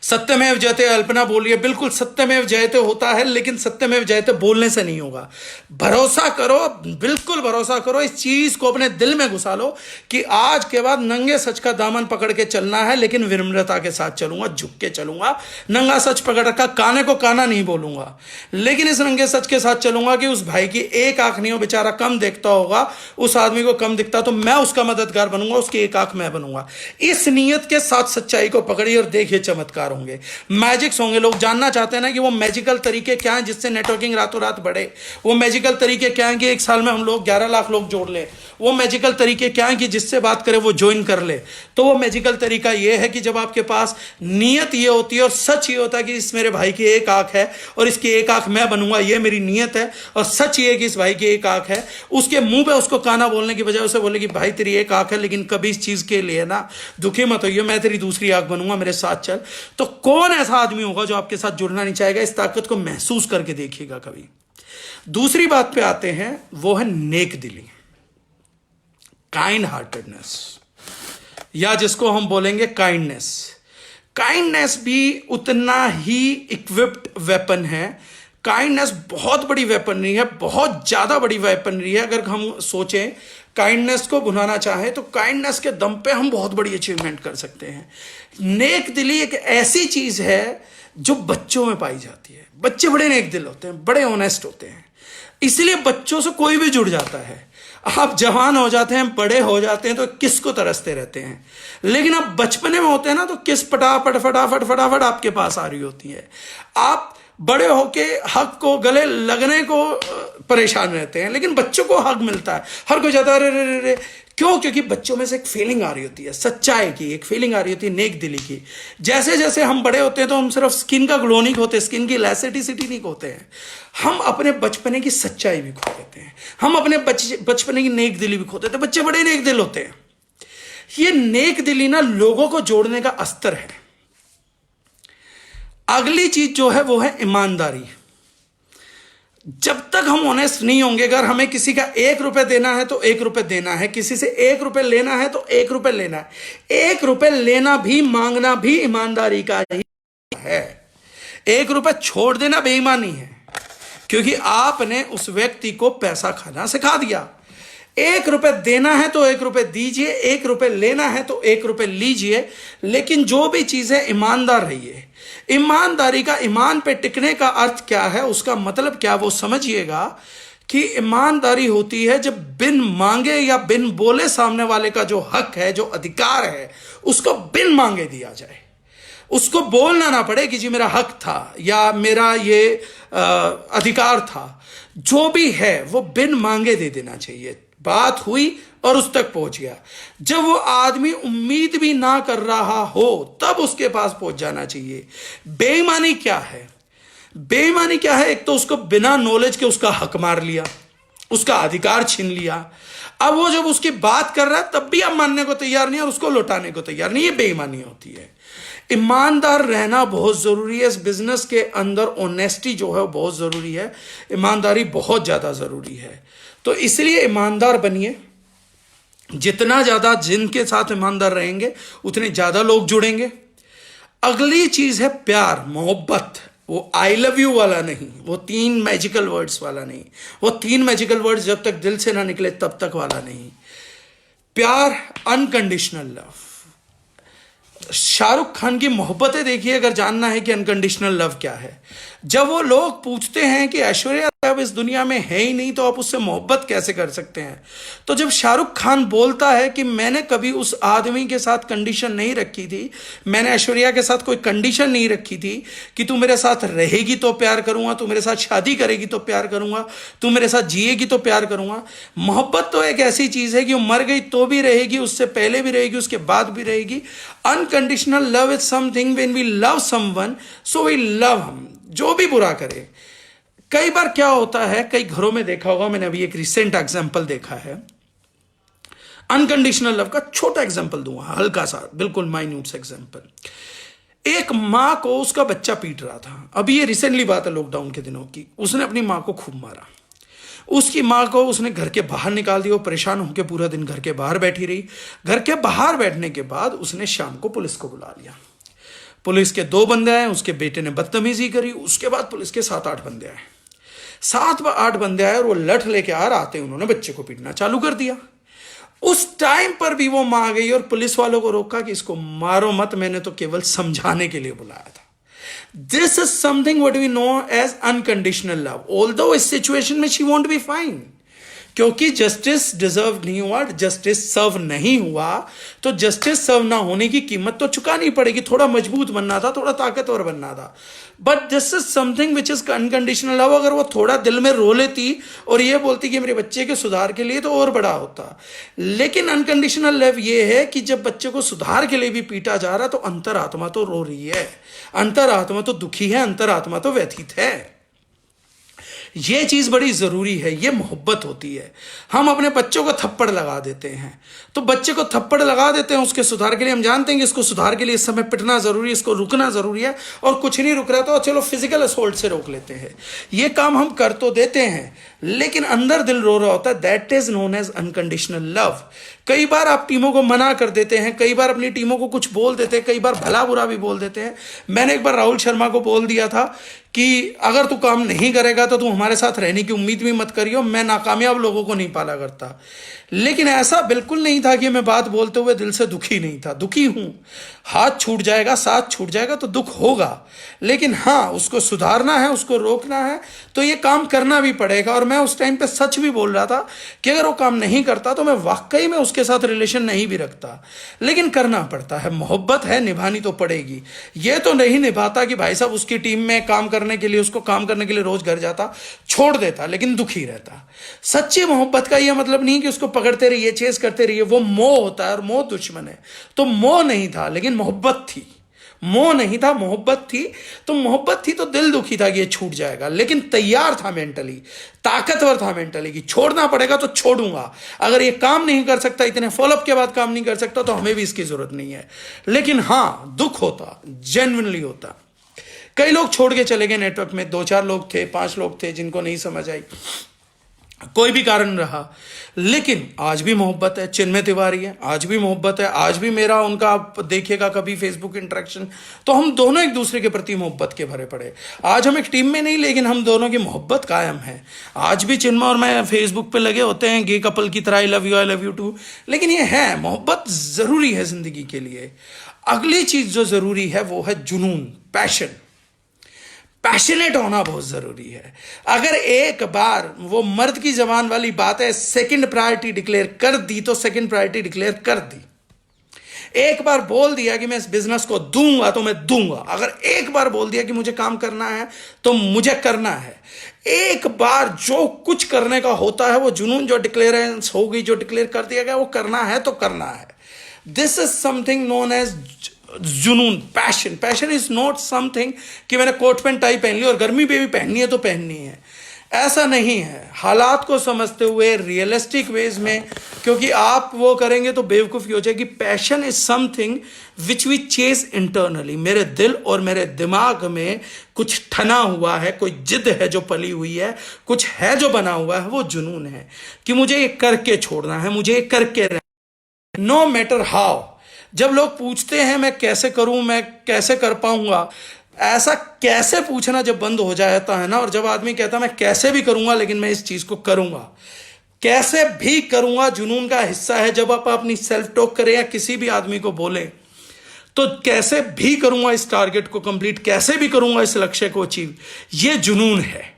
सत्यमेव जयते अल्पना बोलिए, बिल्कुल सत्यमेव जयते होता है, लेकिन सत्यमेव जयते बोलने से नहीं होगा। भरोसा करो, बिल्कुल भरोसा करो, इस चीज को अपने दिल में घुसा लो कि आज के बाद नंगे सच का दामन पकड़ के चलना है, लेकिन विनम्रता के साथ चलूंगा, झुक के चलूंगा। नंगा सच पकड़ रखा, काने को काना नहीं बोलूंगा, लेकिन इस नंगे सच के साथ चलूंगा कि उस भाई की एक आंख नहीं हो, बेचारा कम देखता होगा, उस आदमी को कम दिखता, तो मैं उसका मददगार बनूंगा, उसकी एक आंख मैं बनूंगा। इस नीयत के साथ सच्चाई को पकड़िए और देखिए चमत्कार होंगे, मैजिक्स होंगे। लोग जानना चाहते हैं ना कि वो मैजिकल तरीके क्या हैं जिससे नेटवर्किंग रातों रात बढ़े। वो मैजिकल तरीके क्या हैं कि एक साल में हम लोग 11 लाख लोग जोड़ ले। वो मैजिकल तरीके क्या हैं कि जिससे बात करें वो ज्वाइन कर ले। तो वो मैजिकल तरीका ये है कि जब आपके पास नीयत ये होती है और सच ये होता है कि इस मेरे भाई की एक आंख है और इसकी एक आंख मैं बनूंगा, ये मेरी नीयत है, और सच ये है कि इस भाई की एक आंख है, उसके मुंह पे उसको काना बोलने की बजाय उसे बोले कि भाई तेरी एक आंख है, लेकिन कभी इस चीज के लिए ना दुखी मत होइए, मैं तेरी दूसरी आंख बनूंगा, मेरे साथ चल। तो कौन ऐसा आदमी होगा जो आपके साथ जुड़ना नहीं चाहेगा? इस ताकत को महसूस करके देखिएगा कभी। दूसरी बात पे आते हैं, वो है नेक दिली, काइंड हार्टेडनेस, या जिसको हम बोलेंगे काइंडनेस। काइंडनेस भी उतना ही इक्विप्ड वेपन है। काइंडनेस बहुत बड़ी वेपनरी है, बहुत ज्यादा बड़ी वेपनरी है। अगर हम सोचें काइंडनेस को भुनाना चाहें तो काइंडनेस के दम पे हम बहुत बड़ी अचीवमेंट कर सकते हैं। नेक दिली एक ऐसी चीज है जो बच्चों में पाई जाती है। बच्चे बड़े नेक दिल होते हैं, बड़े ऑनेस्ट होते हैं, इसलिए बच्चों से कोई भी जुड़ जाता है। आप जवान हो जाते हैं, बड़े हो जाते हैं तो किस को तरसते रहते हैं, लेकिन आप बचपने में होते हैं ना तो किस फटाफट फटाफट फटाफट आपके पास आ रही होती है। आप बड़े होके हक को गले लगने को परेशान रहते हैं, लेकिन बच्चों को हक मिलता है। हर कोई चाहता है अरे रे रे, क्यों? क्योंकि बच्चों में से एक फीलिंग आ रही होती है सच्चाई की, एक फीलिंग आ रही होती है नेक दिली की। जैसे जैसे हम बड़े होते हैं तो हम सिर्फ स्किन का ग्लो नहीं खोते, स्किन की इलास्टिसिटी नहीं खोते हैं, हम अपने बचपने की सच्चाई भी खो देते हैं, हम अपने बचपने की नेक दिली भी खो देते हैं। बच्चे बड़े नेक दिल होते हैं। ये नेक दिली ना लोगों को जोड़ने का अस्त्र है। अगली चीज जो है वो है ईमानदारी। जब तक हम ऑनेस्ट नहीं होंगे, अगर हमें किसी का 1 रुपए देना है तो 1 रुपए देना है, किसी से 1 रुपए लेना है तो 1 रुपए लेना है। 1 रुपए लेना भी मांगना भी ईमानदारी का ही है। 1 रुपए छोड़ देना बेईमानी है, क्योंकि आपने उस व्यक्ति को पैसा खाना सिखा दिया। 1 रुपए देना है तो 1 रुपए दीजिए, 1 रुपए लेना है तो 1 रुपए लीजिए, लेकिन जो भी चीज है ईमानदार रहिए। ईमानदारी का, ईमान पे टिकने का अर्थ क्या है, उसका मतलब क्या, वो समझिएगा कि ईमानदारी होती है जब बिन मांगे या बिन बोले सामने वाले का जो हक है, जो अधिकार है, उसको बिन मांगे दिया जाए। उसको बोलना ना पड़े कि जी मेरा हक था या मेरा ये अधिकार था। जो भी है वो बिन मांगे दे देना चाहिए। बात हुई और उस तक पहुंच गया। जब वो आदमी उम्मीद भी ना कर रहा हो तब उसके पास पहुंच जाना चाहिए। बेईमानी क्या है? बेईमानी क्या है? एक तो उसको बिना नॉलेज के उसका हक मार लिया, उसका अधिकार छीन लिया। अब वो जब उसकी बात कर रहा है तब भी आप मानने को तैयार नहीं और उसको लौटाने को तैयार नहीं। ये बेईमानी होती है। ईमानदार रहना बहुत जरूरी है। इस बिजनेस के अंदर ऑनेस्टी जो है बहुत जरूरी है, ईमानदारी बहुत ज्यादा जरूरी है। तो इसलिए ईमानदार बनिए। जितना ज्यादा जिनके साथ ईमानदार रहेंगे उतने ज्यादा लोग जुड़ेंगे। अगली चीज है प्यार, मोहब्बत। वो आई लव यू वाला नहीं, वो 3 मैजिकल वर्ड्स वाला नहीं, वो 3 मैजिकल वर्ड्स जब तक दिल से ना निकले तब तक वाला नहीं। प्यार, अनकंडीशनल लव। शाहरुख खान की मोहब्बतें देखिए अगर जानना है कि अनकंडीशनल लव क्या है। जब वो लोग पूछते हैं कि ऐश्वर्या अब इस दुनिया में है ही नहीं तो आप उससे मोहब्बत कैसे कर सकते हैं, तो जब शाहरुख खान बोलता है कि मैंने कभी उस आदमी के साथ कंडीशन नहीं रखी थी, मैंने ऐश्वर्या के साथ कोई कंडीशन नहीं रखी थी कि तू मेरे साथ रहेगी तो प्यार करूंगा, तू मेरे साथ शादी करेगी तो प्यार करूंगा, तू मेरे साथ जिएगी तो प्यार करूंगा। मोहब्बत तो एक ऐसी चीज है कि वो मर गई तो भी रहेगी, उससे पहले भी रहेगी, उसके बाद भी रहेगी। Unconditional love is something when we love someone so we love him, जो भी बुरा करे। कई बार क्या होता है, कई घरों में देखा होगा, मैंने अभी एक रिसेंट एग्जांपल देखा है अनकंडीशनल लव का। छोटा एग्जांपल दूंगा, हल्का सा, बिल्कुल माइन्यूट एग्जांपल। एक मां को उसका बच्चा पीट रहा था। अभी ये रिसेंटली बात है लॉकडाउन के दिनों की। उसने अपनी मां को खूब मारा। उसकी मां को उसने घर के बाहर निकाल दिया। वो परेशान होकर पूरा दिन घर के बाहर बैठी रही। घर के बाहर बैठने के बाद उसने शाम को पुलिस को बुला लिया। पुलिस के 2 बंदे आए, उसके बेटे ने बदतमीजी करी। उसके बाद पुलिस के 7-8 बंदे आए। 7-8 बंदे आए और वो लठ लेके आते उन्होंने बच्चे को पीटना चालू कर दिया। उस टाइम पर भी वो मां गई और पुलिस वालों को रोका कि इसको मारो मत, मैंने तो केवल समझाने के लिए बुलाया था। This is something what we know as unconditional love. Although इस सिचुएशन में शी वोंट बी फाइन, क्योंकि जस्टिस डिजर्व नहीं हुआ, जस्टिस सर्व नहीं हुआ, तो जस्टिस सर्व ना होने की कीमत तो चुकानी पड़ेगी। थोड़ा मजबूत बनना था, थोड़ा ताकतवर बनना था। But this is something which is unconditional love. अगर वो थोड़ा दिल में रो लेती और ये बोलती कि मेरे बच्चे के सुधार के लिए, तो और बड़ा होता। लेकिन अनकंडीशनल लव ये है कि जब बच्चे को सुधार के लिए भी पीटा जा रहा, तो अंतरात्मा तो रो रही है, अंतरात्मा तो दुखी है, अंतरात्मा तो व्यथित है। ये चीज बड़ी जरूरी है। ये मोहब्बत होती है। हम अपने बच्चों को थप्पड़ लगा देते हैं, तो बच्चे को थप्पड़ लगा देते हैं उसके सुधार के लिए। हम जानते हैं कि इसको सुधार के लिए इस समय पिटना जरूरी है, इसको रुकना जरूरी है, और कुछ नहीं रुक रहा तो चलो फिजिकल असोल्ट से रोक लेते हैं। ये काम हम कर तो देते हैं, लेकिन अंदर दिल रो रहा होता है। That is known as unconditional love. कई बार आप टीमों को मना कर देते हैं, कई बार अपनी टीमों को कुछ बोल देते हैं, कई बार भला बुरा भी बोल देते हैं। मैंने एक बार राहुल शर्मा को बोल दिया था कि अगर तू काम नहीं करेगा तो तू हमारे साथ रहने की उम्मीद भी मत करियो। मैं नाकामयाब लोगों को नहीं पाला करता। लेकिन ऐसा बिल्कुल नहीं था कि मैं बात बोलते हुए दिल से दुखी नहीं था। दुखी हूं, हाथ छूट जाएगा, साथ छूट जाएगा तो दुख होगा, लेकिन हाँ, उसको सुधारना है, उसको रोकना है, तो ये काम करना भी पड़ेगा। और मैं उस टाइम पे सच भी बोल रहा था कि अगर वो काम नहीं करता तो मैं वाकई में उसके उसके साथ रिलेशन नहीं भी रखता, लेकिन करना पड़ता है, मोहब्बत है, निभानी तो पड़ेगी। ये तो नहीं निभाता कि भाई साहब उसकी टीम में काम करने के लिए, उसको काम करने के लिए रोज घर जाता, छोड़ देता, लेकिन दुखी रहता। सच्ची मोहब्बत का यह मतलब नहीं कि उसको पकड़ते रहिए, चेस करते रहिए, वो मोह होता है और मोह दुश्मन है। तो मोह नहीं था लेकिन मोहब्बत थी, मोह नहीं था मोहब्बत थी। तो मोहब्बत थी तो दिल दुखी था कि ये छूट जाएगा, लेकिन तैयार था मेंटली, ताकतवर था मेंटली कि छोड़ना पड़ेगा तो छोड़ूंगा। अगर ये काम नहीं कर सकता, इतने फॉलोअप के बाद काम नहीं कर सकता, तो हमें भी इसकी जरूरत नहीं है। लेकिन हाँ, दुख होता, जेन्युइनली होता। कई लोग छोड़ के चले गए नेटवर्क में, 2-4 लोग थे, 5 लोग थे जिनको नहीं समझ आई, कोई भी कारण रहा, लेकिन आज भी मोहब्बत है। चिन्मय तिवारी है, आज भी मोहब्बत है, आज भी मेरा उनका आप देखिएगा कभी फेसबुक इंटरेक्शन, तो हम दोनों एक दूसरे के प्रति मोहब्बत के भरे पड़े। आज हम एक टीम में नहीं, लेकिन हम दोनों की मोहब्बत कायम है। आज भी चिन्मय और मैं फेसबुक पे लगे होते हैं गे कपल की तरह, आई लव यू टू, लेकिन ये है, मोहब्बत जरूरी है जिंदगी के लिए। अगली चीज जो जरूरी है वो है जुनून, पैशन। पैशनेट होना बहुत जरूरी है। अगर एक बार वो मर्द की जबान वाली बात है, सेकंड प्रायोरिटी डिक्लेयर कर दी तो सेकंड प्रायोरिटी डिक्लेयर कर दी। एक बार बोल दिया कि मैं इस बिजनेस को दूंगा तो मैं दूंगा। अगर एक बार बोल दिया कि मुझे काम करना है तो मुझे करना है। एक बार जो कुछ करने का होता है, वो जुनून, जो डिक्लेरेंस हो गई, जो डिक्लेयर कर दिया गया, वो करना है तो करना है। This is something known as जुनून, passion. Passion is not something कि मैंने कोट पैंट टाई पहन ली और गर्मी में भी पहननी है तो पहननी है, ऐसा नहीं है। हालात को समझते हुए रियलिस्टिक वेज में, क्योंकि आप वो करेंगे तो बेवकूफ़ी हो जाएगी। Passion is something which we chase internally. मेरे दिल और मेरे दिमाग में कुछ ठना हुआ है, कोई जिद है जो पली हुई है, कुछ है जो बना हुआ है, वो जुनून है कि मुझे ये करके छोड़ना है, मुझे ये करके रहना, नो मैटर हाउ। जब लोग पूछते हैं मैं कैसे करूं, मैं कैसे कर पाऊंगा, ऐसा कैसे पूछना जब बंद हो जाता है ना, और जब आदमी कहता मैं कैसे भी करूंगा लेकिन मैं इस चीज को करूंगा, कैसे भी करूंगा, जुनून का हिस्सा है। जब आप अपनी सेल्फ टॉक करें या किसी भी आदमी को बोले तो कैसे भी करूंगा इस टारगेट को कंप्लीट, कैसे भी करूंगा इस लक्ष्य को अचीव, ये जुनून है।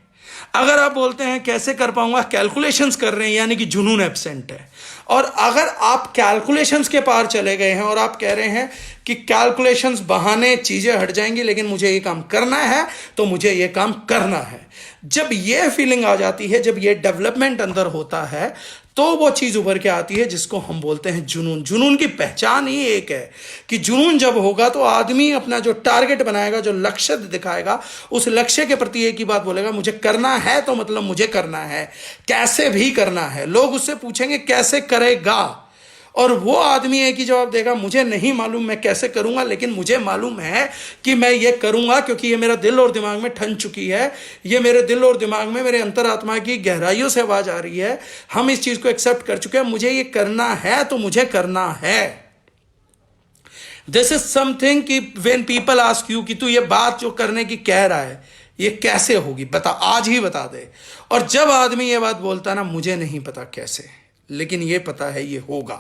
अगर आप बोलते हैं कैसे कर पाऊंगा, कैलकुलेशंस कर रहे हैं, यानी कि जुनून एब्सेंट है। और अगर आप कैलकुलेशंस के पार चले गए हैं और आप कह रहे हैं कि कैलकुलेशंस बहाने चीजें हट जाएंगी, लेकिन मुझे ये काम करना है तो मुझे ये काम करना है, जब ये फीलिंग आ जाती है, जब ये डेवलपमेंट अंदर होता है, तो वो चीज उभर के आती है जिसको हम बोलते हैं जुनून। जुनून की पहचान ही एक है कि जुनून जब होगा तो आदमी अपना जो टारगेट बनाएगा, जो लक्ष्य दिखाएगा, उस लक्ष्य के प्रति एक ही बात बोलेगा, मुझे करना है तो मतलब मुझे करना है, कैसे भी करना है। लोग उससे पूछेंगे कैसे करेगा, और वो आदमी एक ही जवाब देगा, मुझे नहीं मालूम मैं कैसे करूंगा, लेकिन मुझे मालूम है कि मैं ये करूंगा, क्योंकि ये मेरा दिल और दिमाग में ठन चुकी है, ये मेरे दिल और दिमाग में, मेरे अंतरात्मा की गहराइयों से आवाज आ रही है, हम इस चीज को एक्सेप्ट कर चुके हैं, मुझे ये करना है तो मुझे करना है। दिस इज समथिंग कि व्हेन पीपल आस्क यू कि तू ये बात जो करने की कह रहा है ये कैसे होगी, बता, आज ही बता दे। और जब आदमी ये बात बोलता है ना, मुझे नहीं पता कैसे, लेकिन ये पता है ये होगा,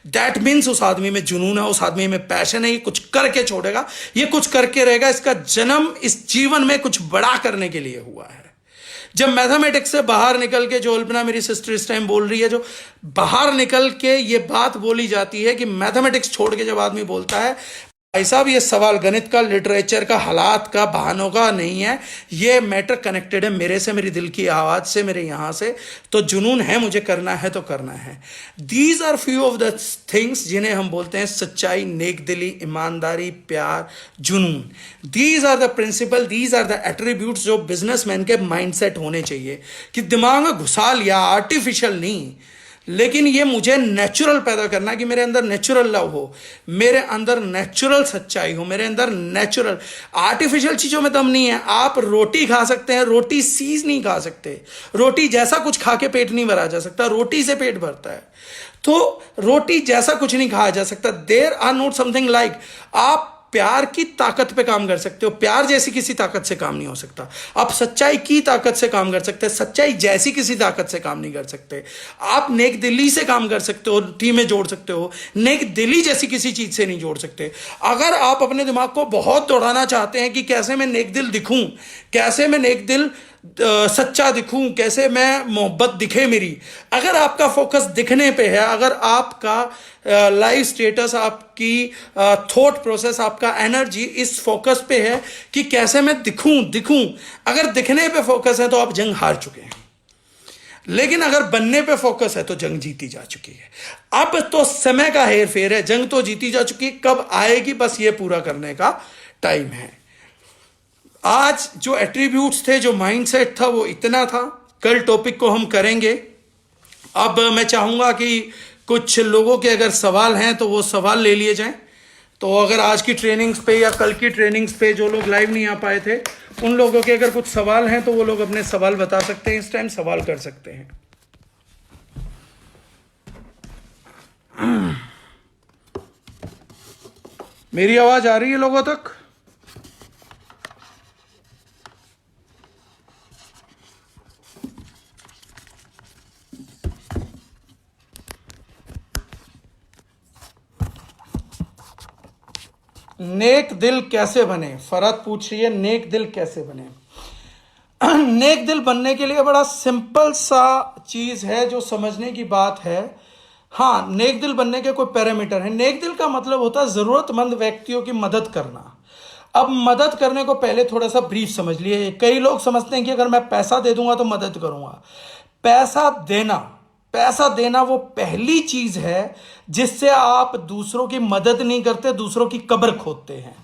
दैट मीन्स उस आदमी में जुनून है, उस आदमी में पैशन है, ये कुछ करके छोड़ेगा, ये कुछ करके रहेगा। इसका जन्म इस जीवन में कुछ बड़ा करने के लिए हुआ है। जब मैथमेटिक्स से बाहर निकल के, जो अल्पना मेरी सिस्टर इस टाइम बोल रही है, जो बाहर निकल के ये बात बोली जाती है कि मैथमेटिक्स छोड़ के जब आदमी बोलता है, भाई साहब ये सवाल गणित का, लिटरेचर का, हालात का, बहानों का नहीं है, ये मैटर कनेक्टेड है मेरे से, मेरी दिल की आवाज से, मेरे यहां से। तो जुनून है, मुझे करना है तो करना है। These are few of the things जिन्हें हम बोलते हैं सच्चाई, नेकदिली, ईमानदारी, प्यार, जुनून। These are the principle, these are the attributes जो बिजनेसमैन के माइंडसेट होने चाहिए, कि दिमाग में घुसा लिया, आर्टिफिशियल नहीं, लेकिन ये मुझे नेचुरल पैदा करना है, कि मेरे अंदर नेचुरल लव हो, मेरे अंदर नेचुरल सच्चाई हो, मेरे अंदर नेचुरल, आर्टिफिशियल चीजों में दम नहीं है। आप रोटी खा सकते हैं, रोटी सीज नहीं खा सकते। रोटी जैसा कुछ खा के पेट नहीं भरा जा सकता, रोटी से पेट भरता है। तो रोटी जैसा कुछ नहीं खाया जा सकता। There are not something like, आप प्यार की ताकत पे काम कर सकते हो, प्यार जैसी किसी ताकत से काम नहीं हो सकता। आप सच्चाई की ताकत से काम कर सकते हैं, सच्चाई जैसी किसी ताकत से काम नहीं कर सकते। आप नेक दिली से काम कर सकते हो, टीमें जोड़ सकते हो, नेक दिली जैसी किसी चीज से नहीं जोड़ सकते। अगर आप अपने दिमाग को बहुत दौड़ाना चाहते हैं कि कैसे मैं नेक दिल दिखूं, कैसे मैं नेक दिल सच्चा दिखूं, कैसे मैं मोहब्बत दिखे मेरी। अगर आपका फोकस दिखने पे है, अगर आपका लाइफ स्टेटस, आपकी थॉट प्रोसेस, आपका एनर्जी इस फोकस पे है कि कैसे मैं दिखूं दिखूं, अगर दिखने पे फोकस है तो आप जंग हार चुके हैं। लेकिन अगर बनने पे फोकस है तो जंग जीती जा चुकी है। अब तो समय का हेर फेर है, जंग तो जीती जा चुकी है, कब आएगी बस ये पूरा करने का टाइम है। आज जो एट्रीब्यूट्स थे, जो माइंडसेट था, वो इतना था। कल टॉपिक को हम करेंगे। अब मैं चाहूंगा कि कुछ लोगों के अगर सवाल हैं तो वो सवाल ले लिए जाएं। तो अगर आज की ट्रेनिंग्स पे या कल की ट्रेनिंग्स पे जो लोग लाइव नहीं आ पाए थे, उन लोगों के अगर कुछ सवाल हैं तो वो लोग अपने सवाल बता सकते हैं, इस टाइम सवाल कर सकते हैं। मेरी आवाज आ रही है लोगों तक? नेक दिल कैसे बने, फरहत पूछ रही है, नेक दिल कैसे बने। नेक दिल बनने के लिए बड़ा सिंपल सा चीज है जो समझने की बात है। हाँ, नेक दिल बनने के कोई पैरामीटर है। नेक दिल का मतलब होता है जरूरतमंद व्यक्तियों की मदद करना। अब मदद करने को पहले थोड़ा सा ब्रीफ समझ लिए। कई लोग समझते हैं कि अगर मैं पैसा दे दूंगा तो मदद करूंगा। पैसा देना, पैसा देना वो पहली चीज है जिससे आप दूसरों की मदद नहीं करते, दूसरों की कब्र खोदते हैं।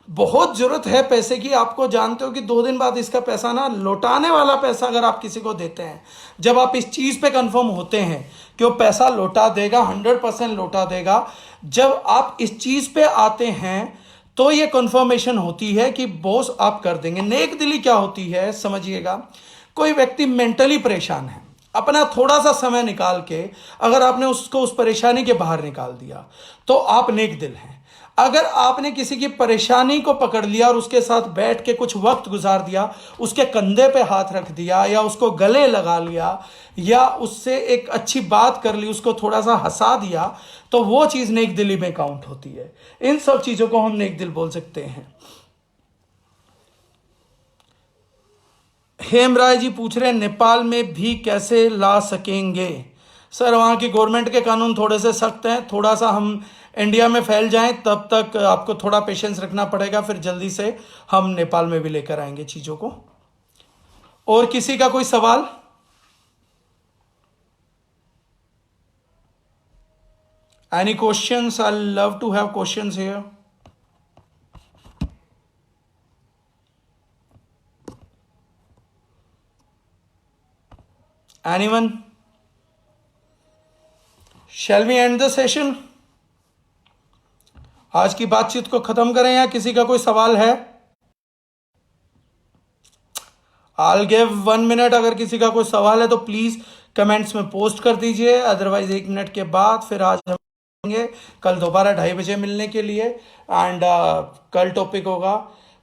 बहुत जरूरत है पैसे की। आपको जानते हो कि 2 दिन बाद इसका पैसा ना, लौटाने वाला पैसा अगर आप किसी को देते हैं, जब आप इस चीज पे कंफर्म होते हैं कि वो पैसा लौटा देगा, 100% लौटा देगा, जब आप इस चीज पे आते हैं तो ये कंफर्मेशन होती है कि बॉस आप कर देंगे। नेक दिली क्या होती है समझिएगा। कोई व्यक्ति मेंटली परेशान है, अपना थोड़ा सा समय निकाल के अगर आपने उसको उस परेशानी के बाहर निकाल दिया तो आप नेक दिल हैं। अगर आपने किसी की परेशानी को पकड़ लिया और उसके साथ बैठ के कुछ वक्त गुजार दिया, उसके कंधे पे हाथ रख दिया या उसको गले लगा लिया या उससे एक अच्छी बात कर ली, उसको थोड़ा सा हंसा दिया, तो वो चीज नेक दिली में काउंट होती है। इन सब चीजों को हम नेक दिल बोल सकते हैं। हेमराय जी पूछ रहे हैं नेपाल में भी कैसे ला सकेंगे। सर वहाँ की गवर्नमेंट के कानून थोड़े से सख्त हैं, थोड़ा सा हम इंडिया में फैल जाएं तब तक आपको थोड़ा पेशेंस रखना पड़ेगा, फिर जल्दी से हम नेपाल में भी लेकर आएंगे चीज़ों को। और किसी का कोई सवाल? Any questions? I love to have questions here. Anyone? Shall we end the session? आज की बातचीत को खत्म करें या किसी का कोई सवाल है? I'll give 1 minute. अगर किसी का कोई सवाल है तो प्लीज कमेंट्स में पोस्ट कर दीजिए, अदरवाइज 1 मिनट के बाद फिर आज हम मिलेंगे कल दोबारा 2:30 बजे मिलने के लिए। एंड कल टॉपिक होगा।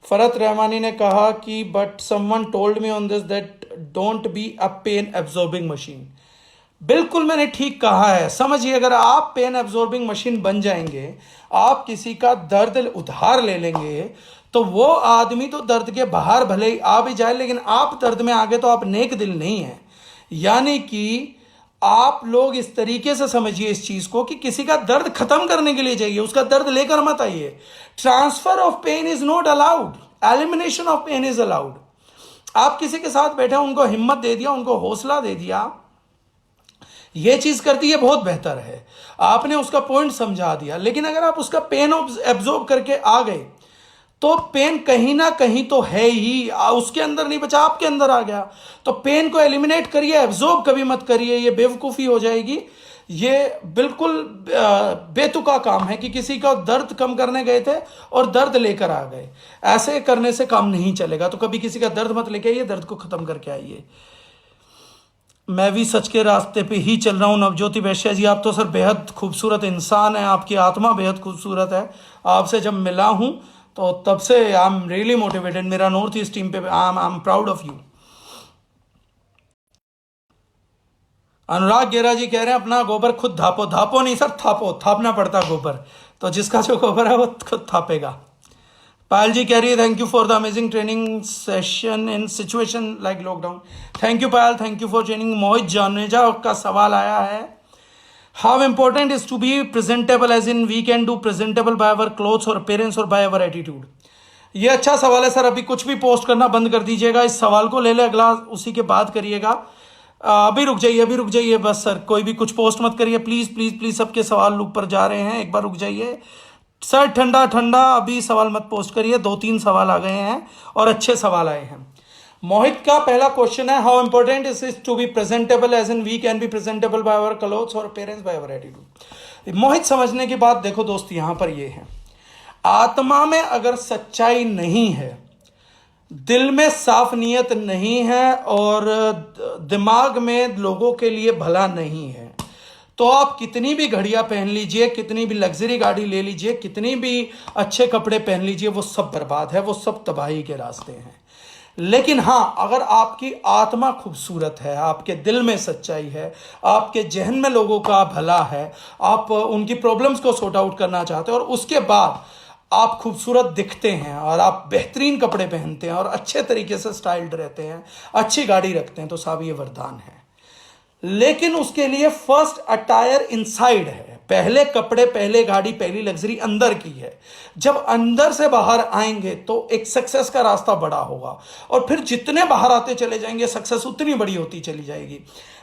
फरहत रहमानी ने कहा कि but someone told me on this that don't be a pain absorbing machine. बिल्कुल मैंने ठीक कहा है। समझिए, अगर आप पेन एब्जॉर्बिंग मशीन बन जाएंगे, आप किसी का दर्द उधार ले लेंगे, तो वो आदमी तो दर्द के बाहर भले ही आ भी जाए, लेकिन आप दर्द में आ गए तो आप नेक दिल नहीं है। यानी कि आप लोग इस तरीके से समझिए इस चीज को कि किसी का दर्द खत्म करने के लिए जाइए, उसका दर्द लेकर मत आइए। Transfer of pain is not allowed, elimination of pain is allowed. आप किसी के साथ बैठे, उनको हिम्मत दे दिया, उनको हौसला दे दिया, ये चीज कर दी, ये बहुत बेहतर है। आपने उसका पॉइंट समझा दिया। लेकिन अगर आप उसका पेन एब्जॉर्ब करके आ गए तो पेन कहीं ना कहीं तो है ही, उसके अंदर नहीं बचा, आपके अंदर आ गया। तो पेन को एलिमिनेट करिए, एब्जॉर्ब कभी मत करिए, ये बेवकूफ़ी हो जाएगी। ये बिल्कुल बेतुका काम है कि किसी का दर्द कम करने गए थे और दर्द लेकर आ गए। ऐसे करने से काम नहीं चलेगा। तो कभी किसी का दर्द मत लेके आइए, दर्द को खत्म करके आइए। मैं भी सच के रास्ते पे ही चल रहा हूँ। नवज्योति वैश्य जी, आप तो सर बेहद खूबसूरत इंसान हैं, आपकी आत्मा बेहद खूबसूरत है। आपसे जब मिला हूँ तो तब से आई एम रियली मोटिवेटेड। मेरा नॉर्थ ईस्ट टीम पे I am proud of you. Anurag Gera ji कह रहे हैं अपना गोबर खुद धापो। धापो नहीं सर, थापो, थापना पड़ता गोबर। तो जिसका जो गोबर है वो खुद थापेगा। पायल जी कह रही है thank you for the amazing training session in situation like lockdown. Thank you Payal, thank you for training. Mohit Janeja का सवाल आया है, how important is to be presentable, as in we can do presentable by our clothes और appearance और by our attitude. ये अच्छा सवाल है सर। अभी कुछ भी पोस्ट करना बंद कर दीजिएगा, इस सवाल को ले ले, अगला उसी के बाद करिएगा। अभी रुक जाइए, अभी रुक जाइए बस सर, कोई भी कुछ पोस्ट मत करिए प्लीज प्लीज प्लीज। सबके सवाल ऊपर जा रहे हैं, एक बार रुक जाइए सर। ठंडा ठंडा अभी सवाल मत पोस्ट करिए, 2-3 सवाल आ गए हैं और अच्छे सवाल आए हैं। मोहित का पहला क्वेश्चन है, how important is to be presentable, as in we can be presentable by our clothes और appearance by our attitude. Mohit समझने की बात देखो दोस्त, यहां पर ये है, आत्मा में अगर सच्चाई नहीं है, दिल में साफ नीयत नहीं है और दिमाग में लोगों के लिए भला नहीं है, तो आप कितनी भी घड़ियां पहन लीजिए, कितनी भी लग्जरी गाड़ी ले लीजिए, कितनी भी अच्छे कपड़े पहन लीजिए, वो सब बर्बाद है, वो सब तबाही के रास्ते हैं। लेकिन हां, अगर आपकी आत्मा खूबसूरत है, आपके दिल में सच्चाई है, आपके जहन में लोगों का भला है, आप उनकी प्रॉब्लम्स को सॉर्ट आउट करना चाहते हैं और उसके बाद आप खूबसूरत दिखते हैं और आप बेहतरीन कपड़े पहनते हैं और अच्छे तरीके से स्टाइल्ड रहते हैं, अच्छी गाड़ी रखते हैं, तो साहब ये वरदान है। लेकिन उसके लिए फर्स्ट अटायर इनसाइड है, पहले कपड़े, पहले गाड़ी, पहली लग्जरी अंदर की है। जब अंदर से बाहर आएंगे तो एक सक्सेस का रास्ता बड़ा होगा और फिर जितने बाहर आते चले जाएंगे सक्सेस उतनी बड़ी होती चली जाएगी।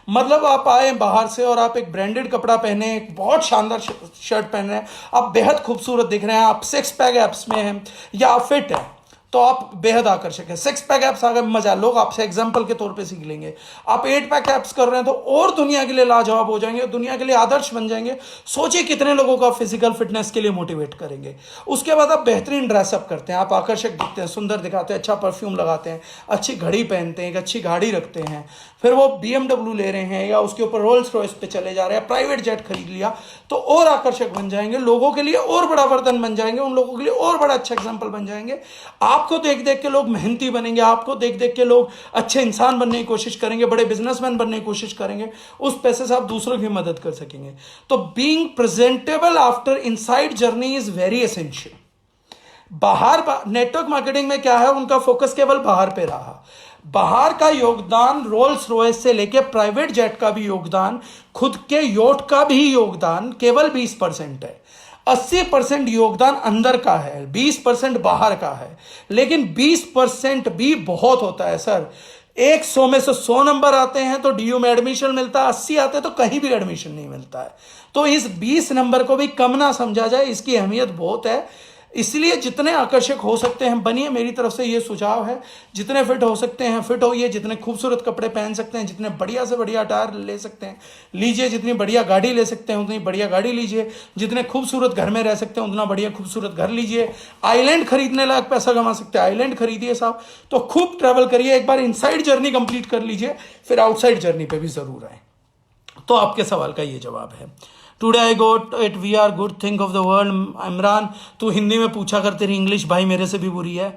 मतलब आप आए बाहर से और आप एक ब्रांडेड कपड़ा पहने, एक बहुत शानदार शर्ट पहन रहे हैं, आप बेहद खूबसूरत दिख रहे हैं, आप 6 पैक एप्स में हैं या आप फिट हैं, तो आप बेहद आकर्षक है। 6 पैक एप्स आ गए, मजा, लोग आपसे एग्जांपल के तौर पे सीख लेंगे। आप 8 पैक एप्स कर रहे हैं तो और दुनिया के लिए लाजवाब हो जाएंगे, दुनिया के लिए आदर्श बन जाएंगे। सोचिए कितने लोगों को आप फिजिकल फिटनेस के लिए मोटिवेट करेंगे। उसके बाद आप बेहतरीन ड्रेसअप करते हैं, आप आकर्षक दिखते हैं, सुंदर दिखाते हैं, अच्छा परफ्यूम लगाते हैं, अच्छी घड़ी पहनते हैं, एक अच्छी गाड़ी रखते हैं, फिर वो BMW ले रहे हैं या उसके ऊपर रोल्स रॉयस पे चले जा रहे हैं, प्राइवेट जेट खरीद लिया, तो और आकर्षक बन जाएंगे, लोगों के लिए और बड़ा वरदान बन जाएंगे, उन लोगों के लिए और बड़ा अच्छा एग्जाम्पल बन जाएंगे। आपको देख देख के लोग मेहनती बनेंगे, आपको देख देख के लोग अच्छे इंसान बनने की कोशिश करेंगे, बड़े बिजनेसमैन बनने की कोशिश करेंगे, उस पैसे से आप दूसरों की मदद कर सकेंगे। तो being presentable after inside journey is very essential. बाहर नेटवर्क मार्केटिंग में क्या है, उनका फोकस केवल बाहर पे रहा। बाहर का योगदान, रोल्स रॉयस से लेके प्राइवेट जेट का भी योगदान, खुद के योट का भी योगदान केवल 20% है। 80% योगदान अंदर का है, 20% बाहर का है। लेकिन 20% भी बहुत होता है सर। 100 में से 100 नंबर आते हैं तो DU में एडमिशन मिलता है, 80 आते हैं तो कहीं भी एडमिशन नहीं मिलता है। तो इस 20 नंबर को भी कम ना समझा जाए, इसकी अहमियत बहुत है। इसलिए जितने आकर्षक हो सकते हैं बनिए, मेरी तरफ से ये सुझाव है। जितने फिट हो सकते हैं फिट होइए, जितने खूबसूरत कपड़े पहन सकते हैं, जितने बढ़िया से बढ़िया टायर ले सकते हैं लीजिए, जितनी बढ़िया गाड़ी ले सकते हैं उतनी बढ़िया गाड़ी लीजिए, जितने खूबसूरत घर में रह सकते हैं उतना बढ़िया खूबसूरत घर लीजिए। आइलैंड खरीदने लायक पैसा कमा सकते हैं, आइलैंड खरीदिए साहब। तो खूब ट्रैवल करिए, एक बार इनसाइड जर्नी कंप्लीट कर लीजिए, फिर आउटसाइड जर्नी पे भी जरूर आए। तो आपके सवाल का ये जवाब है। Today I got it, we are good thing of the world. Imran, तू हिंदी में पूछा कर, तेरी इंग्लिश भाई मेरे से भी बुरी है।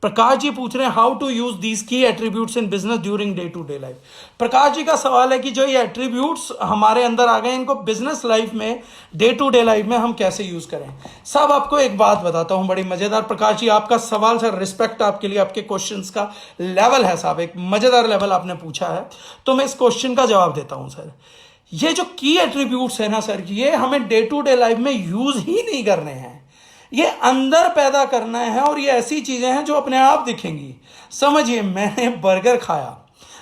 प्रकाश जी पूछ रहे हैं, how to use these key attributes in business during day to day life. Prakash ji का सवाल है कि जो ये एट्रीब्यूट्स हमारे अंदर आ गए, इनको बिजनेस लाइफ में, डे टू डे लाइफ में हम कैसे यूज करें। साहब आपको एक बात बताता हूं बड़ी मजेदार। प्रकाश जी आपका सवाल सर, रिस्पेक्ट आपके लिए, आपके क्वेश्चंस का लेवल है साहब, एक मजेदार लेवल आपने पूछा है, तो मैं इस क्वेश्चन का जवाब देता हूं सर। ये जो की एट्रीब्यूट्स है ना सर, ये हमें डे टू डे लाइफ में यूज ही नहीं करने हैं, ये अंदर पैदा करना है। और ये ऐसी चीजें हैं जो अपने आप दिखेंगी। समझिए, मैंने बर्गर खाया,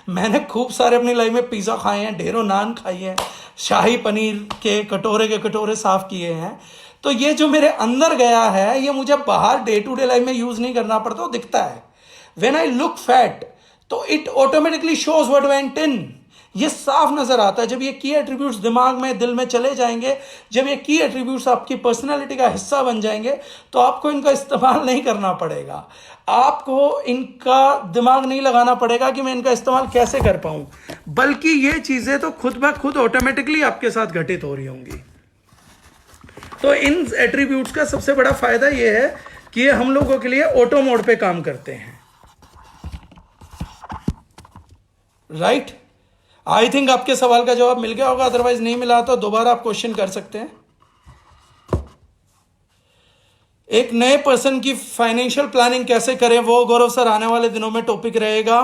मैंने खूब सारे अपनी लाइफ में पिज्जा खाए हैं, ढेरों नान खाई हैं, शाही पनीर के कटोरे साफ किए हैं। तो ये जो मेरे अंदर गया है, ये मुझे बाहर डे टू डे लाइफ में यूज नहीं करना पड़ता, दिखता है। व्हेन आई लुक फैट, तो it automatically shows what went in. ये साफ नजर आता है। जब ये की एट्रीब्यूट्स दिमाग में, दिल में चले जाएंगे, जब ये की एट्रीब्यूट्स आपकी पर्सनालिटी का हिस्सा बन जाएंगे, तो आपको इनका इस्तेमाल नहीं करना पड़ेगा। आपको इनका दिमाग नहीं लगाना पड़ेगा कि मैं इनका इस्तेमाल कैसे कर पाऊं, बल्कि ये चीजें तो खुद ब खुद ऑटोमेटिकली आपके साथ घटित हो रही होंगी। तो इन एट्रीब्यूट्स का सबसे बड़ा फायदा यह है कि ये हम लोगों के लिए ऑटो मोड पे काम करते हैं। राइट? आई थिंक आपके सवाल का जवाब मिल गया होगा, अदरवाइज नहीं मिला तो दोबारा आप क्वेश्चन कर सकते हैं। एक नए पर्सन की फाइनेंशियल प्लानिंग कैसे करें, वो गौरव सर आने वाले दिनों में टॉपिक रहेगा।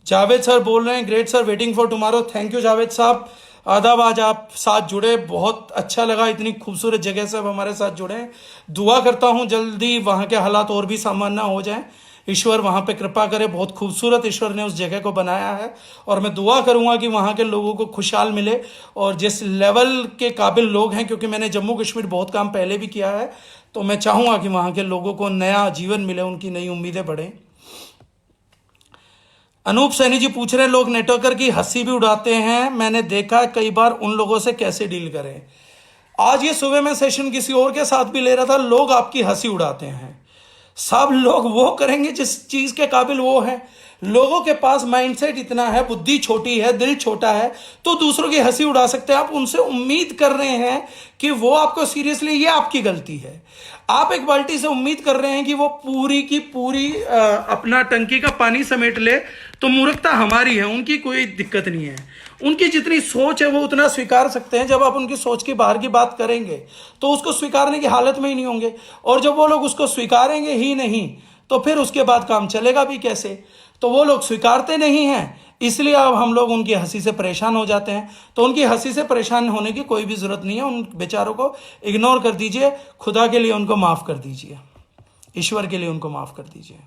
जावेद सर बोल रहे हैं, great sir, waiting for tomorrow. Thank you Javed साहब, आदाब। आज आप साथ जुड़े, बहुत अच्छा लगा, इतनी खूबसूरत जगह से आप हमारे साथ जुड़े हैं। दुआ करता हूं जल्दी वहां के हालात और भी सामान्य हो जाएं, ईश्वर वहां पे कृपा करे। बहुत खूबसूरत ईश्वर ने उस जगह को बनाया है, और मैं दुआ करूंगा कि वहां के लोगों को खुशहाल मिले, और जिस लेवल के काबिल लोग हैं, क्योंकि मैंने जम्मू कश्मीर बहुत काम पहले भी किया है, तो मैं चाहूंगा कि वहां के लोगों को नया जीवन मिले, उनकी नई उम्मीदें बढ़ें। अनूप सैनी जी पूछ रहे हैं, लोग नेटवर्कर की हंसी भी उड़ाते हैं, मैंने देखा कई बार, उन लोगों से कैसे डील करें। आज ये सुबह मैं सेशन किसी और के साथ भी ले रहा था, लोग आपकी हंसी उड़ाते हैं। सब लोग वो करेंगे जिस चीज के काबिल वो है। लोगों के पास माइंडसेट इतना है, बुद्धि छोटी है, दिल छोटा है, तो दूसरों की हंसी उड़ा सकते हैं। आप उनसे उम्मीद कर रहे हैं कि वो आपको सीरियसली, ये आपकी गलती है। आप एक बाल्टी से उम्मीद कर रहे हैं कि वो पूरी की पूरी अपना टंकी का पानी समेट ले, तो मूर्खता हमारी है, उनकी कोई दिक्कत नहीं है। उनकी जितनी सोच है वो उतना स्वीकार सकते हैं। जब आप उनकी सोच के बाहर की बात करेंगे तो उसको स्वीकारने की हालत में ही नहीं होंगे, और जब वो लोग उसको स्वीकारेंगे ही नहीं तो फिर उसके बाद काम चलेगा भी कैसे। तो वो लोग स्वीकारते नहीं हैं, इसलिए अब हम लोग उनकी हंसी से परेशान हो जाते हैं। तो उनकी हंसी से परेशान होने की कोई भी जरूरत नहीं है, उन बेचारों को इग्नोर कर दीजिए, खुदा के लिए उनको माफ कर दीजिए, ईश्वर के लिए उनको माफ कर दीजिए।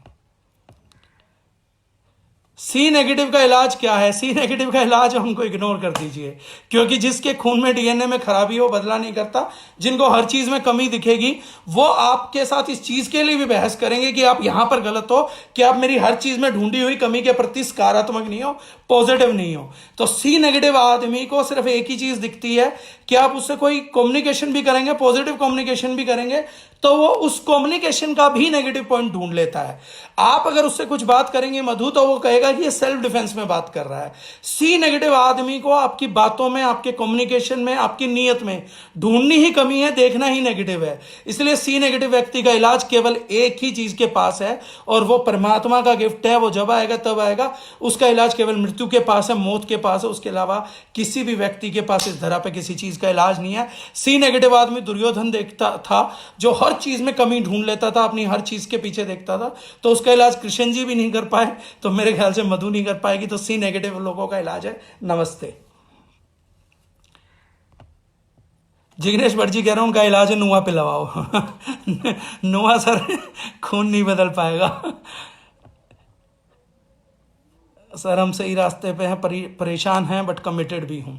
सी नेगेटिव का इलाज क्या है? सी नेगेटिव का इलाज उनको इग्नोर कर दीजिए, क्योंकि जिसके खून में डीएनए में खराबी हो बदला नहीं करता। जिनको हर चीज में कमी दिखेगी वो आपके साथ इस चीज के लिए भी बहस करेंगे कि आप यहां पर गलत हो, कि आप मेरी हर चीज में ढूंढी हुई कमी के प्रति सकारात्मक नहीं हो, पॉजिटिव नहीं हो। तो सी नेगेटिव आदमी को सिर्फ एक ही चीज दिखती है कि आप उससे कोई कम्युनिकेशन भी करेंगे, पॉजिटिव कम्युनिकेशन भी करेंगे, तो वो उस कम्युनिकेशन का भी नेगेटिव पॉइंट ढूंढ लेता है। आप अगर उससे कुछ बात करेंगे मधु, तो वो कहेगा कि ये सेल्फ डिफेंस में बात कर रहा है। सी नेगेटिव आदमी को आपकी बातों में, आपके कम्युनिकेशन में, आपकी नीयत में ढूंढनी ही कमी है, देखना ही नेगेटिव है। इसलिए सी नेगेटिव व्यक्ति का इलाज केवल एक ही चीज के पास है, और वो परमात्मा का गिफ्ट है। वो जब आएगा तब आएगा, उसका इलाज केवल मृत्यु के पास है, मौत के पास है। उसके अलावा किसी भी व्यक्ति के पास इस धरा पे किसी चीज का इलाज नहीं है। सी नेगेटिव आदमी दुर्योधन देखता था, जो हर चीज में कमी ढूंढ लेता था, अपनी हर चीज के पीछे देखता था। तो उसका इलाज कृष्ण जी भी नहीं कर पाए, तो मेरे ख्याल से मधु नहीं कर पाएगी। तो सी नेगेटिव लोगों का इलाज है। नमस्ते। जिग्नेश भट्ट जी कह रहे हैं उनका इलाज है नुआ पिलवाओ। नुआ सर खून नहीं बदल पाएगा। सर हम सही रास्ते पे हैं, परेशान हैं बट कमिटेड भी हूं।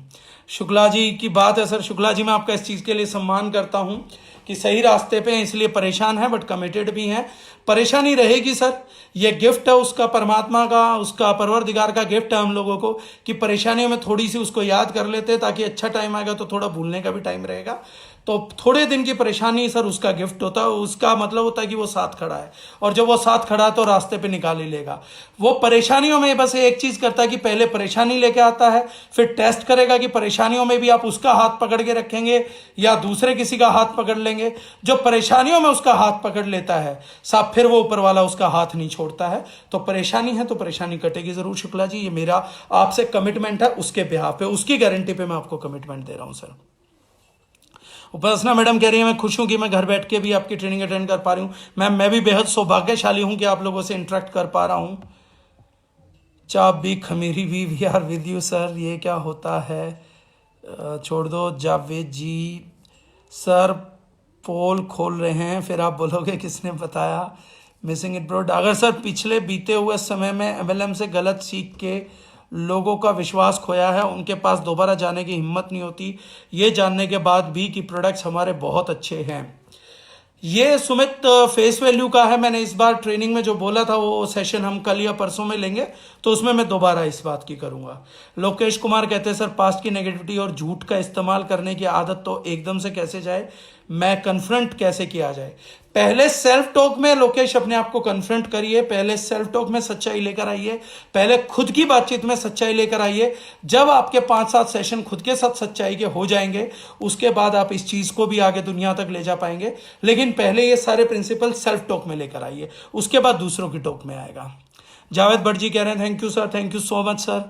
शुक्ला जी की बात है सर। शुक्ला जी मैं आपका इस चीज के लिए सम्मान करता हूं कि सही रास्ते पे हैं, इसलिए परेशान हैं बट कमिटेड भी हैं। परेशानी रहेगी सर, ये गिफ्ट है उसका, परमात्मा का, उसका परवरदिगार का गिफ्ट है हम लोगों को, कि परेशानियों में थोड़ी सी उसको याद कर लेते हैं, ताकि अच्छा टाइम आएगा तो थोड़ा भूलने का भी टाइम रहेगा। तो थोड़े दिन की परेशानी सर उसका गिफ्ट होता है, उसका मतलब होता है कि वो साथ खड़ा है, और जब वो साथ खड़ा है तो रास्ते पे निकाल ही लेगा। वो परेशानियों में बस एक चीज करता है कि पहले परेशानी लेके आता है, फिर टेस्ट करेगा कि परेशानियों में भी आप उसका हाथ पकड़ के रखेंगे या दूसरे किसी का हाथ पकड़ लेंगे। जो परेशानियों में उसका हाथ पकड़ लेता है साहब, फिर वो ऊपर वाला उसका हाथ नहीं छोड़ता है। तो परेशानी है तो परेशानी कटेगी जरूर शुक्ला जी, ये मेरा आपसे कमिटमेंट है, उसके बिहाफ पे, उसकी गारंटी पे मैं आपको कमिटमेंट दे रहा हूं सर। उपासना मैडम कह रही है मैं खुश हूं कि मैं घर बैठ के भी आपकी ट्रेनिंग अटेंड कर पा रही हूं। मैम मैं भी बेहद सौभाग्यशाली हूं कि आप लोगों से इंटरेक्ट कर पा रहा हूं। चाप भी खमीरी भी we are with you sir, ये क्या होता है? छोड़ दो जावेद जी। सर पोल खोल रहे हैं, फिर आप बोलोगे किसने बताया। Missing it bro. अगर सर पिछले बीते हुए समय में एमएलएम से गलत सीख के लोगों का विश्वास खोया है, उनके पास दोबारा जाने की हिम्मत नहीं होती, ये जानने के बाद भी कि प्रोडक्ट्स हमारे बहुत अच्छे हैं। ये सुमित फेस वैल्यू का है। मैंने इस बार ट्रेनिंग में जो बोला था वो सेशन हम कल या परसों में लेंगे, तो उसमें मैं दोबारा इस बात की करूंगा। लोकेश कुमार कहते हैं सर पास्ट की नेगेटिविटी और झूठ का इस्तेमाल करने की आदत तो एकदम से कैसे जाए, मैं कन्फ्रंट कैसे किया जाए? पहले सेल्फ टॉक में लोकेश अपने आप को कन्फ्रंट करिए, पहले सेल्फ टॉक में सच्चाई लेकर आइए, पहले खुद की बातचीत में सच्चाई लेकर आइए। जब आपके 5-7 सेशन खुद के साथ सच्चाई के हो जाएंगे, उसके बाद आप इस चीज को भी आगे दुनिया तक ले जा पाएंगे। लेकिन पहले ये सारे प्रिंसिपल सेल्फ टॉक में लेकर आइए, उसके बाद दूसरों की टॉक में आएगा। जावेद भट्ट जी कह रहे हैं thank you sir, thank you so much sir.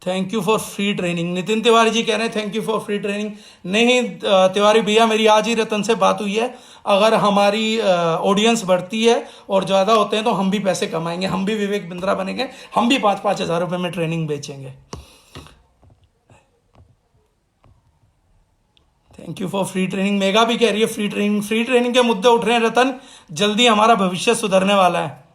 Thank you for free training. Nitin Tiwari ji कह रहे हैं thank you for free training. नहीं तिवारी भैया, मेरी आज ही रतन से बात हुई है, अगर हमारी ऑडियंस बढ़ती है और ज़्यादा होते हैं तो हम भी पैसे कमाएंगे, हम भी विवेक बिंद्रा बनेंगे, हम भी 5-5 हज़ार रुपये में ट्रेनिंग बेचेंगे। Thank you for free training. Mega भी कह रही है फ्री ट्रेनिंग के मुद्दे उठ रहे हैं रतन, जल्दी हमारा भविष्य सुधरने वाला है।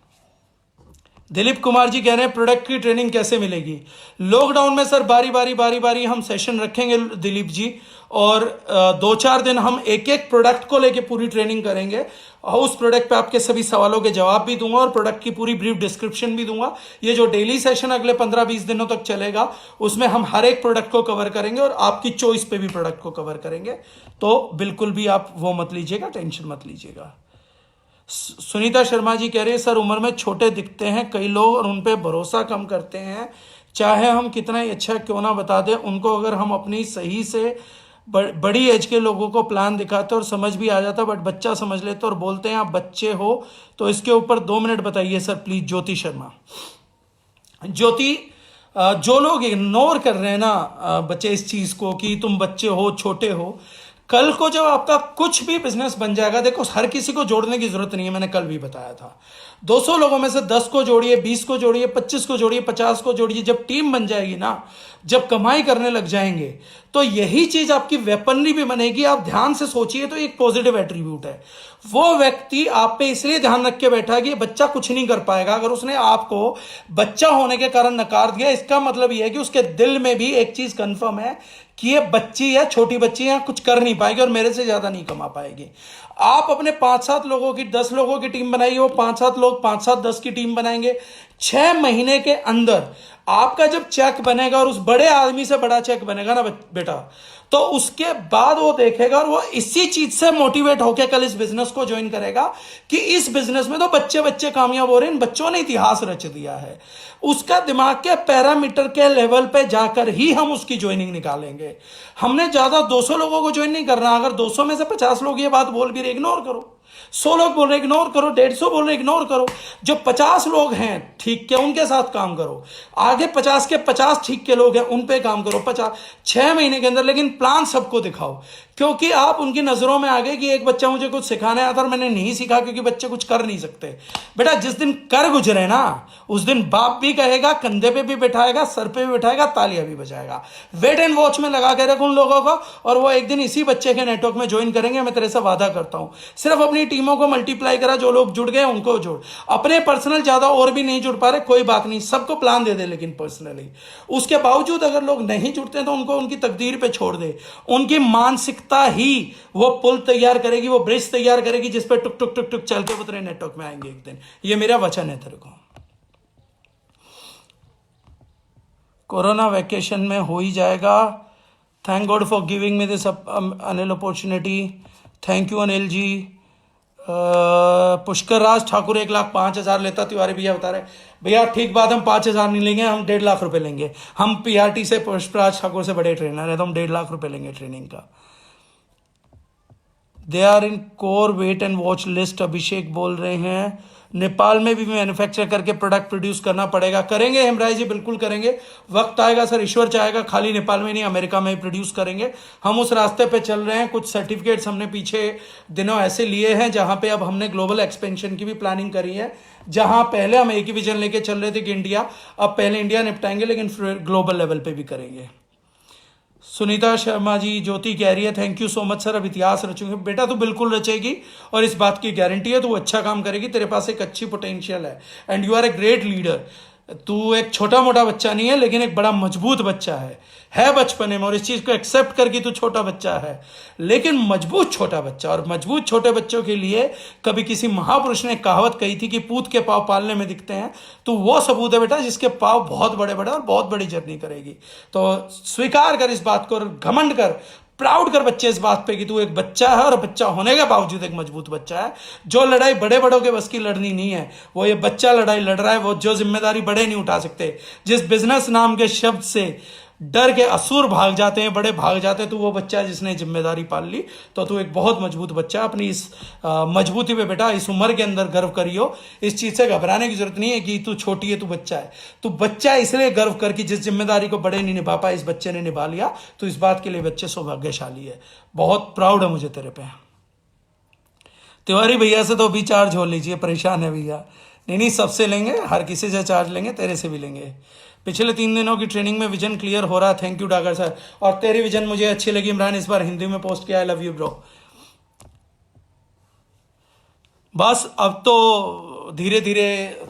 दिलीप कुमार जी कह रहे हैं प्रोडक्ट की ट्रेनिंग कैसे मिलेगी? लॉकडाउन में सर बारी हम सेशन रखेंगे दिलीप जी, और 2-4 दिन हम एक एक प्रोडक्ट को लेके पूरी ट्रेनिंग करेंगे, और उस प्रोडक्ट पे आपके सभी सवालों के जवाब भी दूंगा और प्रोडक्ट की पूरी ब्रीफ डिस्क्रिप्शन भी दूंगा। ये जो डेली सेशन अगले 15-20 दिनों तक चलेगा, उसमें हम हर एक प्रोडक्ट को कवर करेंगे और आपकी चॉइस पे भी प्रोडक्ट को कवर करेंगे। तो बिल्कुल भी आप वो मत लीजिएगा, टेंशन मत लीजिएगा। सुनीता शर्मा जी कह रही है सर उम्र में छोटे दिखते हैं कई लोग और उन पे भरोसा कम करते हैं, चाहे हम कितना ही अच्छा क्यों ना बता दें उनको, अगर हम अपनी सही से बड़ी एज के लोगों को प्लान दिखाते और समझ भी आ जाता, बट बच्चा समझ लेते और बोलते हैं आप बच्चे हो, तो इसके ऊपर 2 मिनट बताइए सर प्लीज। ज्योति शर्मा। ज्योति, जो लोग इग्नोर कर रहे हैं ना बच्चे इस चीज को कि तुम बच्चे हो, छोटे हो, कल को जब आपका कुछ भी बिजनेस बन जाएगा, देखो हर किसी को जोड़ने की जरूरत नहीं है, मैंने कल भी बताया था। 200 लोगों में से 10 को जोड़िए, 20 को जोड़िए, 25 को जोड़िए, 50 को जोड़िए, जब टीम बन जाएगी ना, जब कमाई करने लग जाएंगे, तो यही चीज आपकी वेपनरी भी बनेगी। आप ध्यान से सोचिए, तो एक पॉजिटिव एट्रीब्यूट है। वो व्यक्ति आप पे इसलिए ध्यान रख के बैठा कि बच्चा कुछ नहीं कर पाएगा, अगर उसने आपको बच्चा होने के कारण नकार दिया, इसका मतलब यह है कि उसके दिल में भी एक चीज कंफर्म है कि ये बच्ची है, छोटी बच्ची है, कुछ कर नहीं पाएगी और मेरे से ज्यादा नहीं कमा पाएगी। आप अपने 5-7 लोगों की, 10 लोगों की टीम बनाइए, वो 5-7 लोग 5-7-10 की टीम बनाएंगे। 6 महीने के अंदर आपका जब चेक बनेगा और उस बड़े आदमी से बड़ा चेक बनेगा ना बेटा, तो उसके बाद वो देखेगा और वो इसी चीज से मोटिवेट होकर कल इस बिजनेस को ज्वाइन करेगा कि इस बिजनेस में तो बच्चे बच्चे कामयाब हो रहे हैं, इन बच्चों ने इतिहास रच दिया है। उसका दिमाग के पैरामीटर के लेवल पे जाकर ही हम उसकी ज्वाइनिंग निकालेंगे। हमने ज्यादा 200 लोगों को ज्वाइन नहीं करना। अगर 200 में से 50 लोग ये बात बोल भी रहे, इग्नोर करो। 100 लोग बोल रहे इग्नोर करो, 150 बोल रहे इग्नोर करो। जो 50 लोग हैं ठीक के, उनके साथ काम करो। आगे 50 के 50 ठीक के लोग हैं, उन पे काम करो 6 महीने के अंदर, लेकिन प्लान सबको दिखाओ। क्योंकि आप उनकी नजरों में आ गए कि एक बच्चा मुझे कुछ सिखाने आया था और मैंने नहीं सीखा क्योंकि बच्चे कुछ कर नहीं सकते। बेटा जिस दिन कर गुजरे ना, उस दिन बाप भी कहेगा, कंधे पे भी बैठाएगा, सर पे भी बैठाएगा, तालियां भी बजाएगा। वेट एंड वॉच में लगा के रख उन लोगों को, और वो एक दिन इसी बच्चे के नेटवर्क में ज्वाइन करेंगे, मैं तेरे से वादा करता हूं। सिर्फ अपनी टीमों को मल्टीप्लाई करा, जो लोग जुड़ गए उनको जोड़। अपने पर्सनल ज्यादा और भी नहीं जुड़ पा रहे, कोई बात नहीं, सबको प्लान दे दे, लेकिन पर्सनली उसके बावजूद अगर लोग नहीं जुड़ते तो उनको उनकी तकदीर पे छोड़ दे। उनकी मानसिकता ही वो पुल तैयार करेगी, वो ब्रिज तैयार करेगी जिस पे टुक टुक टुक टुक चल के वो तेरे नेटवर्क में आएंगे एक दिन। ये मेरा वचन है तेरे को। कोरोना वैकेशन में हो ही जाएगा। Thank God for giving me this Anil opportunity. Thank you Anil ji. Pushkar Raj Thakur 1,05,000 लेता, तिवारी भैया बता रहे भैया ठीक बात, हम 5,000 नहीं लेंगे, हम 1.5 लाख रुपए लेंगे। हम पीआरटी से, पुष्पराज ठाकुर से बड़े ट्रेनर है, तो हम 1.5 लाख रुपए लेंगे ट्रेनिंग का। They are in core wait and watch list, Abhishek बोल रहे हैं। नेपाल में भी मैन्युफैक्चर करके प्रोडक्ट प्रोड्यूस करना पड़ेगा। करेंगे हेमराज जी, बिल्कुल करेंगे, वक्त आएगा सर, ईश्वर चाहेगा, खाली नेपाल में नहीं अमेरिका में प्रोड्यूस करेंगे। हम उस रास्ते पे चल रहे हैं। कुछ सर्टिफिकेट्स हमने पीछे दिनों ऐसे लिए हैं जहां पे अब हमने ग्लोबल एक्सपेंशन की भी प्लानिंग करी है। जहां पहले हम एक ही विजन लेके चल रहे थे कि इंडिया, अब पहले इंडिया निपटाएंगे, लेकिन फिर ग्लोबल लेवल पे भी करेंगे। सुनीता शर्मा जी, ज्योति कह रही है thank you so much sir, अब इतिहास रचूंगी। बेटा तू बिल्कुल रचेगी और इस बात की गारंटी है, तू अच्छा काम करेगी, तेरे पास एक अच्छी पोटेंशियल है and you are a great leader. तू एक छोटा मोटा बच्चा नहीं है, लेकिन एक बड़ा मजबूत बच्चा है बचपने में, और इस चीज को एक्सेप्ट करके तू छोटा बच्चा है, लेकिन मजबूत छोटा बच्चा। और मजबूत छोटे बच्चों के लिए कभी किसी महापुरुष ने कहावत कही थी कि पूत के पांव पालने में दिखते हैं, तो वो सबूत है बेटा जिसके पांव बहुत बड़े बड़े और बहुत बड़ी जर्नी करेगी। तो स्वीकार कर इस बात को, घमंड कर, प्राउड कर बच्चे इस बात पे कि तू एक बच्चा है और बच्चा होने के बावजूद एक मजबूत बच्चा है। जो लड़ाई बड़े बड़ों के बस की लड़नी नहीं है, वो ये बच्चा लड़ाई लड़ रहा है। वो जो जिम्मेदारी बड़े नहीं उठा सकते, जिस बिजनेस नाम के शब्द से डर के असुर भाग जाते हैं, बड़े भाग जाते हैं। तू वो बच्चा है जिसने जिम्मेदारी पाल ली, तो तू एक बहुत मजबूत बच्चा है। अपनी इस मजबूती पे बेटा इस उम्र के अंदर गर्व करियो। इस चीज से घबराने की जरूरत नहीं है कि तू छोटी है, तू बच्चा है। तू बच्चा है इसलिए गर्व कर कि जिस जिम्मेदारी को बड़े नहीं निभा पाए इस बच्चे ने निभा लिया। तो इस बात के लिए बच्चे सौभाग्यशाली है। बहुत प्राउड है मुझे तेरे पे। तिवारी भैया से तो अभी चार्ज हो लीजिए, परेशान है भैया। नहीं, सबसे लेंगे, हर किसी से चार्ज लेंगे, तेरे से भी लेंगे। पिछले 3 दिनों की ट्रेनिंग में विजन क्लियर हो रहा। Thank you Dagar sir. और तेरी विजन मुझे अच्छी लगी इमरान, इस बार हिंदी में पोस्ट किया। I love you bro. बस अब तो धीरे धीरे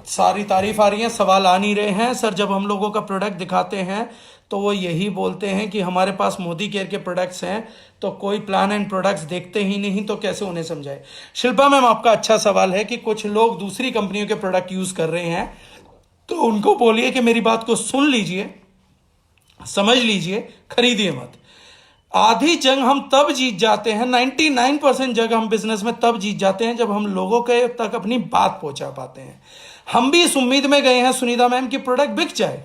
सारी तारीफ आ रही है, सवाल आ नहीं रहे हैं। सर जब हम लोगों का प्रोडक्ट दिखाते हैं तो वो यही बोलते हैं कि हमारे पास मोदी केयर के प्रोडक्ट्स हैं, तो कोई प्लान एंड प्रोडक्ट्स देखते ही नहीं, तो कैसे उन्हें समझाए। शिल्पा मैम आपका अच्छा सवाल है कि कुछ लोग दूसरी कंपनियों के प्रोडक्ट यूज कर रहे हैं, तो उनको बोलिए कि मेरी बात को सुन लीजिए, समझ लीजिए, खरीदिए मत। आधी जंग हम तब जीत जाते हैं, 99% जंग हम बिजनेस में तब जीत जाते हैं जब हम लोगों के तक अपनी बात पहुंचा पाते हैं। हम भी इस उम्मीद में गए हैं सुनीता मैम की प्रोडक्ट बिक जाए।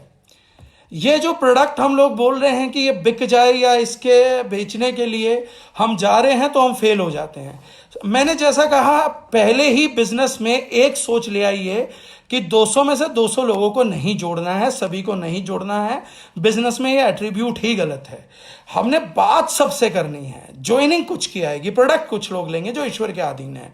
ये जो प्रोडक्ट हम लोग बोल रहे हैं कि ये बिक जाए या इसके बेचने के लिए हम जा रहे हैं, तो हम फेल हो जाते हैं। मैंने जैसा कहा पहले ही बिजनेस में एक सोच ले आइए कि 200 में से 200 लोगों को नहीं जोड़ना है, सभी को नहीं जोड़ना है। बिजनेस में ये एट्रीब्यूट ही गलत है। हमने बात सबसे करनी है। ज्वाइनिंग कुछ की आएगी, प्रोडक्ट कुछ लोग लेंगे जो ईश्वर के अधीन है।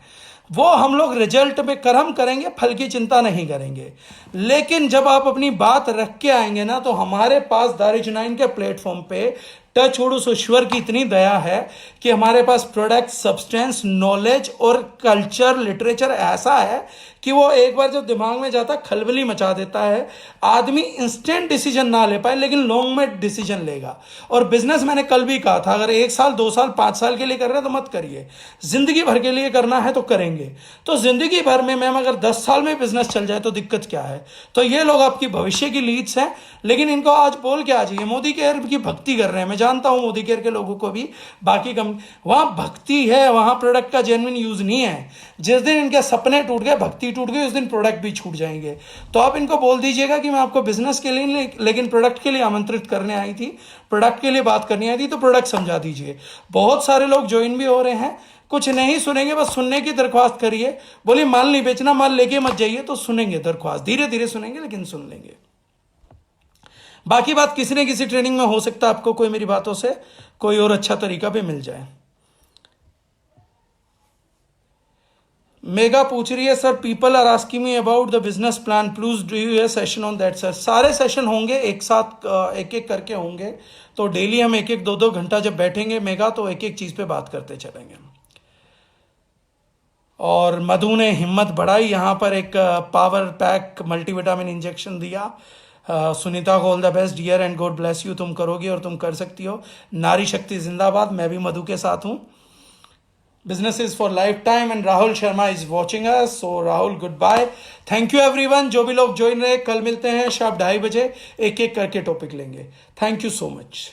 वो हम लोग रिजल्ट में कर्म करेंगे, फल की चिंता नहीं करेंगे। लेकिन जब आप अपनी बात रख के आएंगे ना, तो हमारे पास दारिज9 के प्लेटफॉर्म पे टच वुड उस ईश्वर की इतनी दया है कि हमारे पास प्रोडक्ट, सब्सटेंस, नॉलेज और कल्चर, लिटरेचर ऐसा है कि वो एक बार जब दिमाग में जाता खलबली मचा देता है। आदमी इंस्टेंट डिसीजन ना ले पाए, लेकिन लॉन्ग में डिसीजन लेगा। और बिजनेस मैंने कल भी कहा था, अगर 1 साल, 2 साल, 5 साल के लिए कर रहे हैं तो मत करिए। जिंदगी भर के लिए करना है तो करेंगे। तो जिंदगी भर में मैम अगर 10 साल में बिजनेस चल जाए तो दिक्कत क्या है। तो ये लोग आपकी भविष्य की लीड्स हैं, लेकिन इनको आज बोल के आ जाइए मोदी केयर की भक्ति कर रहे हैं। मैं जानता हूं मोदी केयर के लोगों को भी, बाकी वहां भक्ति है, वहां प्रोडक्ट का जेन्युइन यूज नहीं है। जिस दिन इनके सपने टूट गए, भक्ति टूट गई, उस दिन प्रोडक्ट भी छूट जाएंगे। तो आप इनको बोल दीजिएगा कि मैं आपको बिजनेस के लिए लेकिन प्रोडक्ट के लिए आमंत्रित करने आई थी, प्रोडक्ट के लिए बात करनी आई थी, तो प्रोडक्ट समझा दीजिए। बहुत सारे लोग ज्वाइन भी हो रहे हैं, कुछ नहीं सुनेंगे, बस सुनने की दरख्वास्त करिए। बोलिए माल नहीं बेचना, माल लेके मत जाइए, तो सुनेंगे दरख्वास्त, धीरे धीरे सुनेंगे लेकिन सुन लेंगे। बाकी बात किसी न किसी ट्रेनिंग में हो सकता है आपको कोई मेरी बातों से कोई और अच्छा तरीका भी मिल जाए। मेगा पूछ रही है, sir people are asking me about the business plan, please do you a session on that. Sir सारे सेशन होंगे एक साथ, एक एक करके होंगे। तो डेली हम 1-1, 2-2 घंटा जब बैठेंगे मेगा, तो एक एक चीज पे बात करते चलेंगे। और मधु ने हिम्मत बढ़ाई, यहाँ पर एक पावर पैक मल्टीविटामिन इंजेक्शन दिया। सुनीता को all the best dear and God bless you. तुम करोगी और तुम कर सकती हो। नारी शक्ति जिंदाबाद। मैं भी मधु के साथ हूँ। Business is for lifetime and Rahul Sharma is watching us. So Rahul, goodbye. Thank you everyone. जो भी लोग ज्वाइन रहे, कल मिलते हैं शाम 2:30 बजे, एक एक करके टॉपिक लेंगे। Thank you so much.